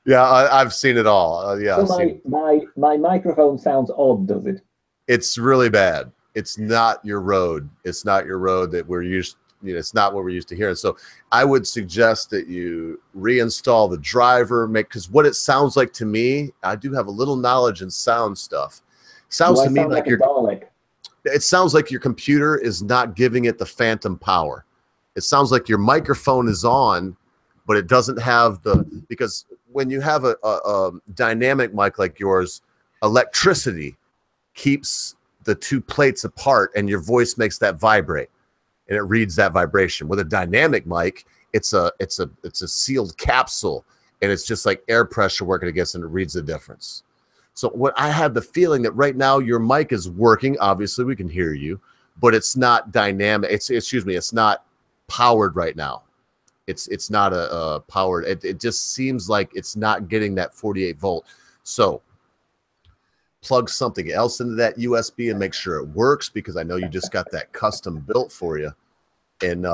Yeah, I've seen it all. Yeah. So my microphone sounds odd, does it? It's really bad. It's not your road. It's not your road that we're used. It's not what we're used to hearing. So I would suggest that you reinstall the driver, because what it sounds like to me, I do have a little knowledge in sound stuff. Sounds to me like it sounds like your computer is not giving it the phantom power. It sounds like your microphone is on, but it doesn't have because when you have a dynamic mic like yours, electricity keeps the 2 plates apart and your voice makes that vibrate. And it reads that vibration. With a dynamic mic, it's a sealed capsule, and it's just like air pressure working against it, and it reads the difference. So what I have the feeling that right now your mic is working. Obviously, we can hear you, but it's not dynamic. It's not powered right now. It's not a powered. It just seems like it's not getting that 48 volt. So plug something else into that USB and make sure it works, because I know you just got that custom built for you, and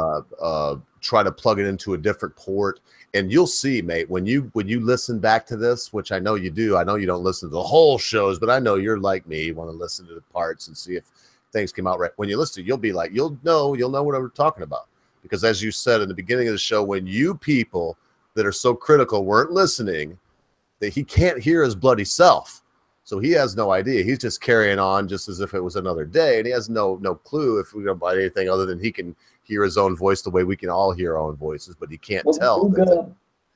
try to plug it into a different port. And you'll see, mate, when you listen back to this, which I know you do. I know you don't listen to the whole shows, but I know you're like me, you want to listen to the parts and see if things came out right. When you listen to it, you'll be like, you'll know what I'm talking about. Because as you said in the beginning of the show, when you people that are so critical weren't listening, that he can't hear his bloody self. So he has no idea. He's just carrying on just as if it was another day, and he has no clue if we don't buy anything other than he can hear his own voice the way we can all hear our own voices, but he can't tell.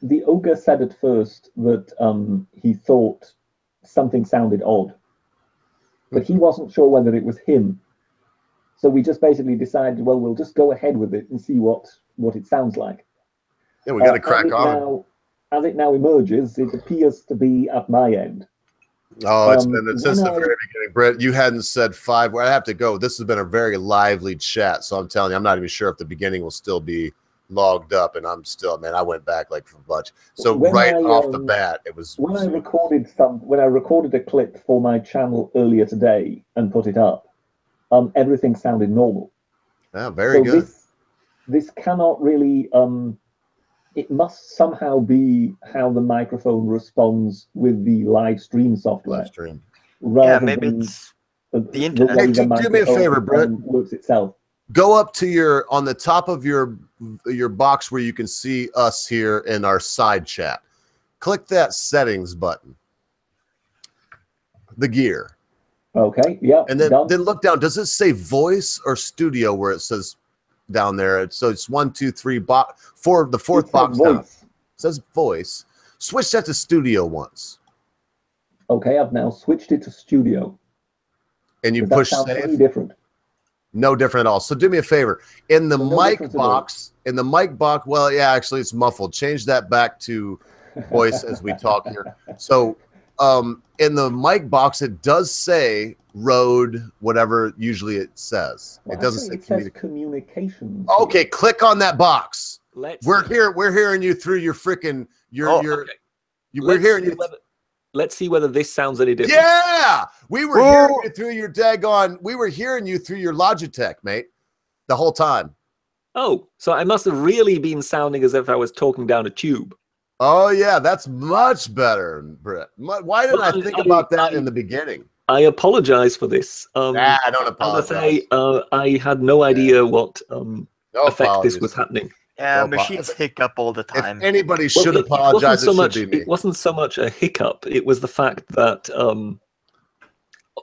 The ogre said at first that he thought something sounded odd, but he wasn't sure whether it was him. So we just basically decided, well, we'll just go ahead with it and see what it sounds like. Yeah, we got to crack on. As it now emerges, it appears to be at my end. Oh, it's been since the very beginning. Brett, you hadn't said 5. Where I have to go. This has been a very lively chat. So I'm telling you, I'm not even sure if the beginning will still be logged up. And I'm still, man, I went back like for much. So off the bat, it was. When I recorded a clip for my channel earlier today and put it up, everything sounded normal. Yeah, very good. This cannot really. It must somehow be how the microphone responds with the live stream software. Yeah, maybe it's the internet. Hey, do me a favor, Brett. Works itself. Go up to on the top of your box where you can see us here in our side chat. Click that settings button. The gear. Okay. Yeah. And then look down. Does it say voice or studio where it says down there? So it's 1, 2, 3 box. The fourth box down. It says voice. Switch that to studio once. Okay, I've now switched it to studio. And you push save. Any different? No different at all. So do me a favor. In the mic box, well, yeah, actually it's muffled. Change that back to voice as we talk here. So in the mic box, it does say Rode, whatever usually it says. Well, it doesn't say communication. Okay, click on that box. We're hearing you through your freaking we're hearing you. Let's see whether this sounds any different. Yeah, we were hearing you through your daggone. We were hearing you through your Logitech, mate, the whole time. Oh, so I must have really been sounding as if I was talking down a tube. Oh yeah, that's much better, Brett. Why didn't I think about that in the beginning? I apologize for this. I don't apologize. As I say, I had no idea what effect this was happening. Yeah, machines hiccup all the time. If anybody should apologize, it should be me. It wasn't so much a hiccup. It was the fact that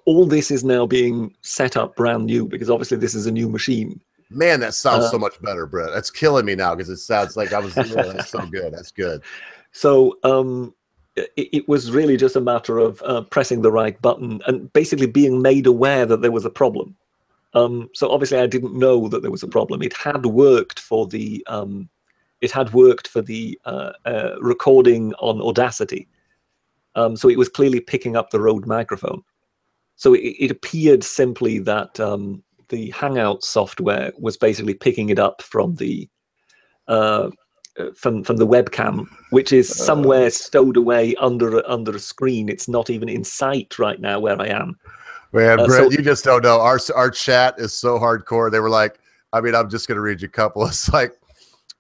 all this is now being set up brand new, because obviously this is a new machine. Man, that sounds so much better, Brett. That's killing me now because it sounds like I was. That's so good. That's good. So it was really just a matter of pressing the right button and basically being made aware that there was a problem. So obviously I didn't know that there was a problem. It had worked for the recording on Audacity. So it was clearly picking up the Rode microphone. So it appeared simply that the Hangout software was basically picking it up from the webcam, which is somewhere stowed away under a screen. It's not even in sight right now where I am. Man, Brett, you just don't know. Our chat is so hardcore. They were like, I mean, I'm just going to read you a couple. It's like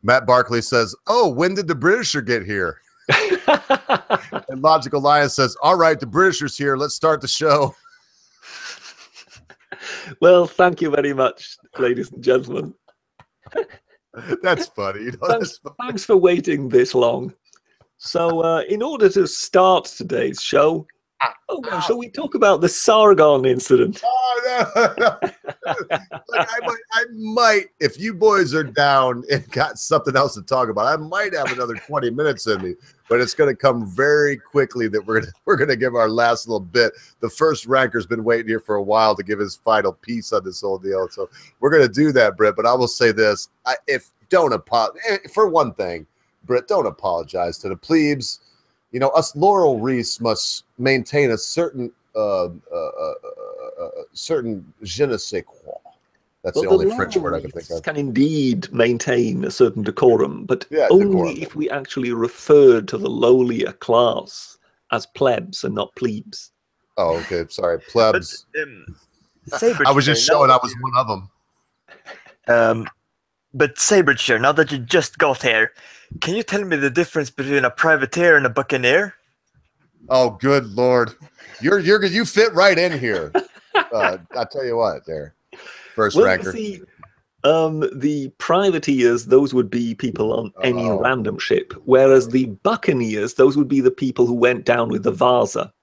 Matt Barkley says, "Oh, when did the Britisher get here?" And Logical Lion says, "All right, the Britisher's here. Let's start the show." Well, thank you very much, ladies and gentlemen. That's funny. You know, thanks for waiting this long. So in order to start today's show, shall we talk about the Sargon incident? Oh, no. Like, I might, if you boys are down and got something else to talk about, I might have another 20 minutes in me, but it's going to come very quickly that we're going to give our last little bit. The first ranker's been waiting here for a while to give his final piece on this whole deal, so we're going to do that, Britt. But I will say this: for one thing, Britt, don't apologize to the plebes. You know, us Laurel Reese must maintain a certain certain je ne sais quoi. That's the only French word I can think of. Can indeed maintain a certain decorum, but only if we actually refer to the lowlier class as plebs and not plebes. Oh, okay. Sorry, But plebs. I was just showing I was one of them. But Sabretshire, now that you just got here, can you tell me the difference between a privateer and a buccaneer? Oh, good Lord. You fit right in here. I'll tell you what, there. First Well, you ranker. see, the privateers, those would be people on any Oh. random ship, whereas the buccaneers, those would be the people who went down with the Vasa.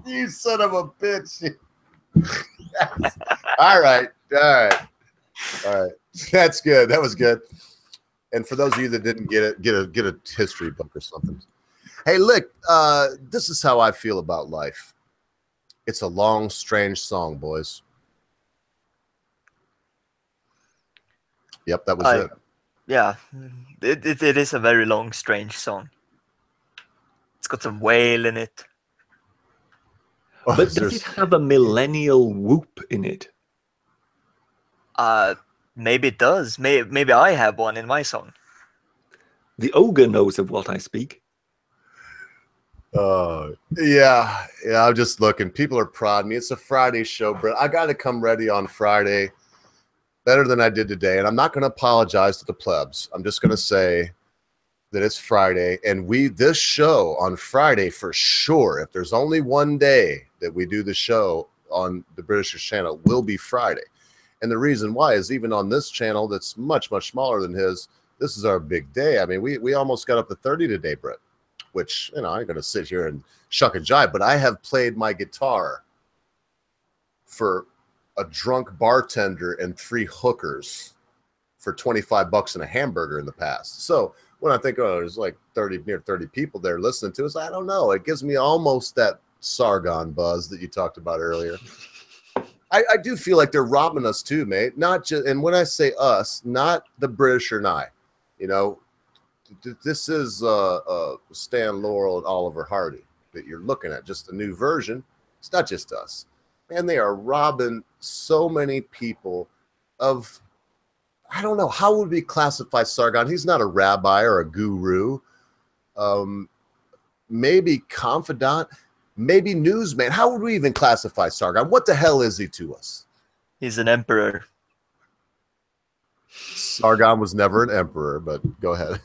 You son of a bitch. All right. That's good. That was good. And for those of you that didn't get it, get a history book or something. Hey, look, this is how I feel about life. It's a long, strange song, boys. Yep, that was it. Yeah, it is a very long, strange song. It's got some wail in it. Oh, But does it have a millennial whoop in it? Maybe it does. Maybe I have one in my song. The ogre knows of what I speak. Yeah, I'm just looking. People are prodding me. It's a Friday show, but I got to come ready on Friday better than I did today. And I'm not going to apologize to the plebs. I'm just going to say that it's Friday, and this show on Friday for sure, if there's only one day that we do the show on the Britishers channel, will be Friday. And the reason why is even on this channel that's much, much smaller than his, this is our big day. I mean, we almost got up to 30 today, Brett, which, you know, I ain't going to sit here and shuck and jive, but I have played my guitar for a drunk bartender and 3 hookers for $25 and a hamburger in the past. So when I think, oh, there's like near 30 people there listening to us, I don't know. It gives me almost that Sargon buzz that you talked about earlier. I do feel like they're robbing us too, mate. Not just, and when I say us, not the British or I, you know, this is Stan Laurel and Oliver Hardy that you're looking at, just a new version. It's not just us. Man, they are robbing so many people of, I don't know, how would we classify Sargon? He's not a rabbi or a guru. Maybe confidant, maybe newsman. How would we even classify Sargon? What the hell is he to us? He's an emperor. Sargon was never an emperor, but go ahead.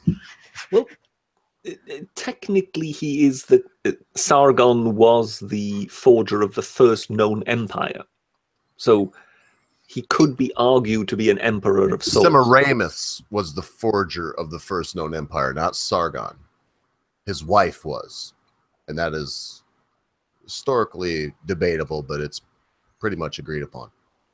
Well, technically he is Sargon was the forger of the first known empire. So he could be argued to be an emperor of sorts. Semiramis was the forger of the first known empire, not Sargon. His wife was. And that is historically debatable, but it's pretty much agreed upon.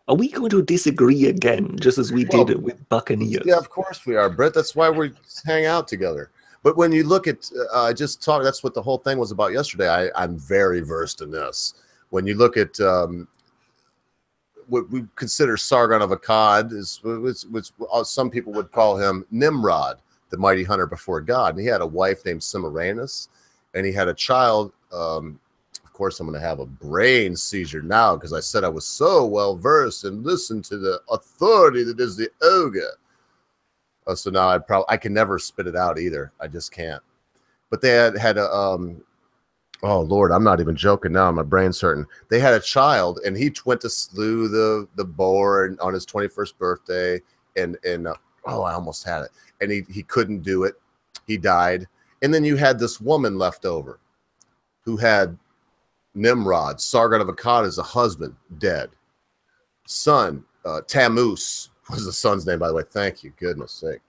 Are we going to disagree again, just as we did it with Buccaneers? Yeah, of course we are, Brett. That's why we hang out together. But when you look at, I just talked, that's what the whole thing was about yesterday. I'm very versed in this. When you look at what we consider Sargon of Akkad, which some people would call him Nimrod, the mighty hunter before God. And he had a wife named Semiramis, and he had a child. Of course, I'm going to have a brain seizure now because I said I was so well versed and listened to the authority that is the ogre. So now I can never spit it out either. I just can't. But they had a oh Lord, I'm not even joking now. My brain's hurting. They had a child, and he went to slew the boar on his 21st birthday, and oh, I almost had it, and he couldn't do it. He died, and then you had this woman left over, who had Nimrod, Sargon of Akkad, as a husband, dead. Son, Tammuz was the son's name, by the way. Thank you, goodness sake.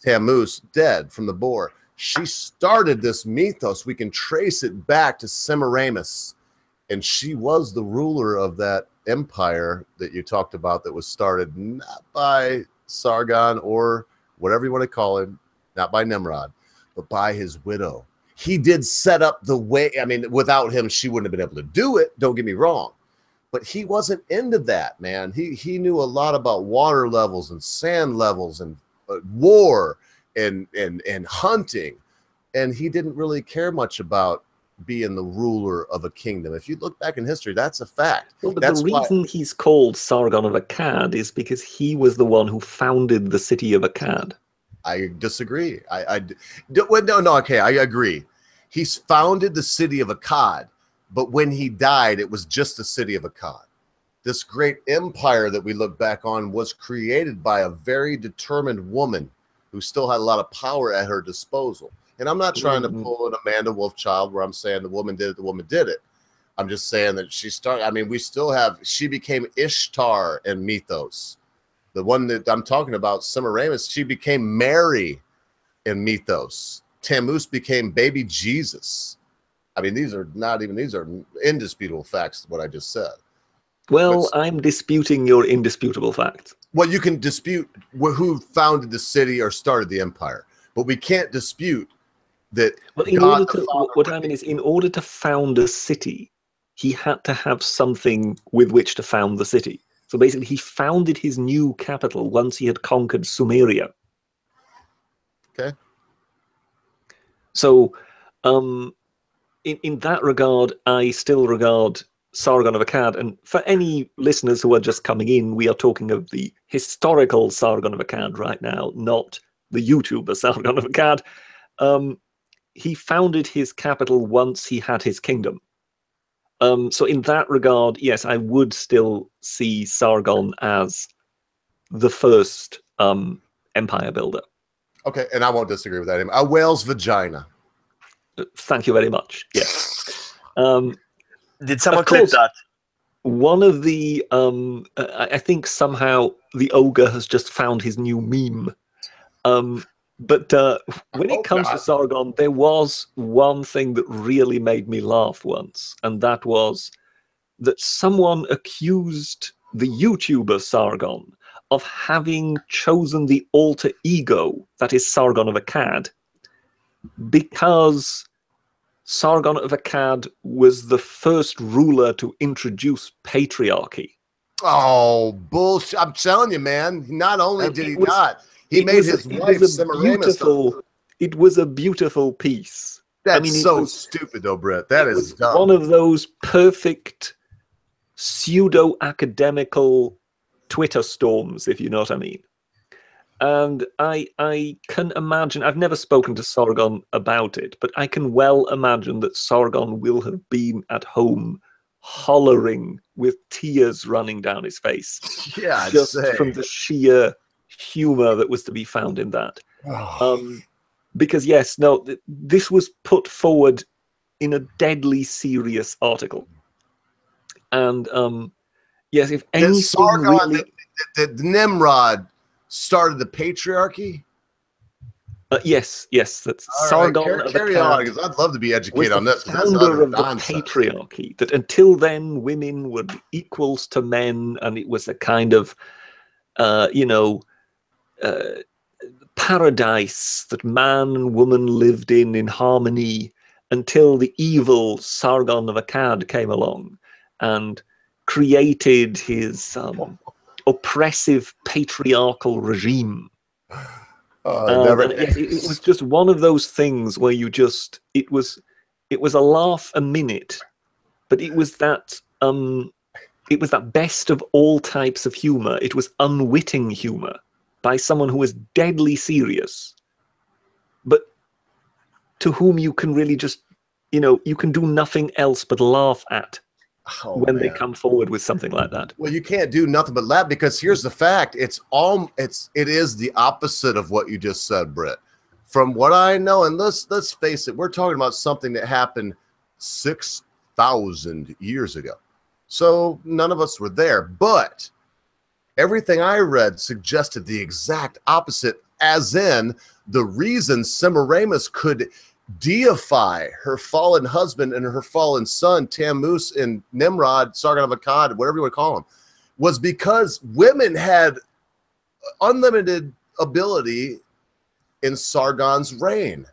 Tammuz, dead from the boar. She started this mythos. We can trace it back to Semiramis, and she was the ruler of that empire that you talked about that was started not by Sargon or whatever you want to call him, not by Nimrod, but by his widow. He did set up the way. I mean, without him, she wouldn't have been able to do it. Don't get me wrong. But he wasn't into that, man. He knew a lot about water levels and sand levels and war and hunting. And he didn't really care much about being the ruler of a kingdom. If you look back in history, that's a fact. Well, but that's the reason he's called Sargon of Akkad is because he was the one who founded the city of Akkad. I disagree. No, okay, I agree. He's founded the city of Akkad, but when he died, it was just the city of Akkad. This great empire that we look back on was created by a very determined woman who still had a lot of power at her disposal. And I'm not trying to pull an Amanda Wolfchild where I'm saying the woman did it, the woman did it. I'm just saying that she started, I mean, we still have, she became Ishtar in mythos. The one that I'm talking about, Semiramis, she became Mary in mythos. Tammuz became baby Jesus. I mean, these are not even, these are indisputable facts, what I just said. Well, I'm disputing your indisputable facts. Well, you can dispute who founded the city or started the empire, but we can't dispute that. Well, in order to, what I mean is, in order to found a city, he had to have something with which to found the city. So basically, he founded his new capital once he had conquered Sumeria. Okay. So, in that regard, I still regard Sargon of Akkad, and for any listeners who are just coming in, we are talking of the historical Sargon of Akkad right now, not the YouTuber Sargon of Akkad. He founded his capital once he had his kingdom. So in that regard, yes, I would still see Sargon as the first empire builder. Okay, and I won't disagree with that. A whale's vagina. Thank you very much. Yes. Did someone clip that? One of the, I think somehow the ogre has just found his new meme. But when it comes to Sargon, there was one thing that really made me laugh once, and that was that someone accused the YouTuber Sargon of having chosen the alter ego that is Sargon of Akkad because Sargon of Akkad was the first ruler to introduce patriarchy. Oh, bullshit. I'm telling you, man. Not only did he not, he made his wife Semiramis. It was a beautiful piece. That's so stupid, though, Brett. That is dumb. One of those perfect pseudo-academical Twitter storms, if you know what I mean. And I can imagine, I've never spoken to Sargon about it, but I can well imagine that Sargon will have been at home hollering with tears running down his face. Yeah, just from the sheer humor that was to be found in that. Because yes, no, this was put forward in a deadly serious article. And yes, if anything Sargon, really... the Nimrod started the patriarchy? Yes, that's Sargon of carry on, because I'd love to be educated on this. Founder of the patriarchy, that until then women were equals to men, and it was a kind of, paradise that man and woman lived in harmony until the evil Sargon of Akkad came along and created his oppressive patriarchal regime. It was just one of those things where you just it was a laugh a minute, but it was that best of all types of humor. It was unwitting humor by someone who was deadly serious, but to whom you can really just you can do nothing else but laugh at. When they come forward with something like that. Well, you can't do nothing but laugh, because here's the fact: it is the opposite of what you just said, Britt. From what I know, and let's face it, we're talking about something that happened 6,000 years ago, so none of us were there. But everything I read suggested the exact opposite, as in the reason Semiramis could deify her fallen husband and her fallen son, Tammuz and Nimrod, Sargon of Akkad, whatever you want to call them, was because women had unlimited ability in Sargon's reign.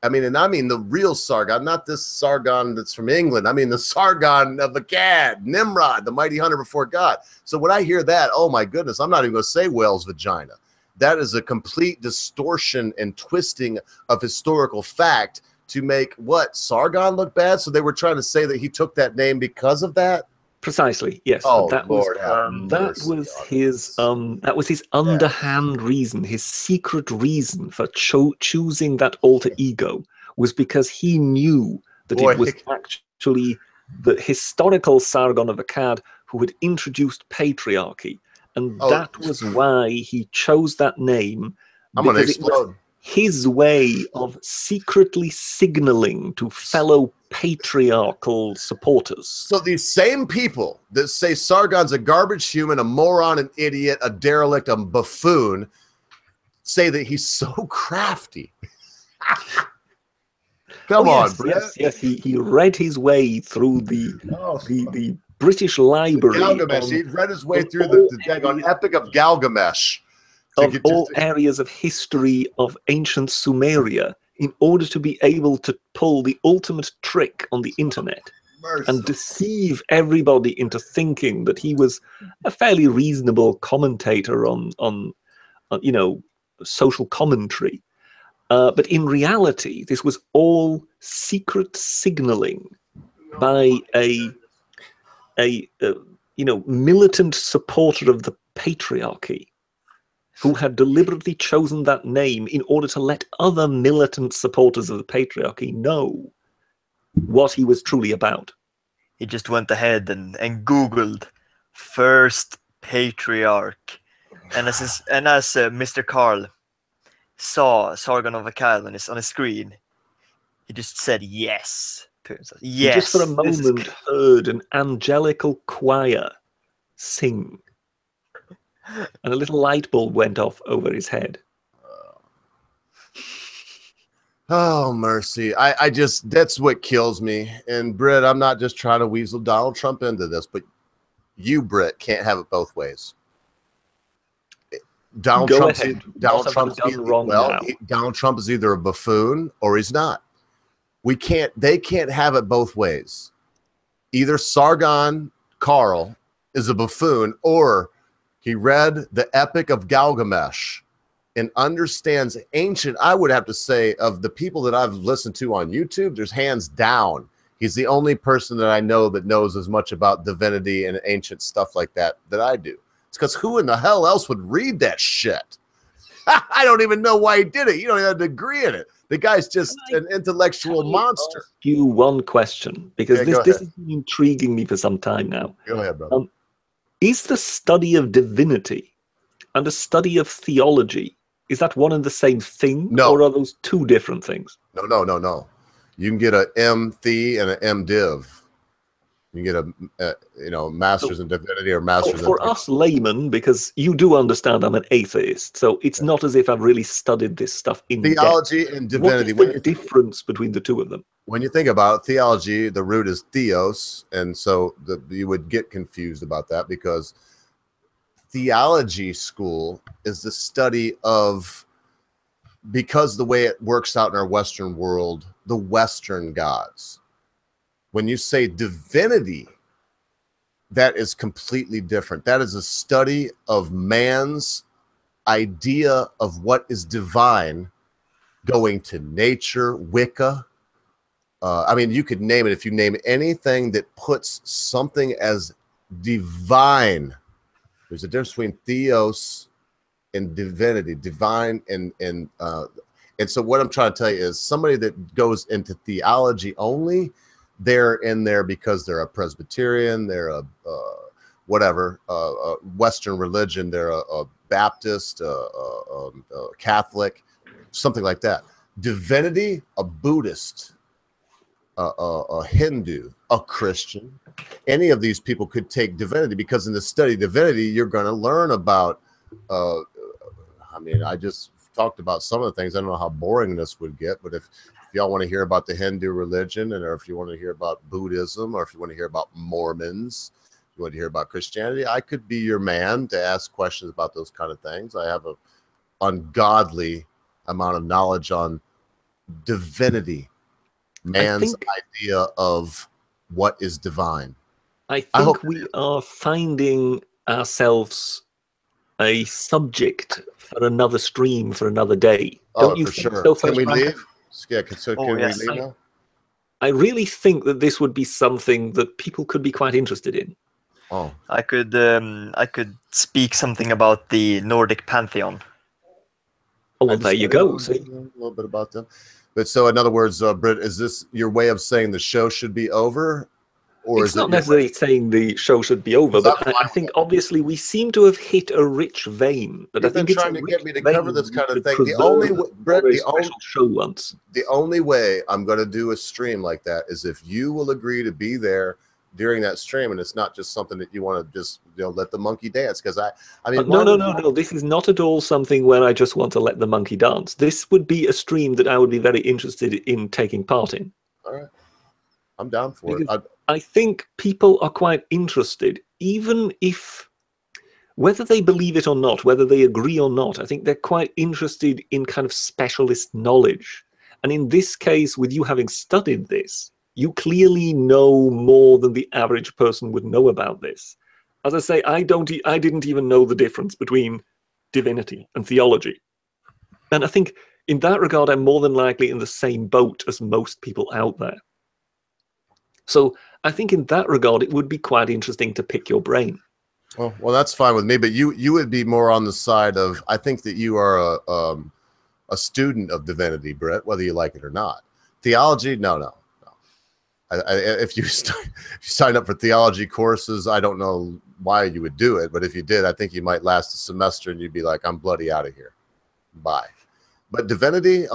I mean the real Sargon, not this Sargon that's from England. I mean the Sargon of Akkad, Nimrod, the mighty hunter before God. So when I hear that, oh my goodness, I'm not even going to say whale's vagina. That is a complete distortion and twisting of historical fact to make Sargon look bad. So they were trying to say that he took that name because of that. Precisely, yes. Oh, that Lord, that was his underhand reason, his secret reason for choosing that alter ego, was because he knew that it was actually the historical Sargon of Akkad who had introduced patriarchy. And that was why he chose that name, because it was his way of secretly signaling to fellow patriarchal supporters. So these same people that say Sargon's a garbage human, a moron, an idiot, a derelict, a buffoon, say that he's so crafty. Come on, Brett. Yes, he read his way through the British Library. Gilgamesh. He read his way through the Epic of Gilgamesh. Of all areas of history of ancient Sumeria, in order to be able to pull the ultimate trick on the internet and deceive everybody into thinking that he was a fairly reasonable commentator on social commentary. But in reality, this was all secret signaling by a militant supporter of the patriarchy, who had deliberately chosen that name in order to let other militant supporters of the patriarchy know what he was truly about. He just went ahead and Googled first patriarch, and as Mr. Carl saw Sargon of Akkad on his screen, he just said yes to himself. Yes. He just for a moment heard an angelical choir sing, and a little light bulb went off over his head. Oh, mercy. I just, that's what kills me. And Britt, I'm not just trying to weasel Donald Trump into this, but you, Britt, can't have it both ways. Donald Trump is either a buffoon or he's not. They can't have it both ways. Either Sargon Carl is a buffoon, or he read the Epic of Gilgamesh and understands ancient. I would have to say, of the people that I've listened to on YouTube, there's hands down, he's the only person that I know that knows as much about divinity and ancient stuff like that I do. It's because who in the hell else would read that shit? I don't even know why he did it. You don't even have a degree in it. The guy's just an intellectual monster. Ask you one question, because this has been intriguing me for some time now. Go ahead, brother. Is the study of divinity and the study of theology, is that one and the same thing? No. Or are those two different things? No. You can get a M.The and an M.Div. You can get a master's in divinity or master's for us laymen, because you do understand I'm an atheist, so it's not as if I've really studied this stuff in theology depth. And divinity. What is the difference between the two of them? When you think about it, theology, the root is theos, and so you would get confused about that, because theology school is the study of, because the way it works out in our Western world, the Western gods. When you say divinity, that is completely different. That is a study of man's idea of what is divine, going to nature, Wicca. You could name it. If you name anything that puts something as divine, there's a difference between theos and divinity, divine and so what I'm trying to tell you is, somebody that goes into theology only, they're in there because they're a Presbyterian, they're a Western religion, they're a Baptist, a Catholic, something like that. Divinity, a Buddhist, a Hindu, a Christian, any of these people could take divinity, because in the study of divinity, you're going to learn about, I just talked about some of the things. I don't know how boring this would get, but if y'all want to hear about the Hindu religion, or if you want to hear about Buddhism, or if you want to hear about Mormons, you want to hear about Christianity, I could be your man to ask questions about those kind of things. I have an ungodly amount of knowledge on divinity, man's idea of what is divine. I think we are finding ourselves a subject for another stream for another day. Don't you for think sure. so? Can we leave? Yeah, can we leave now? I really think that this would be something that people could be quite interested in. Oh, I could speak something about the Nordic pantheon. Oh, well, there you go. See? A little bit about them. But so, in other words, Britt, is this your way of saying the show should be over? Or It's is not it necessarily saying the show should be over, Because but I'm I fine think obviously we seem to have hit a rich vein. But I You've been think it's a trying to rich get me to vein cover this we kind of should thing. The preserve only for Brett, a special show once. the only way I'm going to do a stream like that is if you will agree to be there during that stream, and it's not just something that you want to just let the monkey dance. Because I mean, No. This is not at all something where I just want to let the monkey dance. This would be a stream that I would be very interested in taking part in. All right, I'm down for Because it. I think people are quite interested, even if, whether they believe it or not, whether they agree or not, I think they're quite interested in kind of specialist knowledge. And in this case, with you having studied this, you clearly know more than the average person would know about this. As I say, I didn't even know the difference between divinity and theology. And I think in that regard, I'm more than likely in the same boat as most people out there. So I think in that regard, it would be quite interesting to pick your brain. Well, that's fine with me. But you would be more on the side of, I think that you are a student of divinity, Brett, whether you like it or not. Theology, no. If you sign up for theology courses, I don't know why you would do it, but if you did, I think you might last a semester and you'd be like, I'm bloody out of here. Bye. But divinity,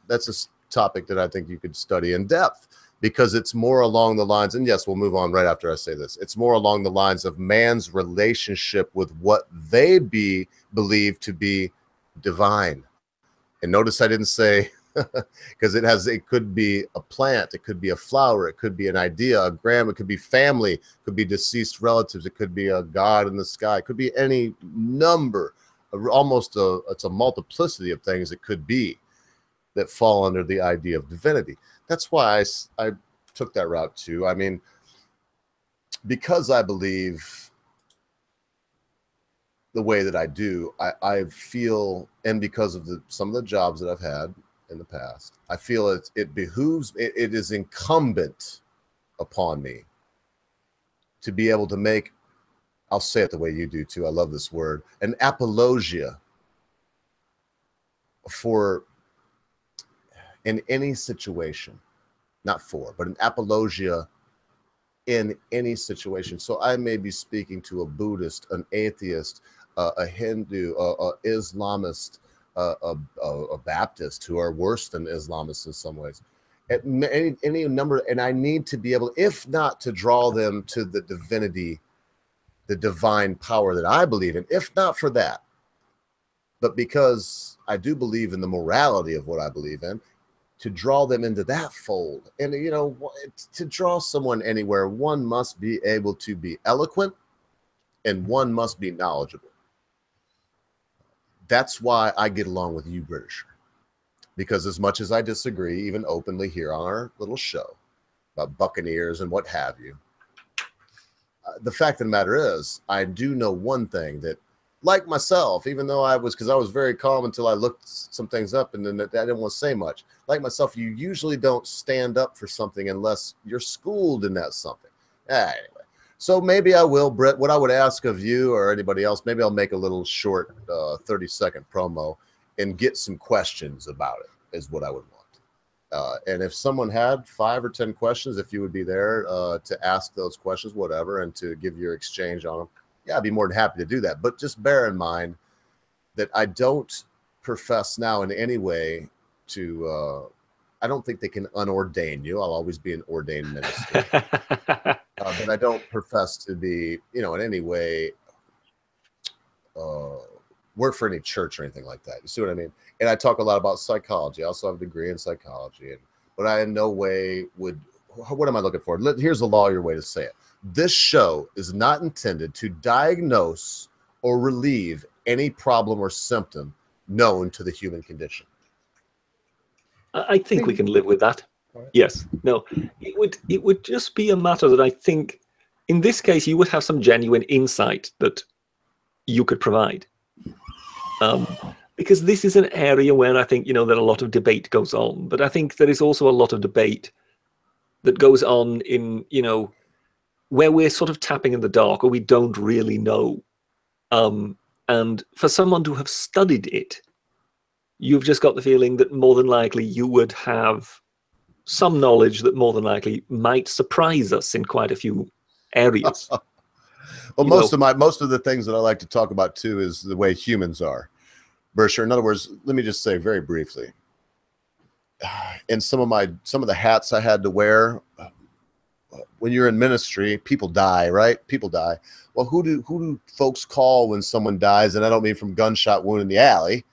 that's a topic that I think you could study in depth, because it's more along the lines, and yes, we'll move on right after I say this. It's more along the lines of man's relationship with what they believe to be divine. And notice I didn't say, because it could be a plant, it could be a flower, it could be an idea, a gram, it could be family, it could be deceased relatives, it could be a god in the sky, it could be any number, it's a multiplicity of things it could be that fall under the idea of divinity. That's why I took that route too. I mean, because I believe the way that I do, I feel, and because of some of the jobs that I've had in the past, I feel it behooves, it is incumbent upon me to be able to make, I'll say it the way you do too, I love this word, an apologia for, in any situation, not for, but an apologia in any situation. So I may be speaking to a Buddhist, an atheist, a Hindu, a Islamist, a Baptist, who are worse than Islamists in some ways. At any number, and I need to be able, if not to draw them to the divinity, the divine power that I believe in, if not for that, but because I do believe in the morality of what I believe in, to draw them into that fold. And, to draw someone anywhere, one must be able to be eloquent and one must be knowledgeable. That's why I get along with you, Britisher. Because as much as I disagree, even openly here on our little show about Buccaneers and what have you, the fact of the matter is, I do know one thing, that, like myself, even though because I was very calm until I looked some things up, and then I didn't want to say much. Like myself, you usually don't stand up for something unless you're schooled in that something. Anyway, so maybe I will, Brett. What I would ask of you or anybody else, maybe I'll make a little short 30-second promo and get some questions about it, is what I would want. And if someone had 5 or 10 questions, if you would be there to ask those questions, whatever, and to give your exchange on them, yeah, I'd be more than happy to do that. But just bear in mind that I don't profess now in any way to, I don't think they can unordain you. I'll always be an ordained minister. But I don't profess to be, in any way work for any church or anything like that. You see what I mean? And I talk a lot about psychology. I also have a degree in psychology. But I in no way would, what am I looking for? Here's a lawyer way to say it. This show is not intended to diagnose or relieve any problem or symptom known to the human condition. I think we can live with that. Right. Yes. No, it would just be a matter that I think in this case you would have some genuine insight that you could provide. Because this is an area where I think, that a lot of debate goes on, but I think there is also a lot of debate that goes on in, where we're sort of tapping in the dark, or we don't really know. And for someone to have studied it, You've just got the feeling that more than likely you would have some knowledge that more than likely might surprise us in quite a few areas. Well, most of the things that I like to talk about too is the way humans are. Bersher, in other words, let me just say very briefly. In some of the hats I had to wear, when you're in ministry, people die, right? People die. Well, who do folks call when someone dies? And I don't mean from gunshot wound in the alley.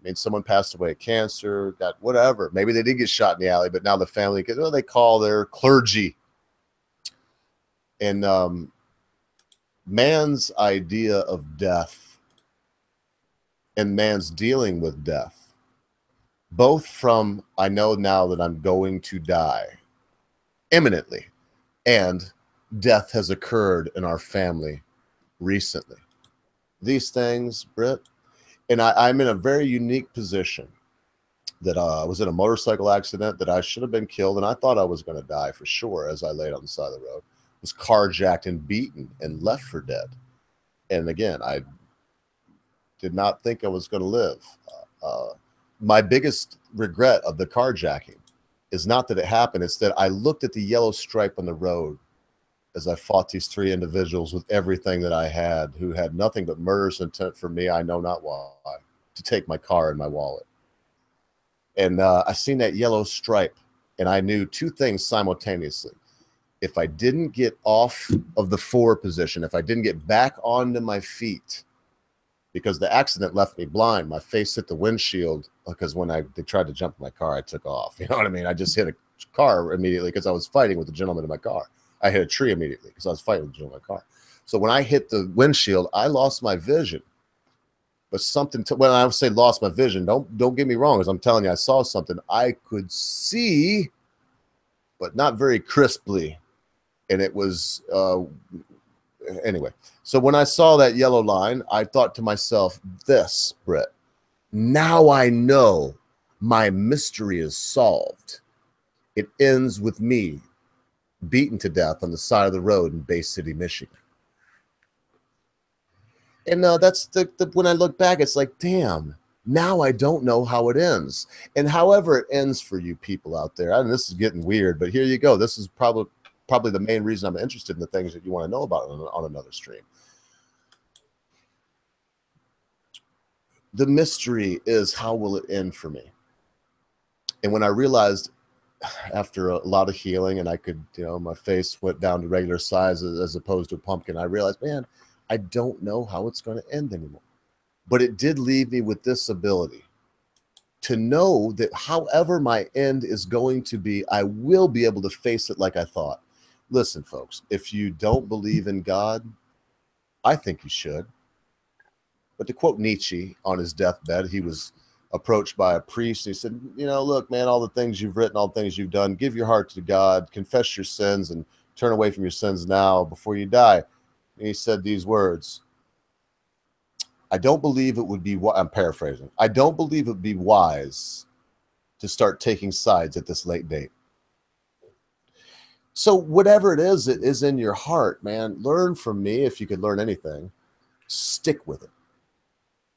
I mean, someone passed away of cancer, got whatever. Maybe they did get shot in the alley, but now the family, they call their clergy. And man's idea of death and man's dealing with death, both from, I know now that I'm going to die imminently, and death has occurred in our family recently. These things, Britt, and I'm in a very unique position that I was in a motorcycle accident that I should have been killed, and I thought I was going to die for sure as I laid on the side of the road. Was carjacked and beaten and left for dead. And again, I did not think I was going to live. My biggest regret of the carjacking is not that it happened. It's that I looked at the yellow stripe on the road as I fought these three individuals with everything that I had, who had nothing but murderous intent for me, I know not why, to take my car and my wallet. And I seen that yellow stripe, and I knew two things simultaneously. If I didn't get off of the forward position, if I didn't get back onto my feet, because the accident left me blind, my face hit the windshield, because when they tried to jump in my car, I took off. You know what I mean? I just hit a car immediately because I was fighting with the gentleman in my car. I hit a tree immediately because I was fighting with the gentleman in my car. So when I hit the windshield, I lost my vision. But something, when I say lost my vision, don't get me wrong, as I'm telling you, I saw something I could see, but not very crisply. And it was, anyway. So when I saw that yellow line, I thought to myself, this, Britt, now I know my mystery is solved. It ends with me beaten to death on the side of the road in Bay City, Michigan. And that's when I look back, it's like, damn, now I don't know how it ends. And however it ends for you people out there, and this is getting weird, but here you go. This is probably the main reason I'm interested in the things that you want to know about on another stream. The mystery is, how will it end for me? And when I realized after a lot of healing, and I could, my face went down to regular size as opposed to a pumpkin, I realized, man, I don't know how it's going to end anymore. But it did leave me with this ability to know that however my end is going to be, I will be able to face it like I thought. Listen, folks, if you don't believe in God, I think you should. But to quote Nietzsche on his deathbed, he was approached by a priest. He said, look, man, all the things you've written, all the things you've done, give your heart to God, confess your sins, and turn away from your sins now before you die. And he said these words, I don't believe it would be, I'm paraphrasing, I don't believe it would be wise to start taking sides at this late date. So whatever it is that is in your heart, man, learn from me. If you could learn anything, stick with it.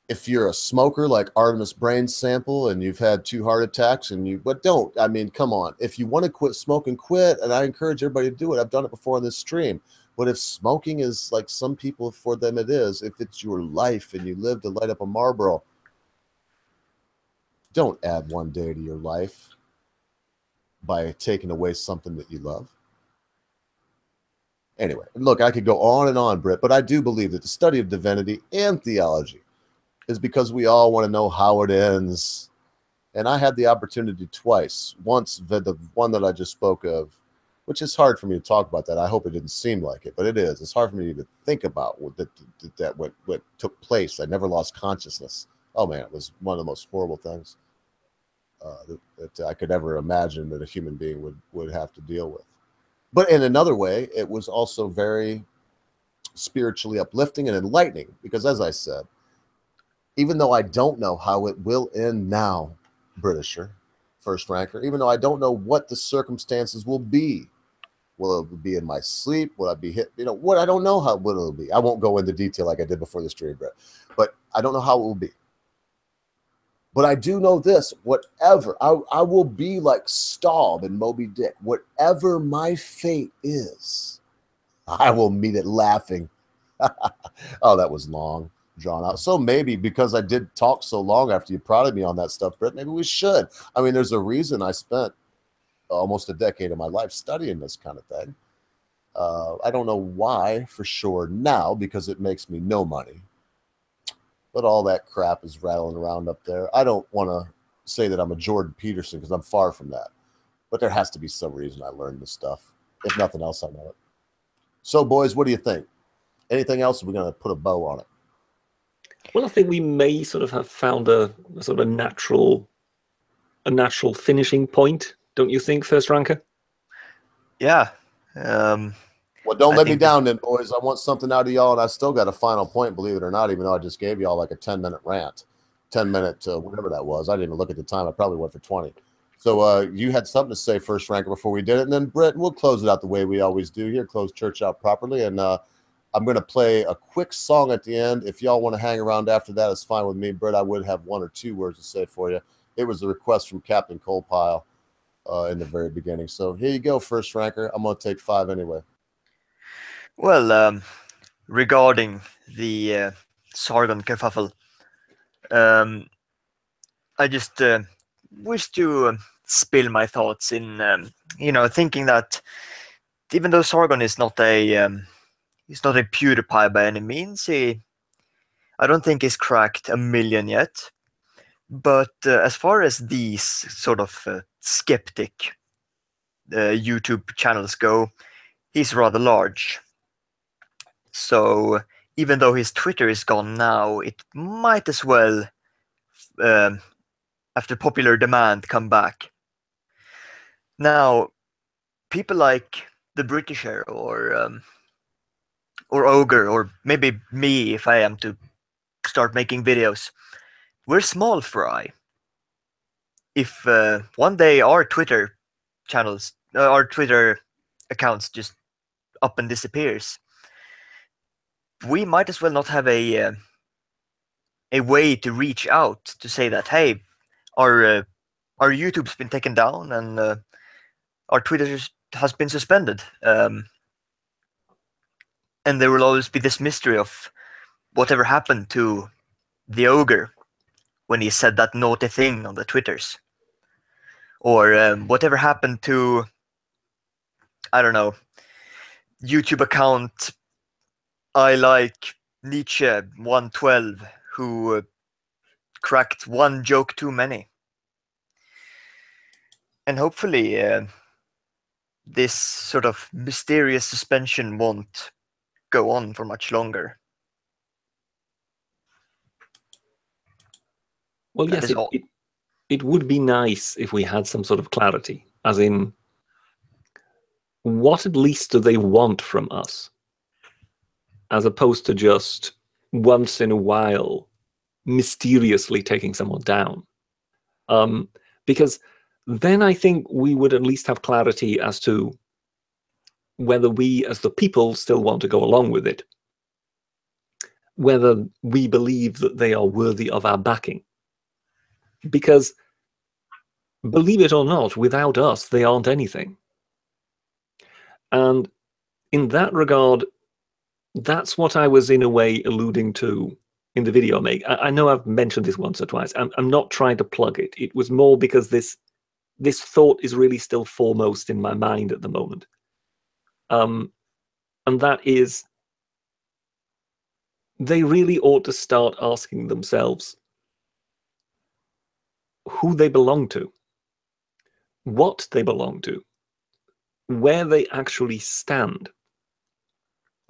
If you're a smoker like Artemis Brain Sample and you've had 2 heart attacks but don't, I mean, come on. If you want to quit smoking, quit. And I encourage everybody to do it. I've done it before on this stream. But if smoking is like some people, for them it is, if it's your life and you live to light up a Marlboro, don't add one day to your life by taking away something that you love. Anyway, look, I could go on and on, Britt, but I do believe that the study of divinity and theology is because we all want to know how it ends. And I had the opportunity twice. Once, the one that I just spoke of, which is hard for me to talk about that. I hope it didn't seem like it, but it is. It's hard for me to think about what took place. I never lost consciousness. Oh, man, it was one of the most horrible things that I could ever imagine that a human being would have to deal with. But in another way, it was also very spiritually uplifting and enlightening because, as I said, even though I don't know how it will end now, Britisher, first ranker, even though I don't know what the circumstances will be. Will it be in my sleep? Will I be hit? What? I don't know what it'll be. I won't go into detail like I did before the stream, but I don't know how it will be. But I do know this, whatever, I will be like Staub and Moby Dick. Whatever my fate is, I will meet it laughing. Oh, that was long, drawn out. So maybe because I did talk so long after you prodded me on that stuff, Britt, maybe we should. I mean, there's a reason I spent almost a decade of my life studying this kind of thing. I don't know why for sure now, because it makes me no money. But all that crap is rattling around up there. I don't want to say that I'm a Jordan Peterson because I'm far from that. But there has to be some reason I learned this stuff. If nothing else, I know it. So, boys, what do you think? Anything else? We're going to put a bow on it. Well, I think we may sort of have found a sort of natural finishing point, don't you think, First Ranker? Yeah. Well, don't let me down then, boys. I want something out of y'all, and I still got a final point, believe it or not, even though I just gave y'all like a 10-minute rant, 10-minute whatever that was. I didn't even look at the time. I probably went for 20. So you had something to say, First Ranker, before we did it, and then Britt, we'll close it out the way we always do here, close church out properly, and I'm going to play a quick song at the end. If y'all want to hang around after that, it's fine with me. Britt, I would have 1 or 2 words to say for you. It was a request from Captain Colepile in the very beginning. So here you go, First Ranker. I'm going to take 5 anyway. Well, regarding the Sargon kerfuffle, I just wish to spill my thoughts in, thinking that even though Sargon is not he's not a PewDiePie by any means, I don't think he's cracked 1 million yet. But as far as these sort of skeptic YouTube channels go, he's rather large. So even though his Twitter is gone now, it might as well, after popular demand, come back. Now, people like the Britisher or Ogre, or maybe me if I am to start making videos, we're small fry. If one day our Twitter channels, our Twitter accounts just up and disappears, we might as well not have a way to reach out to say that, hey, our YouTube's been taken down and our Twitter has been suspended. And there will always be this mystery of whatever happened to the Ogre when he said that naughty thing on the Twitters. Or whatever happened to, I don't know, YouTube account I like Nietzsche 112, who cracked 1 joke too many. And hopefully this sort of mysterious suspension won't go on for much longer. Well, yes, it would be nice if we had some sort of clarity, as in, what at least do they want from us? As opposed to just once in a while mysteriously taking someone down. Because then I think we would at least have clarity as to whether we as the people still want to go along with it, whether we believe that they are worthy of our backing. Because, believe it or not, without us, they aren't anything. And in that regard, that's what I was in a way alluding to in the video make. I know I've mentioned this once or twice. I'm not trying to plug it. It was more because this thought is really still foremost in my mind at the moment. And that is, they really ought to start asking themselves who they belong to, what they belong to, where they actually stand.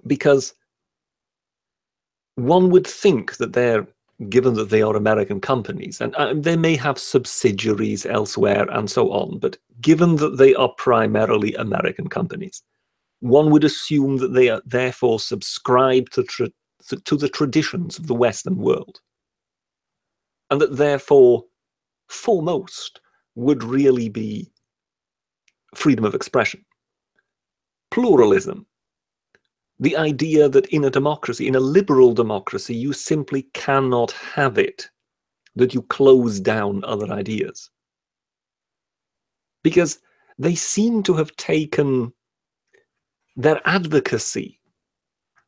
Because one would think that they're, given that they are American companies, and they may have subsidiaries elsewhere and so on, but given that they are primarily American companies, one would assume that they are therefore subscribed to the traditions of the Western world. And that therefore, foremost, would really be freedom of expression, pluralism, the idea that in a democracy, in a liberal democracy, you simply cannot have it that you close down other ideas. Because they seem to have taken their advocacy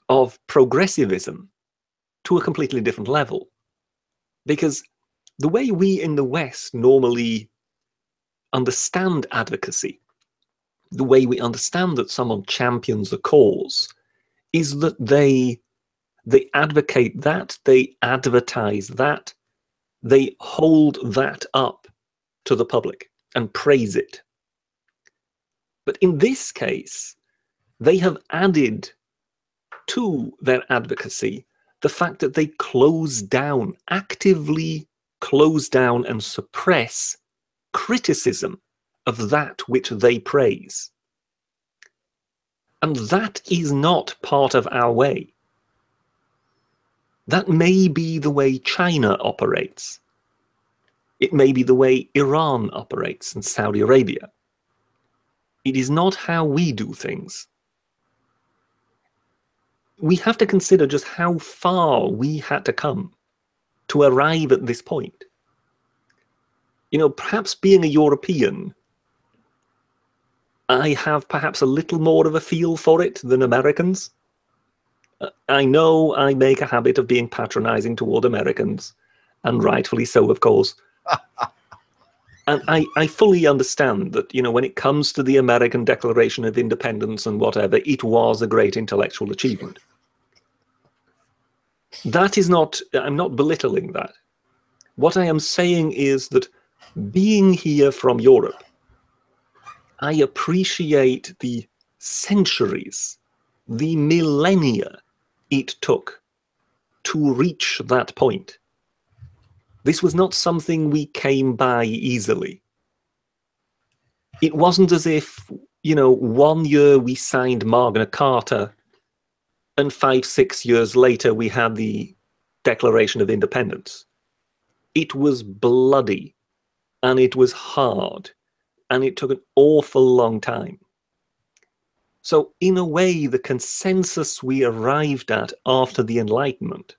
of progressivism to a completely different level. Because the way we in the West normally understand advocacy, the way we understand that someone champions a cause, is that they advocate that, they advertise that, they hold that up to the public and praise it. But in this case, they have added to their advocacy the fact that they close down, actively close down and suppress criticism of that which they praise. And that is not part of our way. That may be the way China operates. It may be the way Iran operates and Saudi Arabia. It is not how we do things. We have to consider just how far we had to come to arrive at this point. You know, perhaps being a European, I have perhaps a little more of a feel for it than Americans. I know I make a habit of being patronizing toward Americans, and rightfully so, of course. And I fully understand that, you know, when it comes to the American Declaration of Independence and whatever, it was a great intellectual achievement. That is not, I'm not belittling that. What I am saying is that being here from Europe, I appreciate the centuries, the millennia it took to reach that point. This was not something we came by easily. It wasn't as if, you know, 1 year we signed Magna Carta and 5, 6 years later we had the Declaration of Independence. It was bloody and it was hard and it took an awful long time. So in a way, the consensus we arrived at after the Enlightenment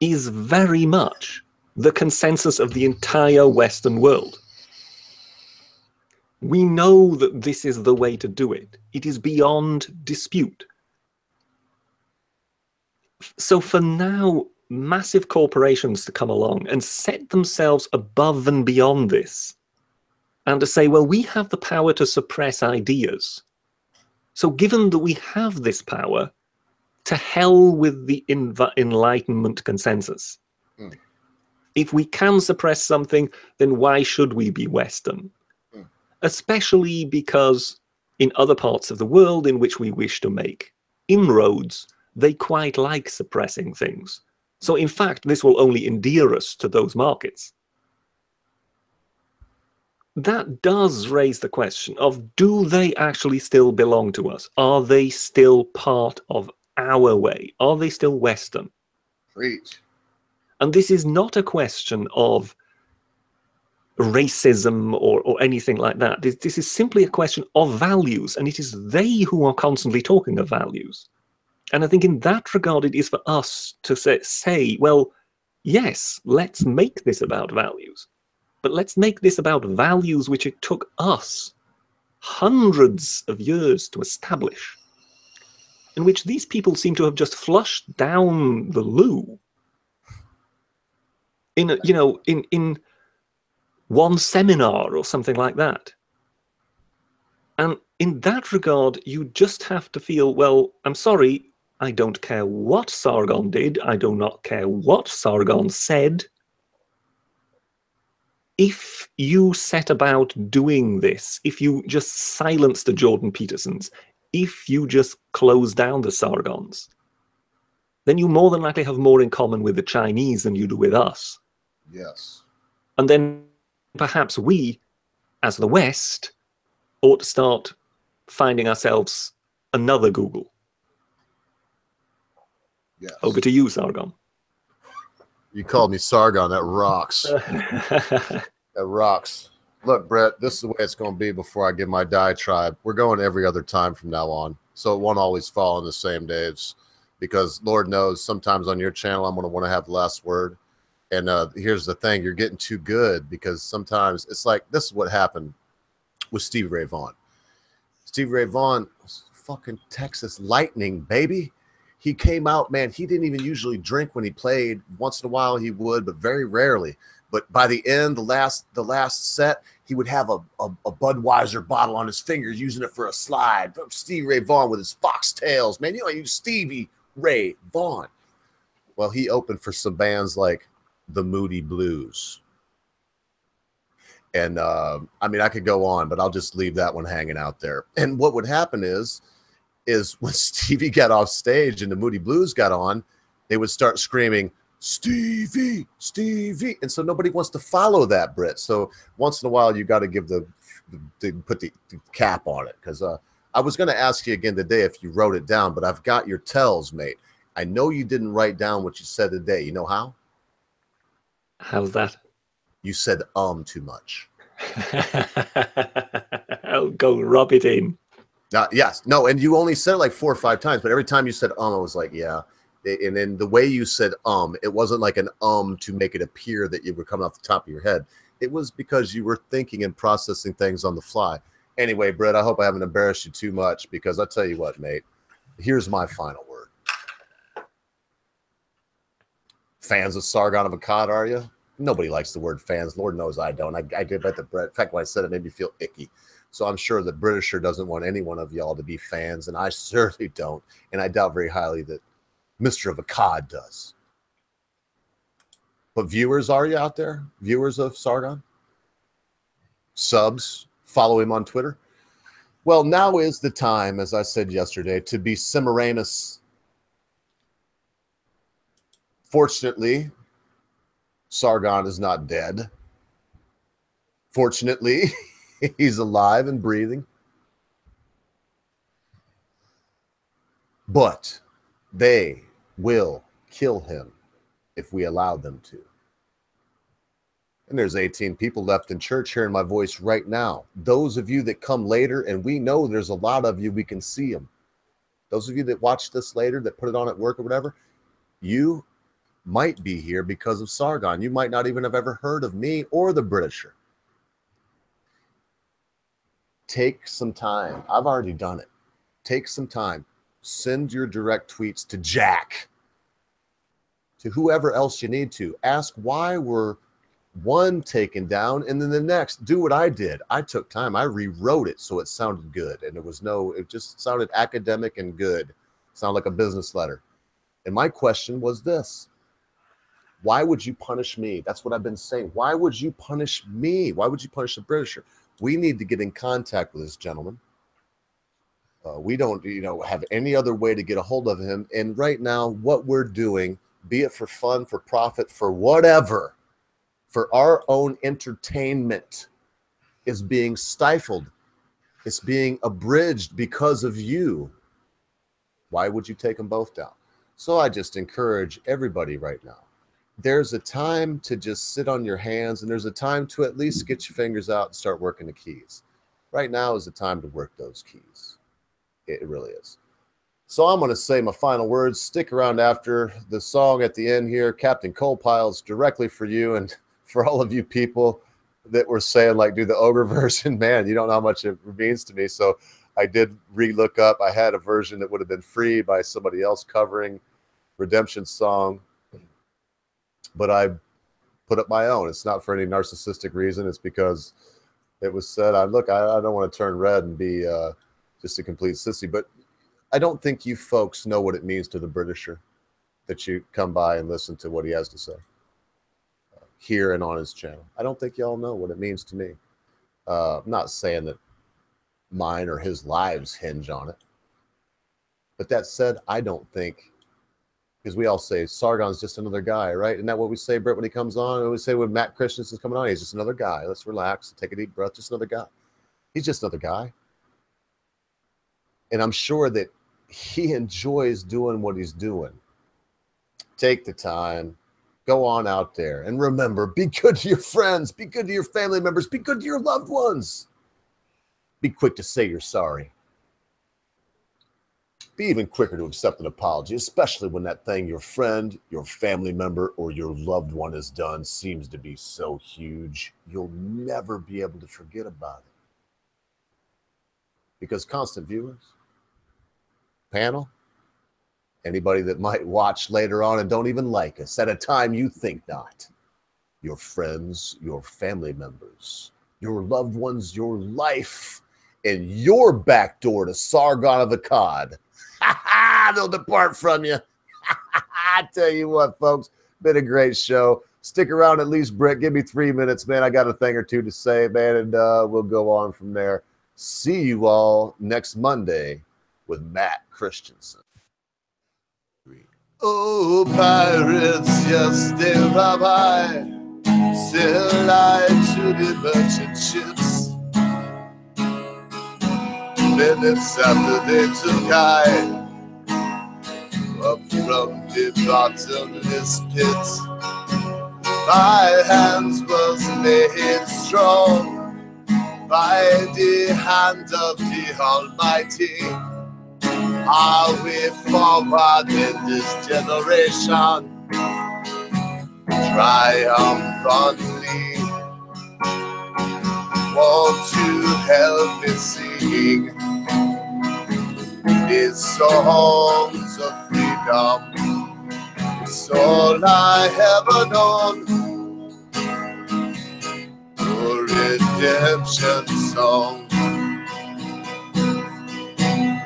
is very much the consensus of the entire Western world. We know that this is the way to do it. It is beyond dispute. So for now, massive corporations to come along and set themselves above and beyond this, and to say, well, we have the power to suppress ideas. So given that we have this power, to hell with the Enlightenment consensus. If we can suppress something, then why should we be Western? Especially because in other parts of the world in which we wish to make inroads, they quite like suppressing things. So in fact, this will only endear us to those markets. That does raise the question of, do they actually still belong to us? Are they still part of our way? Are they still Western? Preach. And this is not a question of racism or anything like that. This is simply a question of values, and it is they who are constantly talking of values. And I think in that regard, it is for us to say, well, yes, let's make this about values. But let's make this about values which it took us hundreds of years to establish, in which these people seem to have just flushed down the loo in, you know, in one seminar or something like that. And in that regard, you just have to feel, well, I'm sorry, I don't care what Sargon did. I do not care what Sargon said. If you set about doing this, if you just silence the Jordan Petersons, if you just close down the Sargons, then you more than likely have more in common with the Chinese than you do with us. Yes. And then perhaps we, as the West, ought to start finding ourselves another Google. Yes. Over to you, Sargon. You called me Sargon. That rocks. That rocks. Look, Brett, this is the way it's going to be before I give my diatribe. We're going every other time from now on, so it won't always fall on the same days, because Lord knows sometimes on your channel I'm going to want to have the last word, And here's the thing, you're getting too good, because sometimes it's like, this is what happened with Stevie Ray Vaughan. Stevie Ray Vaughan was fucking Texas Lightning, baby. He came out, man, he didn't even usually drink when he played. Once in a while he would, but very rarely. But by the end, the last set, he would have a Budweiser bottle on his fingers, using it for a slide. Stevie Ray Vaughan with his foxtails, man. You know, you Stevie Ray Vaughan. Well, he opened for some bands like the Moody Blues. And I mean, I could go on, but I'll just leave that one hanging out there. And what would happen is when Stevie got off stage and the Moody Blues got on, they would start screaming, Stevie, Stevie. And so nobody wants to follow that, Britt. So once in a while, you got to give put the cap on it. Because I was going to ask you again today if you wrote it down, but I've got your tells, mate. I know you didn't write down what you said today. You know how? How's that? You said too much. I'll go rub it in. Yes. No, and you only said it like 4 or 5 times, but every time you said I was like, yeah. And then the way you said it wasn't like an to make it appear that you were coming off the top of your head. It was because you were thinking and processing things on the fly. Anyway, Brett, I hope I haven't embarrassed you too much, because I'll tell you what, mate, here's my final word. Fans of Sargon of Akkad, are you? Nobody likes the word fans. Lord knows I don't. I did bet that Brett. In fact, when I said it, made me feel icky. So I'm sure the Britisher doesn't want any one of y'all to be fans, and I certainly don't. And I doubt very highly that Mr. of Akkad does. But viewers, are you out there? Viewers of Sargon? Subs? Follow him on Twitter? Well, now is the time, as I said yesterday, to be Semiramis. Fortunately, Sargon is not dead. Fortunately, he's alive and breathing. But they will kill him if we allow them to. And there's 18 people left in church hearing my voice right now. Those of you that come later, and we know there's a lot of you, we can see them. Those of you that watch this later, that put it on at work or whatever, you might be here because of Sargon. You might not even have ever heard of me or the Britisher. Take some time. I've already done it. Take some time. Send your direct tweets to Jack, to whoever else you need to. Ask why were one taken down, and then the next. Do what I did. I took time. I rewrote it so it sounded good, and it just sounded academic and good. Sounded like a business letter. And my question was this: why would you punish me? That's what I've been saying. Why would you punish me? Why would you punish the Britisher? We need to get in contact with this gentleman. We don't, have any other way to get a hold of him. And right now, what we're doing, be it for fun, for profit, for whatever, for our own entertainment, is being stifled. It's being abridged because of you. Why would you take them both down? So I just encourage everybody right now. There's a time to just sit on your hands, and there's a time to at least get your fingers out and start working the keys. Right now is the time to work those keys. It really is. So I'm going to say my final words. Stick around after the song at the end here. Captain Coal Piles directly for you, and for all of you people that were saying, like, do the ogre version. Man, you don't know how much it means to me. So I did re-look up. I had a version that would have been free by somebody else covering Redemption's song, but I put up my own. It's not for any narcissistic reason. It's because it was said, I don't want to turn red and be just a complete sissy, but I don't think you folks know what it means to the Britisher that you come by and listen to what he has to say here and on his channel. I don't think y'all know what it means to me. I'm not saying that mine or his lives hinge on it. But that said, I don't think, because we all say Sargon's just another guy, right? Isn't that what we say, Britt, when he comes on? And we say when Matt Christensen's coming on, he's just another guy. Let's relax, take a deep breath, just another guy. He's just another guy. And I'm sure that he enjoys doing what he's doing. Take the time, go on out there, and remember, be good to your friends, be good to your family members, be good to your loved ones. Be quick to say you're sorry. Be even quicker to accept an apology, especially when that thing your friend, your family member, or your loved one has done seems to be so huge, you'll never be able to forget about it. Because constant viewers, panel, anybody that might watch later on and don't even like us at a time you think not, your friends, your family members, your loved ones, your life, and your back door to Sargon of Akkad, they'll depart from you. I tell you what, folks, been a great show. Stick around at least, Britt. Give me 3 minutes, man. I got a thing or two to say, man, and we'll go on from there. See you all next Monday with Matt Christensen. Oh, pirates, yes, they rob high, sail light to the merchant ships. Minutes after they took I up from the bottomless pit, my hands was made strong by the hand of the Almighty. Are we forward in this generation triumphantly? Won't you help me sing these songs of freedom? It's all I ever known. A redemption song.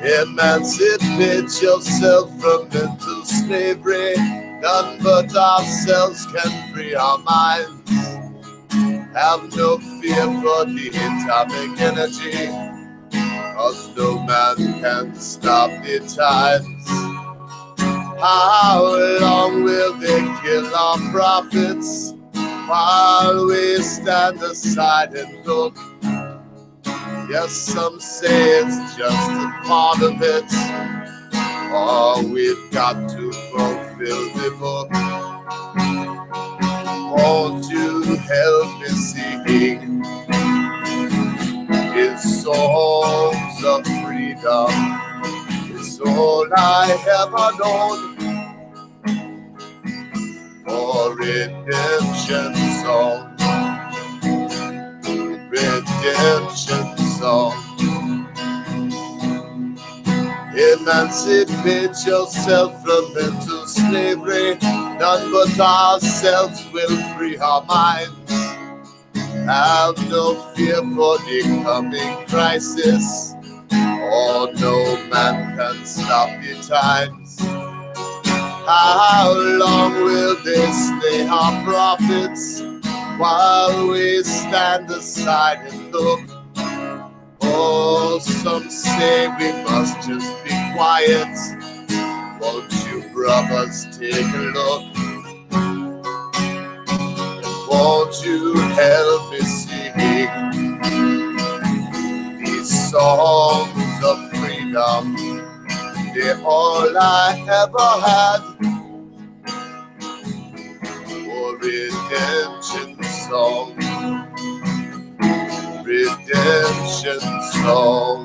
Emancipate yourself from mental slavery. None but ourselves can free our minds. Have no fear for the atomic energy, 'cause no man can stop the times. How long will they kill our prophets while we stand aside and look? Yes, some say it's just a part of it, or we've got to fulfill the book. Won't you help me sing his songs of freedom? It's all I ever known. For redemption song, redemption song. Emancipate yourself from mental slavery. None but ourselves will free our minds. Have no fear for the coming crisis, or no man can stop the times. How long will they slay our prophets while we stand aside and look? Oh, some say we must just be quiet. Won't you brothers take a look? Won't you help me sing these songs of freedom? They're all I ever had. For redemption song, redemption song.